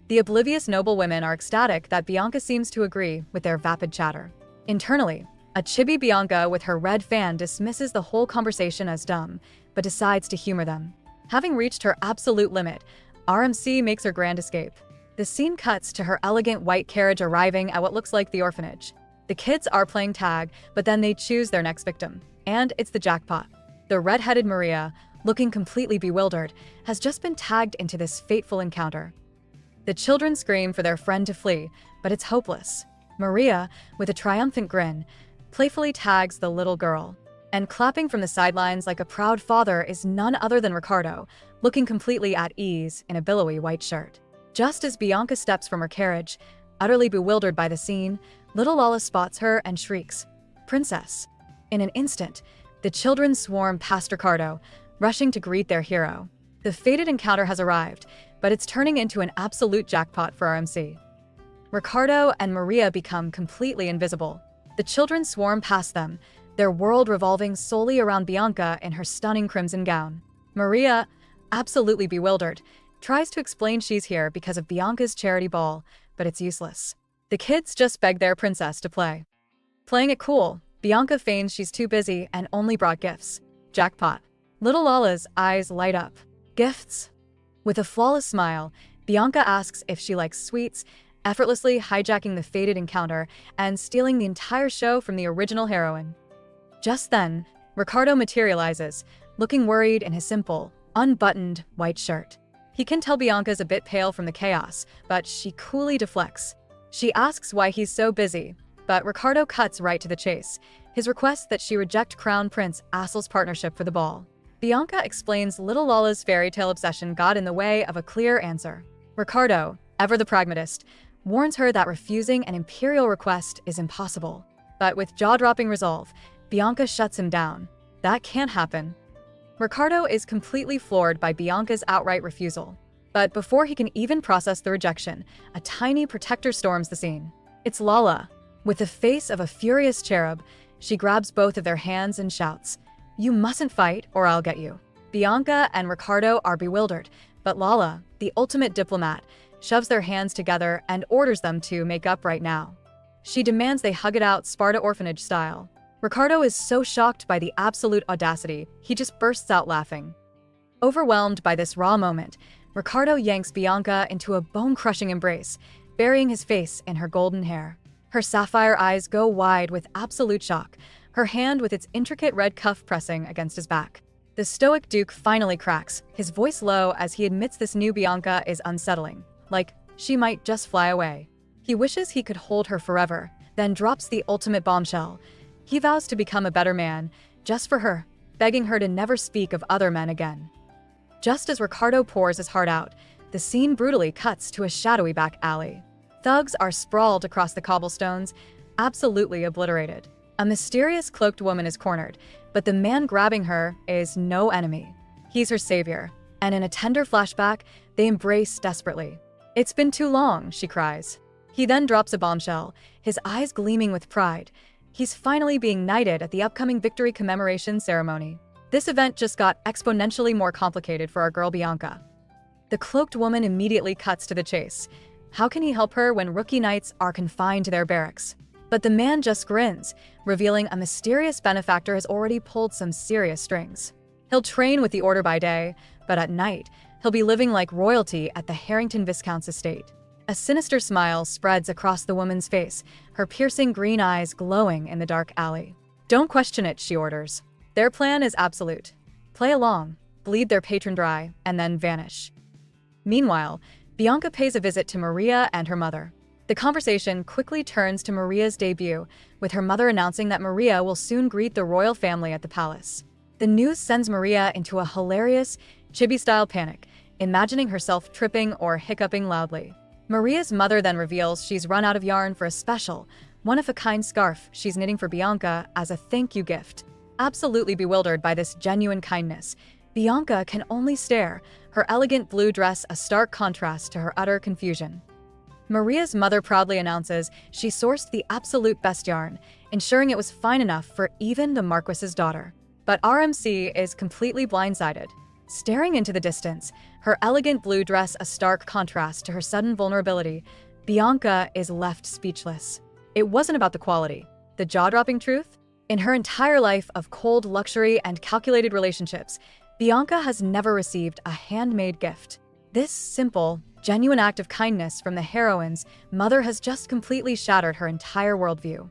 The oblivious noble women are ecstatic that Bianca seems to agree with their vapid chatter. Internally, a chibi Bianca with her red fan dismisses the whole conversation as dumb, but decides to humor them. Having reached her absolute limit, RMC makes her grand escape. The scene cuts to her elegant white carriage arriving at what looks like the orphanage. The kids are playing tag, but then they choose their next victim, and it's the jackpot. The red-headed Maria, looking completely bewildered, has just been tagged into this fateful encounter. The children scream for their friend to flee, but it's hopeless. Maria, with a triumphant grin, playfully tags the little girl. And clapping from the sidelines like a proud father is none other than Ricardo, looking completely at ease in a billowy white shirt. Just as Bianca steps from her carriage, utterly bewildered by the scene, little Lala spots her and shrieks, "Princess!" In an instant, the children swarm past Ricardo, rushing to greet their hero. The fated encounter has arrived, but it's turning into an absolute jackpot for RMC. Ricardo and Maria become completely invisible. The children swarm past them, their world revolving solely around Bianca in her stunning crimson gown. Maria, absolutely bewildered, tries to explain she's here because of Bianca's charity ball, but it's useless. The kids just beg their princess to play. Playing it cool, Bianca feigns she's too busy and only brought gifts. Jackpot. Little Lala's eyes light up. Gifts? With a flawless smile, Bianca asks if she likes sweets, effortlessly hijacking the fated encounter and stealing the entire show from the original heroine. Just then, Ricardo materializes, looking worried in his simple, unbuttoned white shirt. He can tell Bianca's a bit pale from the chaos, but she coolly deflects. She asks why he's so busy, but Ricardo cuts right to the chase, His requests that she reject Crown Prince Asel's partnership for the ball. Bianca explains little Lala's fairy tale obsession got in the way of a clear answer. Ricardo, ever the pragmatist, warns her that refusing an imperial request is impossible. But with jaw-dropping resolve, Bianca shuts him down. That can't happen. Ricardo is completely floored by Bianca's outright refusal. But before he can even process the rejection, a tiny protector storms the scene. It's Lala. With the face of a furious cherub, she grabs both of their hands and shouts, "You mustn't fight or I'll get you." Bianca and Ricardo are bewildered, but Lala, the ultimate diplomat, shoves their hands together and orders them to make up right now. She demands they hug it out Sparta orphanage style. Ricardo is so shocked by the absolute audacity, he just bursts out laughing. Overwhelmed by this raw moment, Ricardo yanks Bianca into a bone-crushing embrace, burying his face in her golden hair. Her sapphire eyes go wide with absolute shock, her hand with its intricate red cuff pressing against his back. The stoic Duke finally cracks, his voice low as he admits this new Bianca is unsettling, like she might just fly away. He wishes he could hold her forever, then drops the ultimate bombshell. He vows to become a better man, just for her, begging her to never speak of other men again. Just as Ricardo pours his heart out, the scene brutally cuts to a shadowy back alley. Thugs are sprawled across the cobblestones, absolutely obliterated. A mysterious cloaked woman is cornered, but the man grabbing her is no enemy. He's her savior, and in a tender flashback, they embrace desperately. "It's been too long," she cries. He then drops a bombshell, his eyes gleaming with pride. He's finally being knighted at the upcoming victory commemoration ceremony. This event just got exponentially more complicated for our girl Bianca. The cloaked woman immediately cuts to the chase. How can he help her when rookie knights are confined to their barracks? But the man just grins, revealing a mysterious benefactor has already pulled some serious strings. He'll train with the order by day, but at night, he'll be living like royalty at the Harrington Viscount's estate. A sinister smile spreads across the woman's face, her piercing green eyes glowing in the dark alley. "Don't question it," she orders. Their plan is absolute. Play along, bleed their patron dry, and then vanish. Meanwhile, Bianca pays a visit to Maria and her mother. The conversation quickly turns to Maria's debut, with her mother announcing that Maria will soon greet the royal family at the palace. The news sends Maria into a hilarious, chibi-style panic, imagining herself tripping or hiccuping loudly. Maria's mother then reveals she's run out of yarn for a special, one-of-a-kind scarf she's knitting for Bianca as a thank you gift. Absolutely bewildered by this genuine kindness, Bianca can only stare, her elegant blue dress a stark contrast to her utter confusion. Maria's mother proudly announces she sourced the absolute best yarn, ensuring it was fine enough for even the Marquis's daughter. But RMC is completely blindsided. Staring into the distance, her elegant blue dress a stark contrast to her sudden vulnerability, Bianca is left speechless. It wasn't about the quality. The jaw-dropping truth? In her entire life of cold luxury and calculated relationships, Bianca has never received a handmade gift. This simple, genuine act of kindness from the heroine's mother has just completely shattered her entire worldview.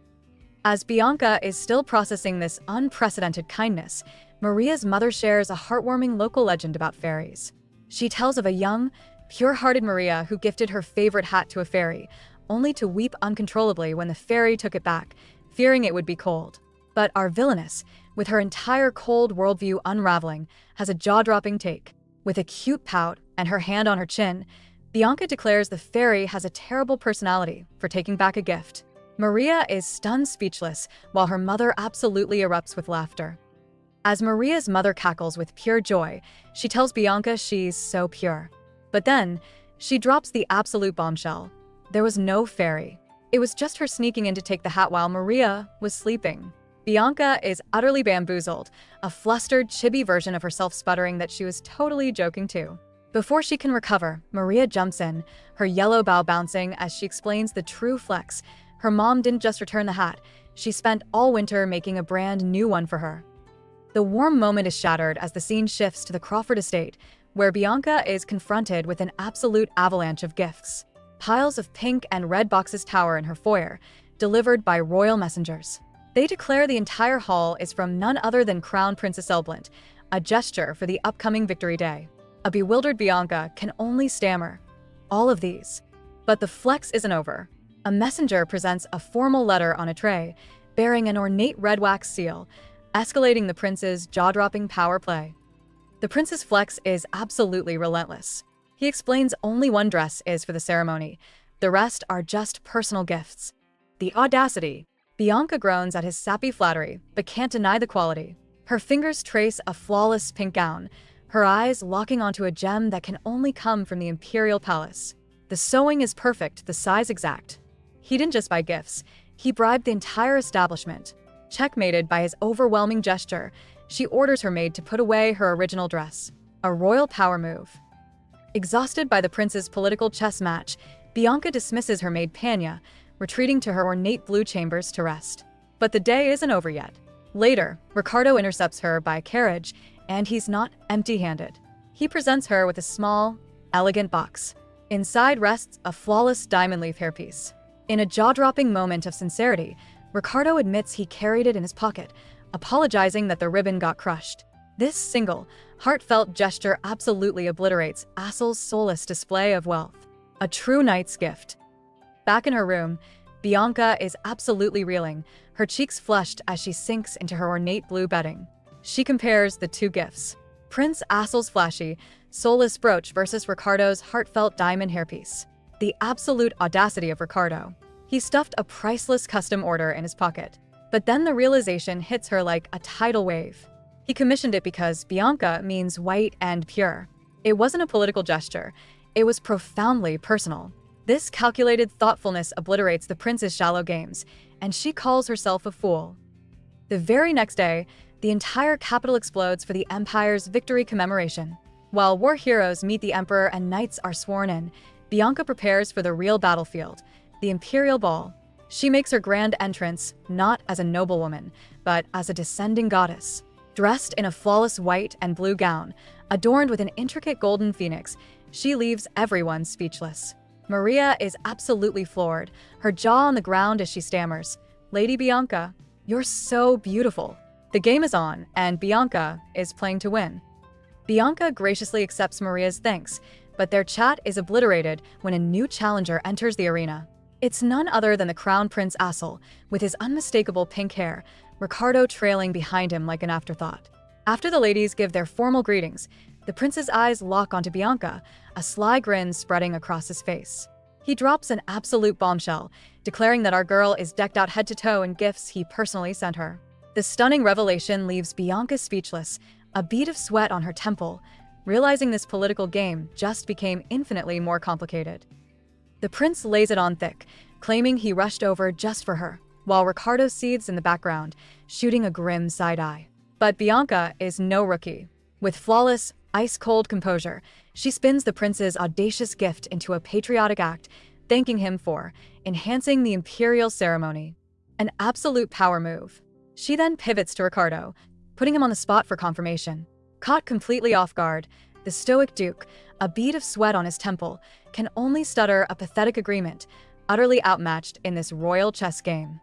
As Bianca is still processing this unprecedented kindness, Maria's mother shares a heartwarming local legend about fairies. She tells of a young, pure-hearted Maria who gifted her favorite hat to a fairy, only to weep uncontrollably when the fairy took it back, fearing it would be cold. But our villainess, with her entire cold worldview unraveling, has a jaw-dropping take. With a cute pout and her hand on her chin, Bianca declares the fairy has a terrible personality for taking back a gift. Maria is stunned speechless, while her mother absolutely erupts with laughter. As Maria's mother cackles with pure joy, she tells Bianca she's so pure. But then, she drops the absolute bombshell. There was no fairy. It was just her sneaking in to take the hat while Maria was sleeping. Bianca is utterly bamboozled, a flustered, chibi version of herself sputtering that she was totally joking too. Before she can recover, Maria jumps in, her yellow bow bouncing as she explains the true flex. Her mom didn't just return the hat, she spent all winter making a brand new one for her. The warm moment is shattered as the scene shifts to the Crawford estate, where Bianca is confronted with an absolute avalanche of gifts. Piles of pink and red boxes tower in her foyer, delivered by royal messengers. They declare the entire haul is from none other than Crown Prince Asel, a gesture for the upcoming Victory Day. A bewildered Bianca can only stammer, "All of these." But the flex isn't over. A messenger presents a formal letter on a tray, bearing an ornate red wax seal, escalating the prince's jaw-dropping power play. The prince's flex is absolutely relentless. He explains only one dress is for the ceremony. The rest are just personal gifts. The audacity! Bianca groans at his sappy flattery, but can't deny the quality. Her fingers trace a flawless pink gown, her eyes locking onto a gem that can only come from the imperial palace. The sewing is perfect, the size exact. He didn't just buy gifts, he bribed the entire establishment. Checkmated by his overwhelming gesture, she orders her maid to put away her original dress. A royal power move. Exhausted by the prince's political chess match, Bianca dismisses her maid Panya, retreating to her ornate blue chambers to rest. But the day isn't over yet. Later, Ricardo intercepts her by carriage, and he's not empty-handed. He presents her with a small, elegant box. Inside rests a flawless diamond leaf hairpiece. In a jaw-dropping moment of sincerity, Ricardo admits he carried it in his pocket, apologizing that the ribbon got crushed. This single, heartfelt gesture absolutely obliterates Asel's soulless display of wealth. A true knight's gift. Back in her room, Bianca is absolutely reeling, her cheeks flushed as she sinks into her ornate blue bedding. She compares the two gifts. Prince Asel's flashy, soulless brooch versus Ricardo's heartfelt diamond hairpiece. The absolute audacity of Ricardo. He stuffed a priceless custom order in his pocket. But then the realization hits her like a tidal wave. He commissioned it because Bianca means white and pure. It wasn't a political gesture. It was profoundly personal. This calculated thoughtfulness obliterates the prince's shallow games, and she calls herself a fool. The very next day, the entire capital explodes for the Empire's victory commemoration. While war heroes meet the Emperor and knights are sworn in, Bianca prepares for the real battlefield, the Imperial Ball. She makes her grand entrance not as a noblewoman, but as a descending goddess. Dressed in a flawless white and blue gown, adorned with an intricate golden phoenix, she leaves everyone speechless. Maria is absolutely floored, her jaw on the ground as she stammers, "Lady Bianca, you're so beautiful." The game is on, and Bianca is playing to win. Bianca graciously accepts Maria's thanks, but their chat is obliterated when a new challenger enters the arena. It's none other than the Crown Prince Asel, with his unmistakable pink hair, Ricardo trailing behind him like an afterthought. After the ladies give their formal greetings, the prince's eyes lock onto Bianca, a sly grin spreading across his face. He drops an absolute bombshell, declaring that our girl is decked out head to toe in gifts he personally sent her. The stunning revelation leaves Bianca speechless, a bead of sweat on her temple, realizing this political game just became infinitely more complicated. The prince lays it on thick, claiming he rushed over just for her, while Ricardo seethes in the background, shooting a grim side eye. But Bianca is no rookie. With flawless, ice-cold composure, she spins the prince's audacious gift into a patriotic act, thanking him for enhancing the imperial ceremony. An absolute power move. She then pivots to Ricardo, putting him on the spot for confirmation. Caught completely off guard, the stoic duke, a bead of sweat on his temple, can only stutter a pathetic agreement, utterly outmatched in this royal chess game.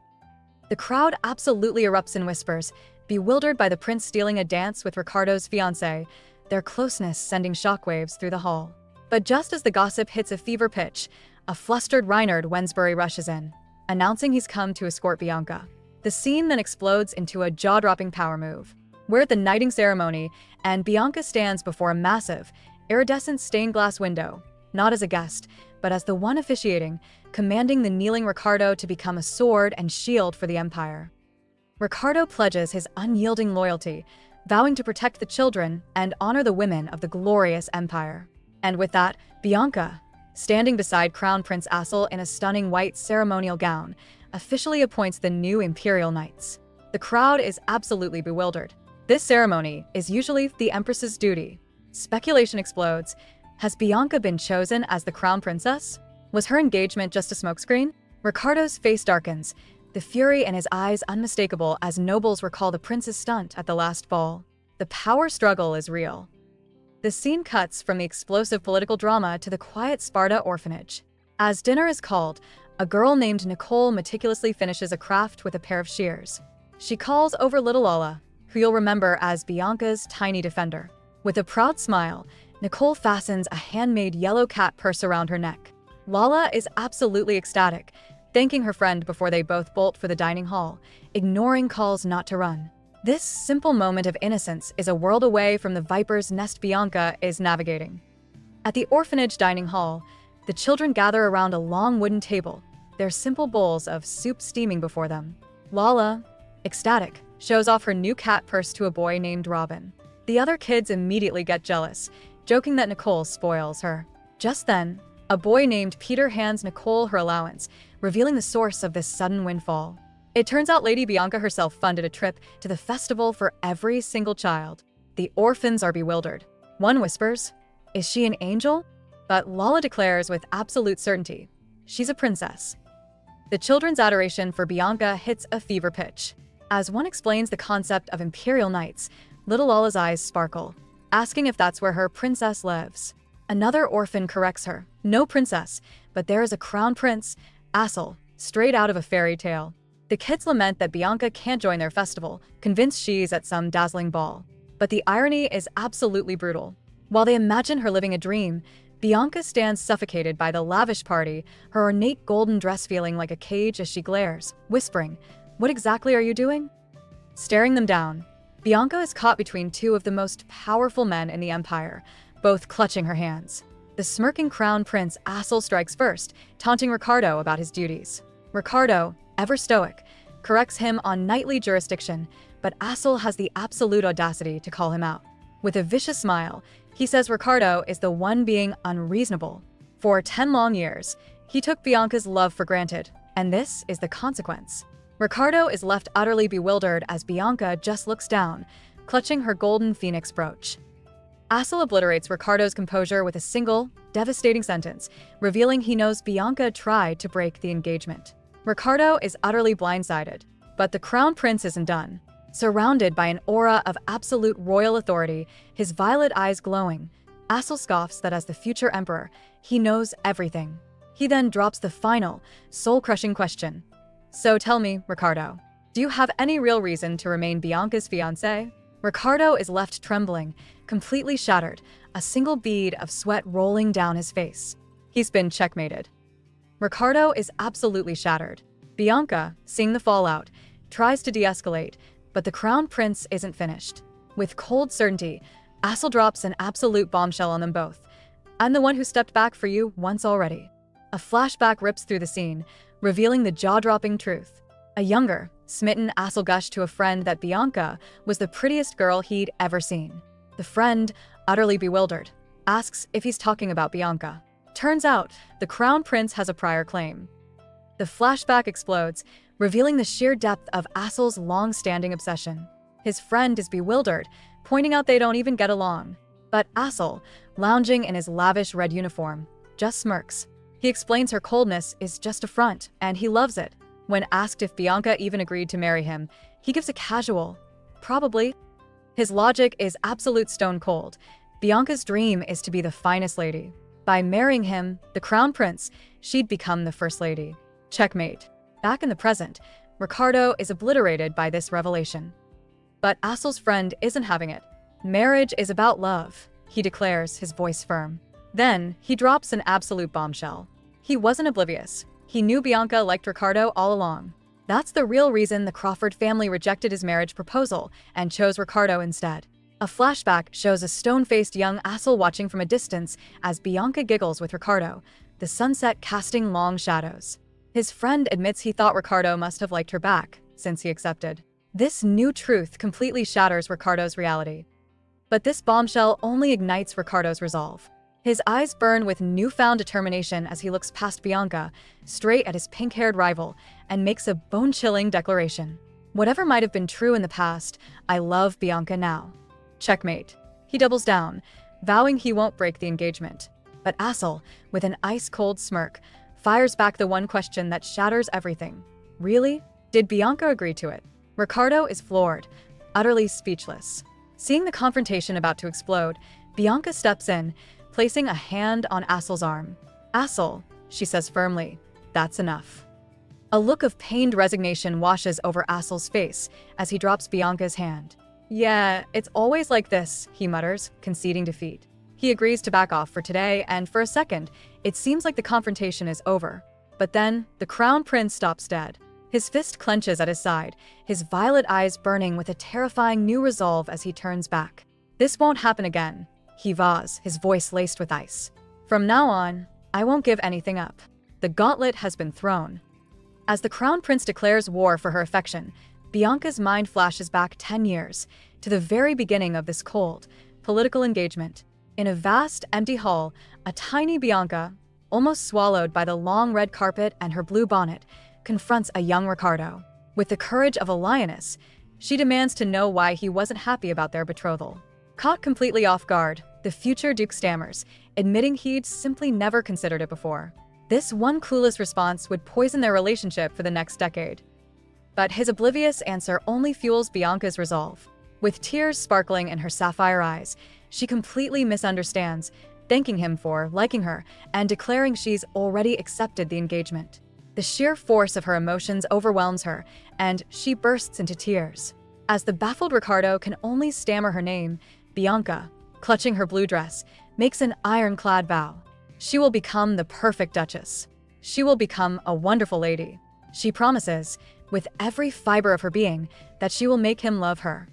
The crowd absolutely erupts in whispers, bewildered by the prince stealing a dance with Ricardo's fiancée, their closeness sending shockwaves through the hall. But just as the gossip hits a fever pitch, a flustered Reinhard Wensbury rushes in, announcing he's come to escort Bianca. The scene then explodes into a jaw-dropping power move. We're at the knighting ceremony, and Bianca stands before a massive, iridescent stained glass window, not as a guest, but as the one officiating, commanding the kneeling Ricardo to become a sword and shield for the Empire. Ricardo pledges his unyielding loyalty, vowing to protect the children and honor the women of the glorious Empire. And with that, Bianca, standing beside Crown Prince Asel in a stunning white ceremonial gown, officially appoints the new Imperial Knights. The crowd is absolutely bewildered. This ceremony is usually the Empress's duty. Speculation explodes. Has Bianca been chosen as the Crown Princess? Was her engagement just a smokescreen? Ricardo's face darkens, the fury in his eyes unmistakable as nobles recall the prince's stunt at the last ball. The power struggle is real. The scene cuts from the explosive political drama to the quiet Sparta orphanage. As dinner is called, a girl named Nicole meticulously finishes a craft with a pair of shears. She calls over little Lala, who you'll remember as Bianca's tiny defender. With a proud smile, Nicole fastens a handmade yellow cat purse around her neck. Lala is absolutely ecstatic, thanking her friend before they both bolt for the dining hall, ignoring calls not to run. This simple moment of innocence is a world away from the viper's nest Bianca is navigating. At the orphanage dining hall, the children gather around a long wooden table, their simple bowls of soup steaming before them. Lala, ecstatic, shows off her new cat purse to a boy named Robin. The other kids immediately get jealous, joking that Nicole spoils her. Just then, a boy named Peter hands Nicole her allowance, revealing the source of this sudden windfall. It turns out Lady Bianca herself funded a trip to the festival for every single child. The orphans are bewildered. One whispers, "Is she an angel?" But Lala declares with absolute certainty, she's a princess. The children's adoration for Bianca hits a fever pitch. As one explains the concept of imperial knights, little Lala's eyes sparkle, asking if that's where her princess lives. Another orphan corrects her. No princess, but there is a crown prince, Asel, straight out of a fairy tale. The kids lament that Bianca can't join their festival, convinced she's at some dazzling ball. But the irony is absolutely brutal. While they imagine her living a dream, Bianca stands suffocated by the lavish party, her ornate golden dress feeling like a cage as she glares, whispering, "What exactly are you doing?" Staring them down, Bianca is caught between two of the most powerful men in the empire, both clutching her hands. The smirking crown prince Asel strikes first, taunting Ricardo about his duties. Ricardo, ever stoic, corrects him on knightly jurisdiction, but Asel has the absolute audacity to call him out. With a vicious smile, he says Ricardo is the one being unreasonable. For 10 long years, he took Bianca's love for granted, and this is the consequence. Ricardo is left utterly bewildered as Bianca just looks down, clutching her golden phoenix brooch. Asel obliterates Ricardo's composure with a single, devastating sentence, revealing he knows Bianca tried to break the engagement. Ricardo is utterly blindsided, but the crown prince isn't done. Surrounded by an aura of absolute royal authority, his violet eyes glowing, Asel scoffs that as the future emperor, he knows everything. He then drops the final, soul-crushing question. "So tell me, Ricardo, do you have any real reason to remain Bianca's fiancé?" Ricardo is left trembling, completely shattered, a single bead of sweat rolling down his face. He's been checkmated. Ricardo is absolutely shattered. Bianca, seeing the fallout, tries to de-escalate, but the crown prince isn't finished. With cold certainty, Asel drops an absolute bombshell on them both. "I'm the one who stepped back for you once already." A flashback rips through the scene, revealing the jaw-dropping truth. A younger, smitten Asel gushed to a friend that Bianca was the prettiest girl he'd ever seen. The friend, utterly bewildered, asks if he's talking about Bianca. Turns out, the crown prince has a prior claim. The flashback explodes, revealing the sheer depth of Asel's long-standing obsession. His friend is bewildered, pointing out they don't even get along. But Asel, lounging in his lavish red uniform, just smirks. He explains her coldness is just a front, and he loves it. When asked if Bianca even agreed to marry him, he gives a casual, "Probably." His logic is absolute stone cold. Bianca's dream is to be the finest lady. By marrying him, the crown prince, she'd become the first lady. Checkmate. Back in the present, Ricardo is obliterated by this revelation. But Asel's friend isn't having it. "Marriage is about love," he declares, his voice firm. Then, he drops an absolute bombshell. He wasn't oblivious. He knew Bianca liked Ricardo all along. That's the real reason the Crawford family rejected his marriage proposal and chose Ricardo instead. A flashback shows a stone-faced young Asel watching from a distance as Bianca giggles with Ricardo, the sunset casting long shadows. His friend admits he thought Ricardo must have liked her back, since he accepted. This new truth completely shatters Ricardo's reality. But this bombshell only ignites Ricardo's resolve. His eyes burn with newfound determination as he looks past Bianca, straight at his pink-haired rival, and makes a bone-chilling declaration. "Whatever might have been true in the past, I love Bianca now." Checkmate. He doubles down, vowing he won't break the engagement. But Asel, with an ice-cold smirk, fires back the one question that shatters everything. Really? Did Bianca agree to it? Ricardo is floored, utterly speechless. Seeing the confrontation about to explode, Bianca steps in, placing a hand on Asel's arm. "Asel," she says firmly, "that's enough." A look of pained resignation washes over Asel's face as he drops Bianca's hand. "Yeah, it's always like this," he mutters, conceding defeat. He agrees to back off for today, and for a second, it seems like the confrontation is over. But then, the crown prince stops dead. His fist clenches at his side, his violet eyes burning with a terrifying new resolve as he turns back. This won't happen again, he vows, his voice laced with ice. From now on, I won't give anything up. The gauntlet has been thrown. As the Crown Prince declares war for her affection, Bianca's mind flashes back 10 years, to the very beginning of this cold, political engagement. In a vast, empty hall, a tiny Bianca, almost swallowed by the long red carpet and her blue bonnet, confronts a young Ricardo. With the courage of a lioness, she demands to know why he wasn't happy about their betrothal. Caught completely off guard, the future Duke stammers, admitting he'd simply never considered it before. This one clueless response would poison their relationship for the next decade. But his oblivious answer only fuels Bianca's resolve. With tears sparkling in her sapphire eyes, she completely misunderstands, thanking him for liking her and declaring she's already accepted the engagement. The sheer force of her emotions overwhelms her, and she bursts into tears. As the baffled Ricardo can only stammer her name, Bianca, clutching her blue dress, makes an ironclad vow. She will become the perfect duchess. She will become a wonderful lady. She promises, with every fiber of her being, that she will make him love her.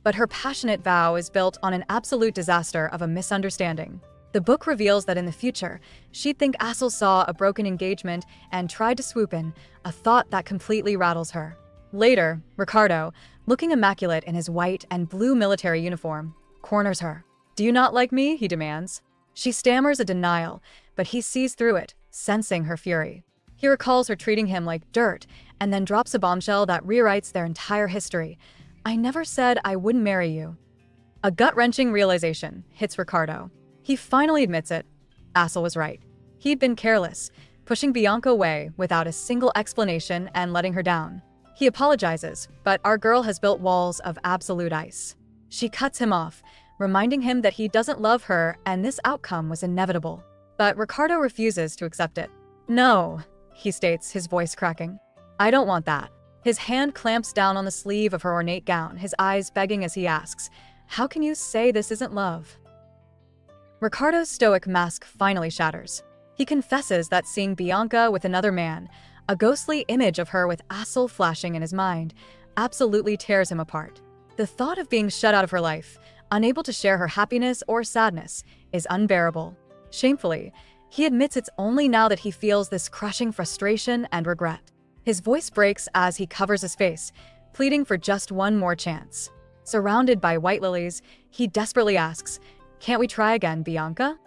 But her passionate vow is built on an absolute disaster of a misunderstanding. The book reveals that in the future, she'd think Asel saw a broken engagement and tried to swoop in, a thought that completely rattles her. Later, Ricardo, looking immaculate in his white and blue military uniform, corners her. "Do you not like me?" he demands. She stammers a denial, but he sees through it, sensing her fury. He recalls her treating him like dirt, and then drops a bombshell that rewrites their entire history. "I never said I wouldn't marry you." A gut-wrenching realization hits Ricardo. He finally admits it. Asel was right. He'd been careless, pushing Bianca away without a single explanation and letting her down. He apologizes, but our girl has built walls of absolute ice. She cuts him off, reminding him that he doesn't love her and this outcome was inevitable. But Ricardo refuses to accept it. "No," he states, his voice cracking. "I don't want that." His hand clamps down on the sleeve of her ornate gown, his eyes begging as he asks, "How can you say this isn't love?" Ricardo's stoic mask finally shatters. He confesses that seeing Bianca with another man, a ghostly image of her with Asel flashing in his mind, absolutely tears him apart. The thought of being shut out of her life, unable to share her happiness or sadness, is unbearable. Shamefully, he admits it's only now that he feels this crushing frustration and regret. His voice breaks as he covers his face, pleading for just one more chance. Surrounded by white lilies, he desperately asks, "Can't we try again, Bianca?"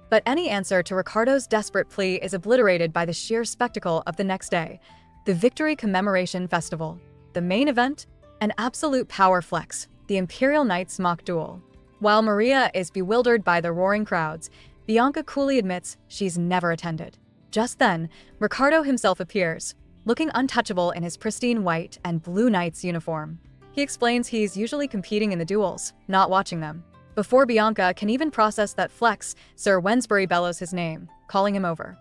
But any answer to Ricardo's desperate plea is obliterated by the sheer spectacle of the next day, the Victory Commemoration Festival. The main event? An absolute power flex, the Imperial Knights mock duel. While Maria is bewildered by the roaring crowds, Bianca coolly admits she's never attended. Just then, Ricardo himself appears, looking untouchable in his pristine white and blue knight's uniform. He explains he's usually competing in the duels, not watching them. Before Bianca can even process that flex, Sir Wensbury bellows his name, calling him over.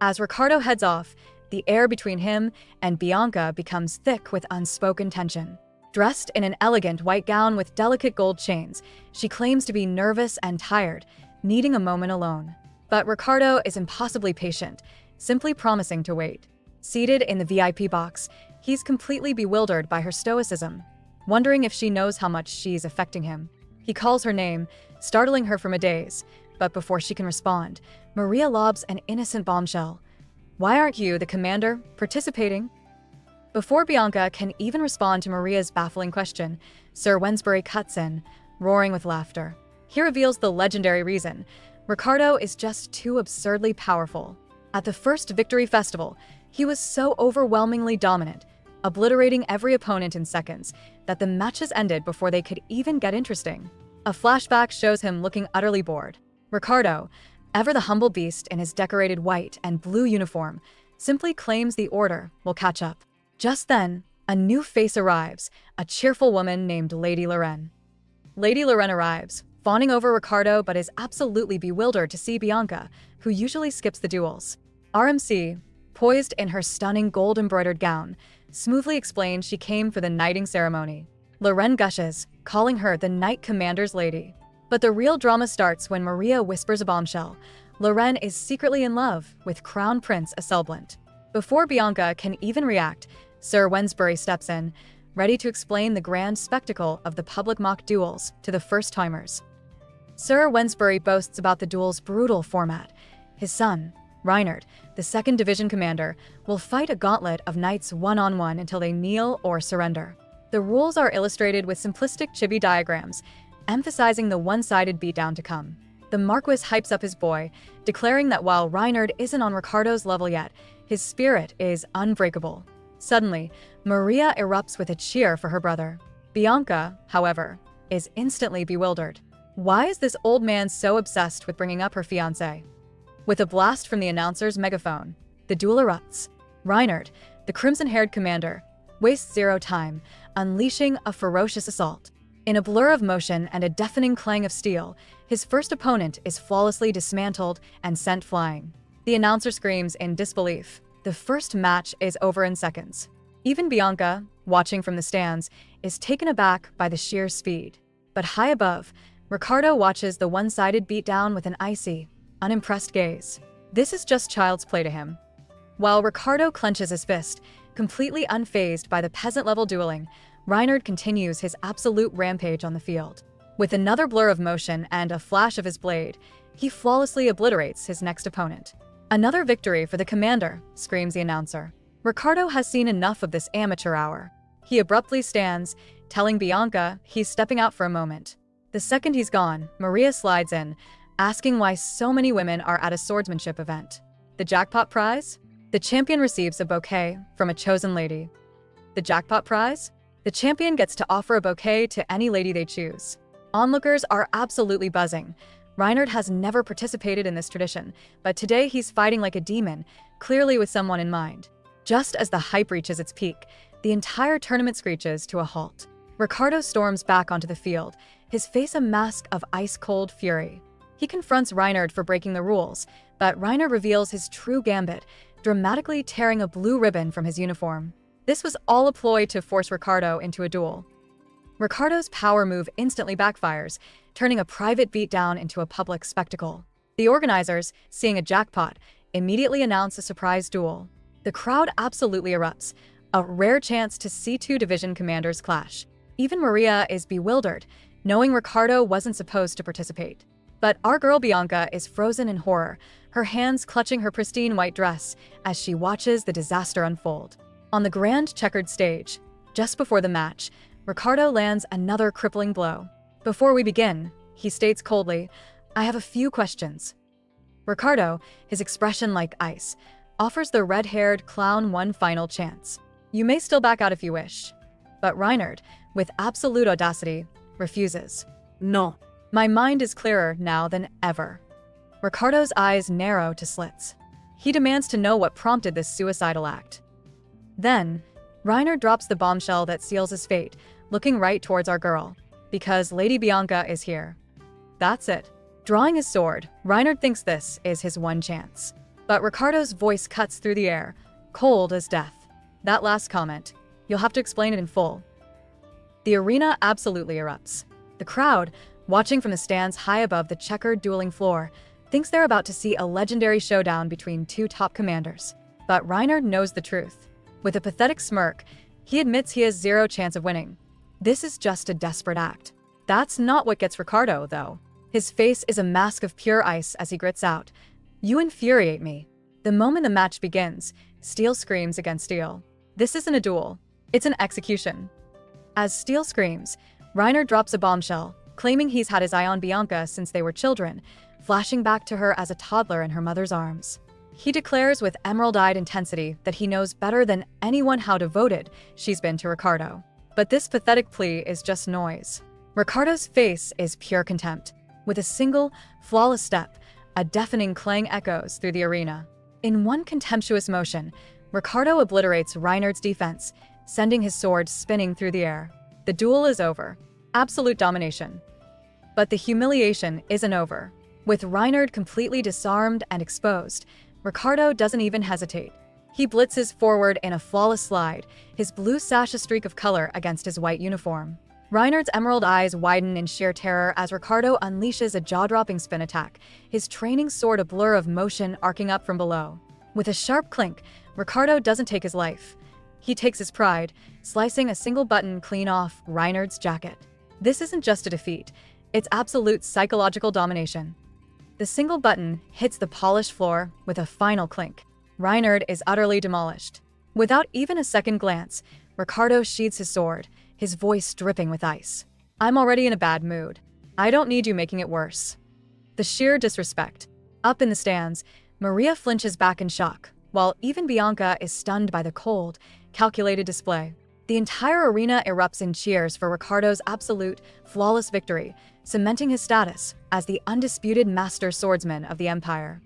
As Ricardo heads off, the air between him and Bianca becomes thick with unspoken tension. Dressed in an elegant white gown with delicate gold chains, she claims to be nervous and tired, needing a moment alone. But Ricardo is impossibly patient, simply promising to wait. Seated in the VIP box, he's completely bewildered by her stoicism, wondering if she knows how much she's affecting him. He calls her name, startling her from a daze, but before she can respond, Maria lobs an innocent bombshell. "Why aren't you, the commander, participating?" Before Bianca can even respond to Maria's baffling question, Sir Wensbury cuts in, roaring with laughter. He reveals the legendary reason. Ricardo is just too absurdly powerful. At the first Victory Festival, he was so overwhelmingly dominant, obliterating every opponent in seconds, that the matches ended before they could even get interesting. A flashback shows him looking utterly bored. Ricardo, ever the humble beast in his decorated white and blue uniform, simply claims the order will catch up. Just then, a new face arrives, a cheerful woman named Lady Lorraine. Lady Lorraine arrives, fawning over Ricardo but is absolutely bewildered to see Bianca, who usually skips the duels. RMC, poised in her stunning gold-embroidered gown, smoothly explains she came for the knighting ceremony. Lorraine gushes, calling her the Knight Commander's lady. But the real drama starts when Maria whispers a bombshell. Lorraine is secretly in love with Crown Prince Asel. Before Bianca can even react, Sir Wensbury steps in, ready to explain the grand spectacle of the public mock duels to the first-timers. Sir Wensbury boasts about the duel's brutal format. His son, Reinhard, the 2nd Division commander, will fight a gauntlet of knights one-on-one until they kneel or surrender. The rules are illustrated with simplistic chibi diagrams, emphasizing the one-sided beatdown to come. The Marquis hypes up his boy, declaring that while Reinhard isn't on Ricardo's level yet, his spirit is unbreakable. Suddenly, Maria erupts with a cheer for her brother. Bianca, however, is instantly bewildered. Why is this old man so obsessed with bringing up her fiancé? With a blast from the announcer's megaphone, the duel erupts. Reinhard, the crimson-haired commander, wastes zero time, unleashing a ferocious assault. In a blur of motion and a deafening clang of steel, his first opponent is flawlessly dismantled and sent flying. The announcer screams in disbelief. The first match is over in seconds. Even Bianca, watching from the stands, is taken aback by the sheer speed. But high above, Ricardo watches the one-sided beatdown with an icy, unimpressed gaze. This is just child's play to him. While Ricardo clenches his fist, completely unfazed by the peasant-level dueling, Reinhard continues his absolute rampage on the field. With another blur of motion and a flash of his blade, he flawlessly obliterates his next opponent. Another victory for the commander, screams the announcer. Ricardo has seen enough of this amateur hour. He abruptly stands, telling Bianca he's stepping out for a moment. The second he's gone, Maria slides in, asking why so many women are at a swordsmanship event. The jackpot prize? The champion receives a bouquet from a chosen lady. The jackpot prize? The champion gets to offer a bouquet to any lady they choose. Onlookers are absolutely buzzing. Reinhard has never participated in this tradition, but today he's fighting like a demon, clearly with someone in mind. Just as the hype reaches its peak, the entire tournament screeches to a halt. Ricardo storms back onto the field, his face a mask of ice-cold fury. He confronts Reinhard for breaking the rules, but Reinhard reveals his true gambit, dramatically tearing a blue ribbon from his uniform. This was all a ploy to force Ricardo into a duel. Ricardo's power move instantly backfires, turning a private beatdown into a public spectacle. The organizers, seeing a jackpot, immediately announce a surprise duel. The crowd absolutely erupts, a rare chance to see 2 division commanders clash. Even Maria is bewildered, knowing Ricardo wasn't supposed to participate. But our girl Bianca is frozen in horror, her hands clutching her pristine white dress as she watches the disaster unfold. On the grand checkered stage, just before the match, Ricardo lands another crippling blow. Before we begin, he states coldly, "I have a few questions." Ricardo, his expression like ice, offers the red-haired clown one final chance. "You may still back out if you wish." But Reinhard, with absolute audacity, refuses. No. My mind is clearer now than ever. Ricardo's eyes narrow to slits. He demands to know what prompted this suicidal act. Then, Reinhard drops the bombshell that seals his fate, looking right towards our girl. Because Lady Bianca is here. That's it. Drawing his sword, Reinhard thinks this is his one chance. But Ricardo's voice cuts through the air, cold as death. That last comment, you'll have to explain it in full. The arena absolutely erupts. The crowd, watching from the stands high above the checkered dueling floor, thinks they're about to see a legendary showdown between 2 top commanders. But Reinhard knows the truth. With a pathetic smirk, he admits he has zero chance of winning. This is just a desperate act. That's not what gets Ricardo, though. His face is a mask of pure ice as he grits out, "You infuriate me." The moment the match begins, steel screams against steel. This isn't a duel. It's an execution. As steel screams, Reinhard drops a bombshell, claiming he's had his eye on Bianca since they were children, flashing back to her as a toddler in her mother's arms. He declares with emerald-eyed intensity that he knows better than anyone how devoted she's been to Ricardo. But this pathetic plea is just noise. Ricardo's face is pure contempt. With a single, flawless step, a deafening clang echoes through the arena. In one contemptuous motion, Ricardo obliterates Reinhard's defense, sending his sword spinning through the air. The duel is over. Absolute domination. But the humiliation isn't over. With Reinhard completely disarmed and exposed, Ricardo doesn't even hesitate. He blitzes forward in a flawless slide, his blue sash a streak of color against his white uniform. Reinhard's emerald eyes widen in sheer terror as Ricardo unleashes a jaw-dropping spin attack, his training sword a blur of motion arcing up from below. With a sharp clink, Ricardo doesn't take his life. He takes his pride, slicing a single button clean off Reinhardt's jacket. This isn't just a defeat, it's absolute psychological domination. The single button hits the polished floor with a final clink. Reinhardt is utterly demolished. Without even a second glance, Ricardo sheathes his sword, his voice dripping with ice. I'm already in a bad mood. I don't need you making it worse. The sheer disrespect. Up in the stands, Maria flinches back in shock, while even Bianca is stunned by the cold, calculated display. The entire arena erupts in cheers for Ricardo's absolute, flawless victory, cementing his status as the undisputed master swordsman of the Empire.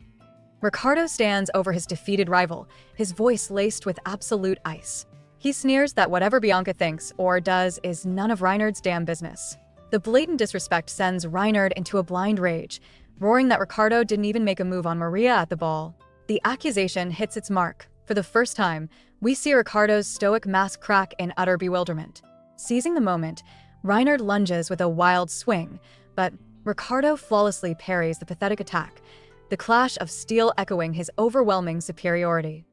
Ricardo stands over his defeated rival, his voice laced with absolute ice. He sneers that whatever Bianca thinks or does is none of Reinhardt's damn business. The blatant disrespect sends Reinhardt into a blind rage, roaring that Ricardo didn't even make a move on Maria at the ball. The accusation hits its mark. For the first time, we see Ricardo's stoic mask crack in utter bewilderment. Seizing the moment, Reinhardt lunges with a wild swing, but Ricardo flawlessly parries the pathetic attack, the clash of steel echoing his overwhelming superiority.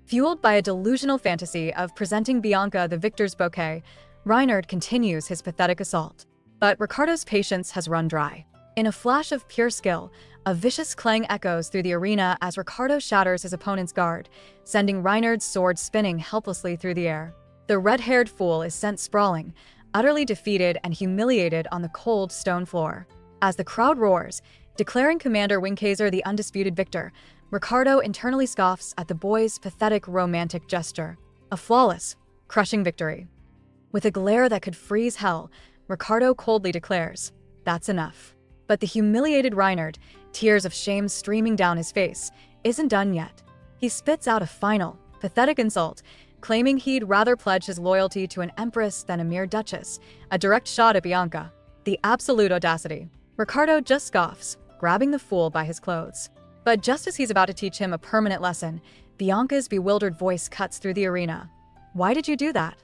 Fueled by a delusional fantasy of presenting Bianca the victor's bouquet, Reinhardt continues his pathetic assault. But Ricardo's patience has run dry. In a flash of pure skill, a vicious clang echoes through the arena as Ricardo shatters his opponent's guard, sending Reinhardt's sword spinning helplessly through the air. The red-haired fool is sent sprawling, utterly defeated and humiliated on the cold stone floor. As the crowd roars, declaring Commander Wingkaiser the undisputed victor, Ricardo internally scoffs at the boy's pathetic romantic gesture. A flawless, crushing victory. With a glare that could freeze hell, Ricardo coldly declares, "That's enough." But the humiliated Reinhardt, tears of shame streaming down his face, isn't done yet. He spits out a final, pathetic insult, claiming he'd rather pledge his loyalty to an empress than a mere duchess, a direct shot at Bianca. The absolute audacity. Ricardo just scoffs, grabbing the fool by his clothes. But just as he's about to teach him a permanent lesson, Bianca's bewildered voice cuts through the arena. "Why did you do that?"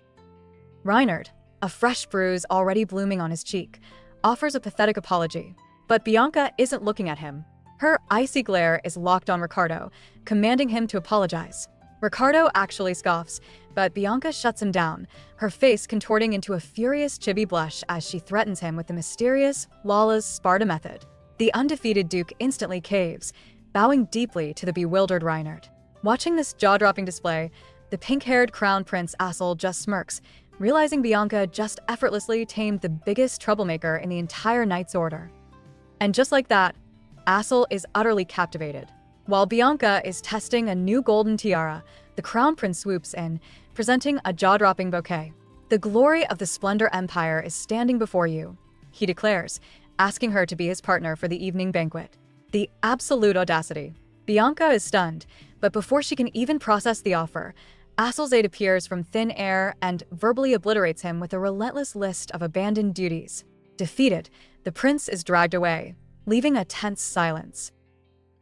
Reinhardt, a fresh bruise already blooming on his cheek, offers a pathetic apology. But Bianca isn't looking at him. Her icy glare is locked on Ricardo, commanding him to apologize. Ricardo actually scoffs, but Bianca shuts him down, her face contorting into a furious chibi blush as she threatens him with the mysterious, lawless Sparta method. The undefeated Duke instantly caves, bowing deeply to the bewildered Reinhardt. Watching this jaw-dropping display, the pink-haired crown prince Asel just smirks, realizing Bianca just effortlessly tamed the biggest troublemaker in the entire Knight's Order. And just like that, Asel is utterly captivated. While Bianca is testing a new golden tiara, the crown prince swoops in, presenting a jaw-dropping bouquet. "The glory of the Splendor Empire is standing before you," he declares, asking her to be his partner for the evening banquet. The absolute audacity. Bianca is stunned, but before she can even process the offer, Asel's aide appears from thin air and verbally obliterates him with a relentless list of abandoned duties. Defeated, the prince is dragged away, leaving a tense silence.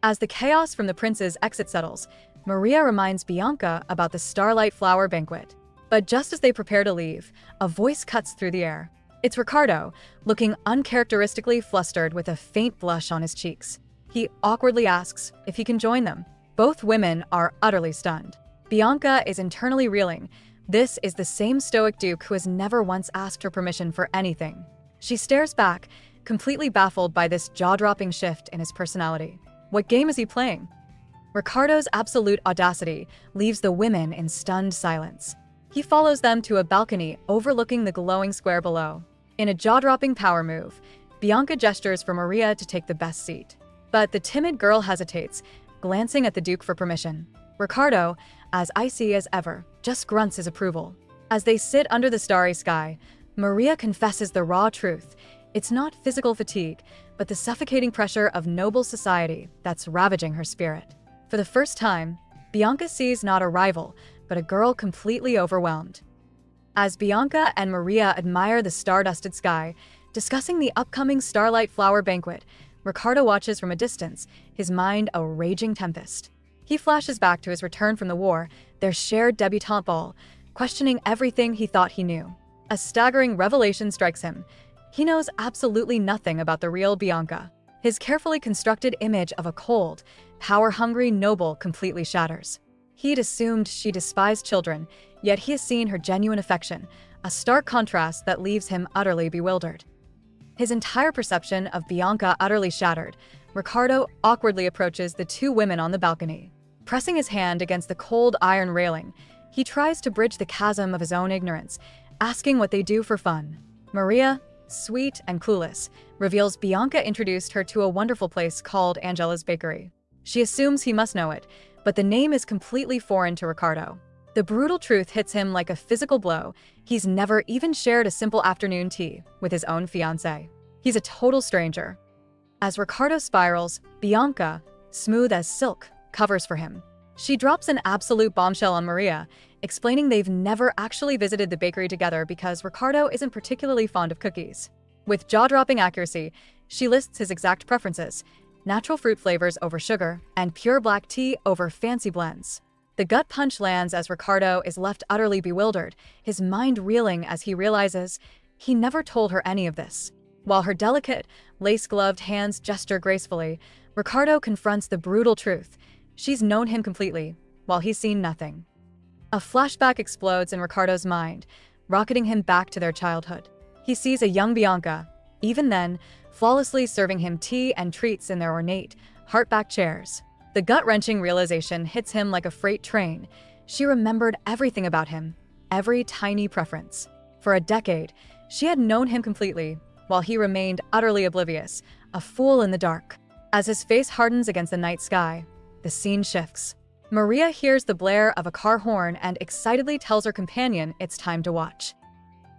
As the chaos from the prince's exit settles, Maria reminds Bianca about the Starlight Flower Banquet. But just as they prepare to leave, a voice cuts through the air. It's Ricardo, looking uncharacteristically flustered with a faint blush on his cheeks. He awkwardly asks if he can join them. Both women are utterly stunned. Bianca is internally reeling. This is the same stoic Duke who has never once asked her permission for anything. She stares back, completely baffled by this jaw-dropping shift in his personality. What game is he playing? Ricardo's absolute audacity leaves the women in stunned silence. He follows them to a balcony overlooking the glowing square below. In a jaw-dropping power move, Bianca gestures for Maria to take the best seat. But the timid girl hesitates, glancing at the Duke for permission. Ricardo, as icy as ever, just grunts his approval. As they sit under the starry sky, Maria confesses the raw truth. It's not physical fatigue, but the suffocating pressure of noble society that's ravaging her spirit. For the first time, Bianca sees not a rival, but a girl completely overwhelmed. As Bianca and Maria admire the star-dusted sky, discussing the upcoming Starlight Flower Banquet, Ricardo watches from a distance, his mind a raging tempest. He flashes back to his return from the war, their shared debutante ball, questioning everything he thought he knew. A staggering revelation strikes him. He knows absolutely nothing about the real Bianca. His carefully constructed image of a cold, power-hungry noble completely shatters. He'd assumed she despised children, yet he has seen her genuine affection, a stark contrast that leaves him utterly bewildered. His entire perception of Bianca utterly shattered, Ricardo awkwardly approaches the two women on the balcony. Pressing his hand against the cold iron railing, he tries to bridge the chasm of his own ignorance, asking what they do for fun. Maria, sweet and clueless, reveals Bianca introduced her to a wonderful place called Angela's Bakery. She assumes he must know it, but the name is completely foreign to Ricardo. The brutal truth hits him like a physical blow. He's never even shared a simple afternoon tea with his own fiancée. He's a total stranger. As Ricardo spirals, Bianca, smooth as silk, covers for him. She drops an absolute bombshell on Maria, explaining they've never actually visited the bakery together because Ricardo isn't particularly fond of cookies. With jaw-dropping accuracy, she lists his exact preferences: natural fruit flavors over sugar, and pure black tea over fancy blends. The gut punch lands as Ricardo is left utterly bewildered, his mind reeling as he realizes he never told her any of this. While her delicate, lace-gloved hands gesture gracefully, Ricardo confronts the brutal truth. She's known him completely, while he's seen nothing. A flashback explodes in Ricardo's mind, rocketing him back to their childhood. He sees a young Bianca, even then, flawlessly serving him tea and treats in their ornate, heart-back chairs. The gut-wrenching realization hits him like a freight train. She remembered everything about him, every tiny preference. For a decade, she had known him completely, while he remained utterly oblivious, a fool in the dark. As his face hardens against the night sky, the scene shifts. Maria hears the blare of a car horn and excitedly tells her companion it's time to watch.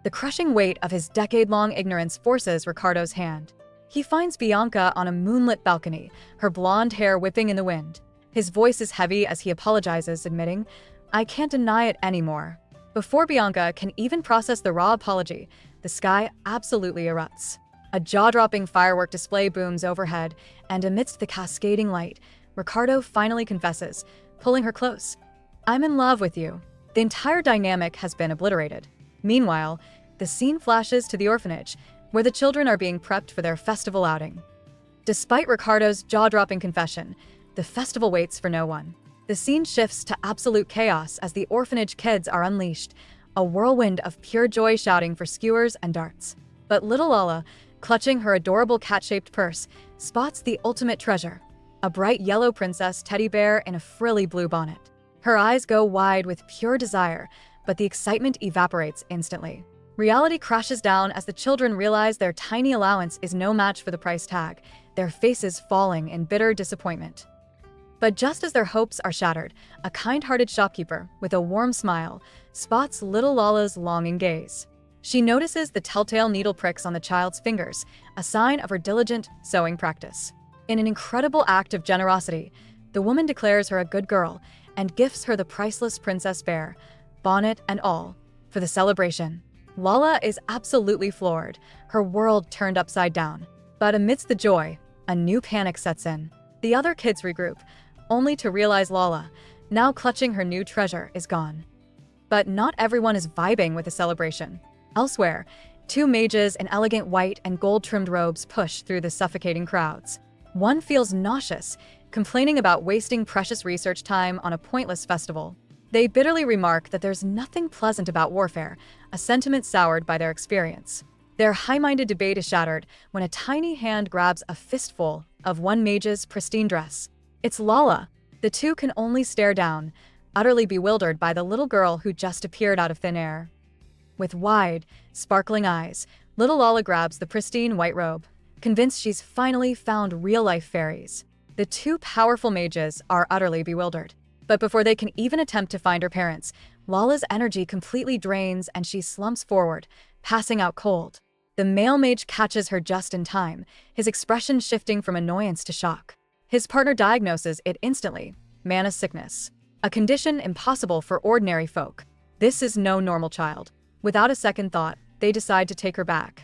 The crushing weight of his decade-long ignorance forces Ricardo's hand. He finds Bianca on a moonlit balcony, her blonde hair whipping in the wind. His voice is heavy as he apologizes, admitting, "I can't deny it anymore." Before Bianca can even process the raw apology, the sky absolutely erupts. A jaw-dropping firework display booms overhead, and amidst the cascading light, Ricardo finally confesses, pulling her close. "I'm in love with you." The entire dynamic has been obliterated. Meanwhile, the scene flashes to the orphanage, where the children are being prepped for their festival outing. Despite Ricardo's jaw-dropping confession, the festival waits for no one. The scene shifts to absolute chaos as the orphanage kids are unleashed, a whirlwind of pure joy shouting for skewers and darts. But little Lala, clutching her adorable cat-shaped purse, spots the ultimate treasure, a bright yellow princess teddy bear in a frilly blue bonnet. Her eyes go wide with pure desire, but the excitement evaporates instantly. Reality crashes down as the children realize their tiny allowance is no match for the price tag, their faces falling in bitter disappointment. But just as their hopes are shattered, a kind-hearted shopkeeper, with a warm smile, spots little Lala's longing gaze. She notices the telltale needle pricks on the child's fingers, a sign of her diligent sewing practice. In an incredible act of generosity, the woman declares her a good girl and gifts her the priceless princess bear, bonnet and all, for the celebration. Lala is absolutely floored, her world turned upside down. But amidst the joy, a new panic sets in. The other kids regroup, only to realize Lala, now clutching her new treasure, is gone. But not everyone is vibing with the celebration. Elsewhere, two mages in elegant white and gold-trimmed robes push through the suffocating crowds. One feels nauseous, complaining about wasting precious research time on a pointless festival. They bitterly remark that there's nothing pleasant about warfare, a sentiment soured by their experience. Their high-minded debate is shattered when a tiny hand grabs a fistful of one mage's pristine dress. It's Lala. The two can only stare down, utterly bewildered by the little girl who just appeared out of thin air. With wide, sparkling eyes, little Lala grabs the pristine white robe, convinced she's finally found real-life fairies. The two powerful mages are utterly bewildered. But before they can even attempt to find her parents, Lala's energy completely drains and she slumps forward, passing out cold. The male mage catches her just in time, his expression shifting from annoyance to shock. His partner diagnoses it instantly: mana sickness, a condition impossible for ordinary folk. This is no normal child. Without a second thought, they decide to take her back.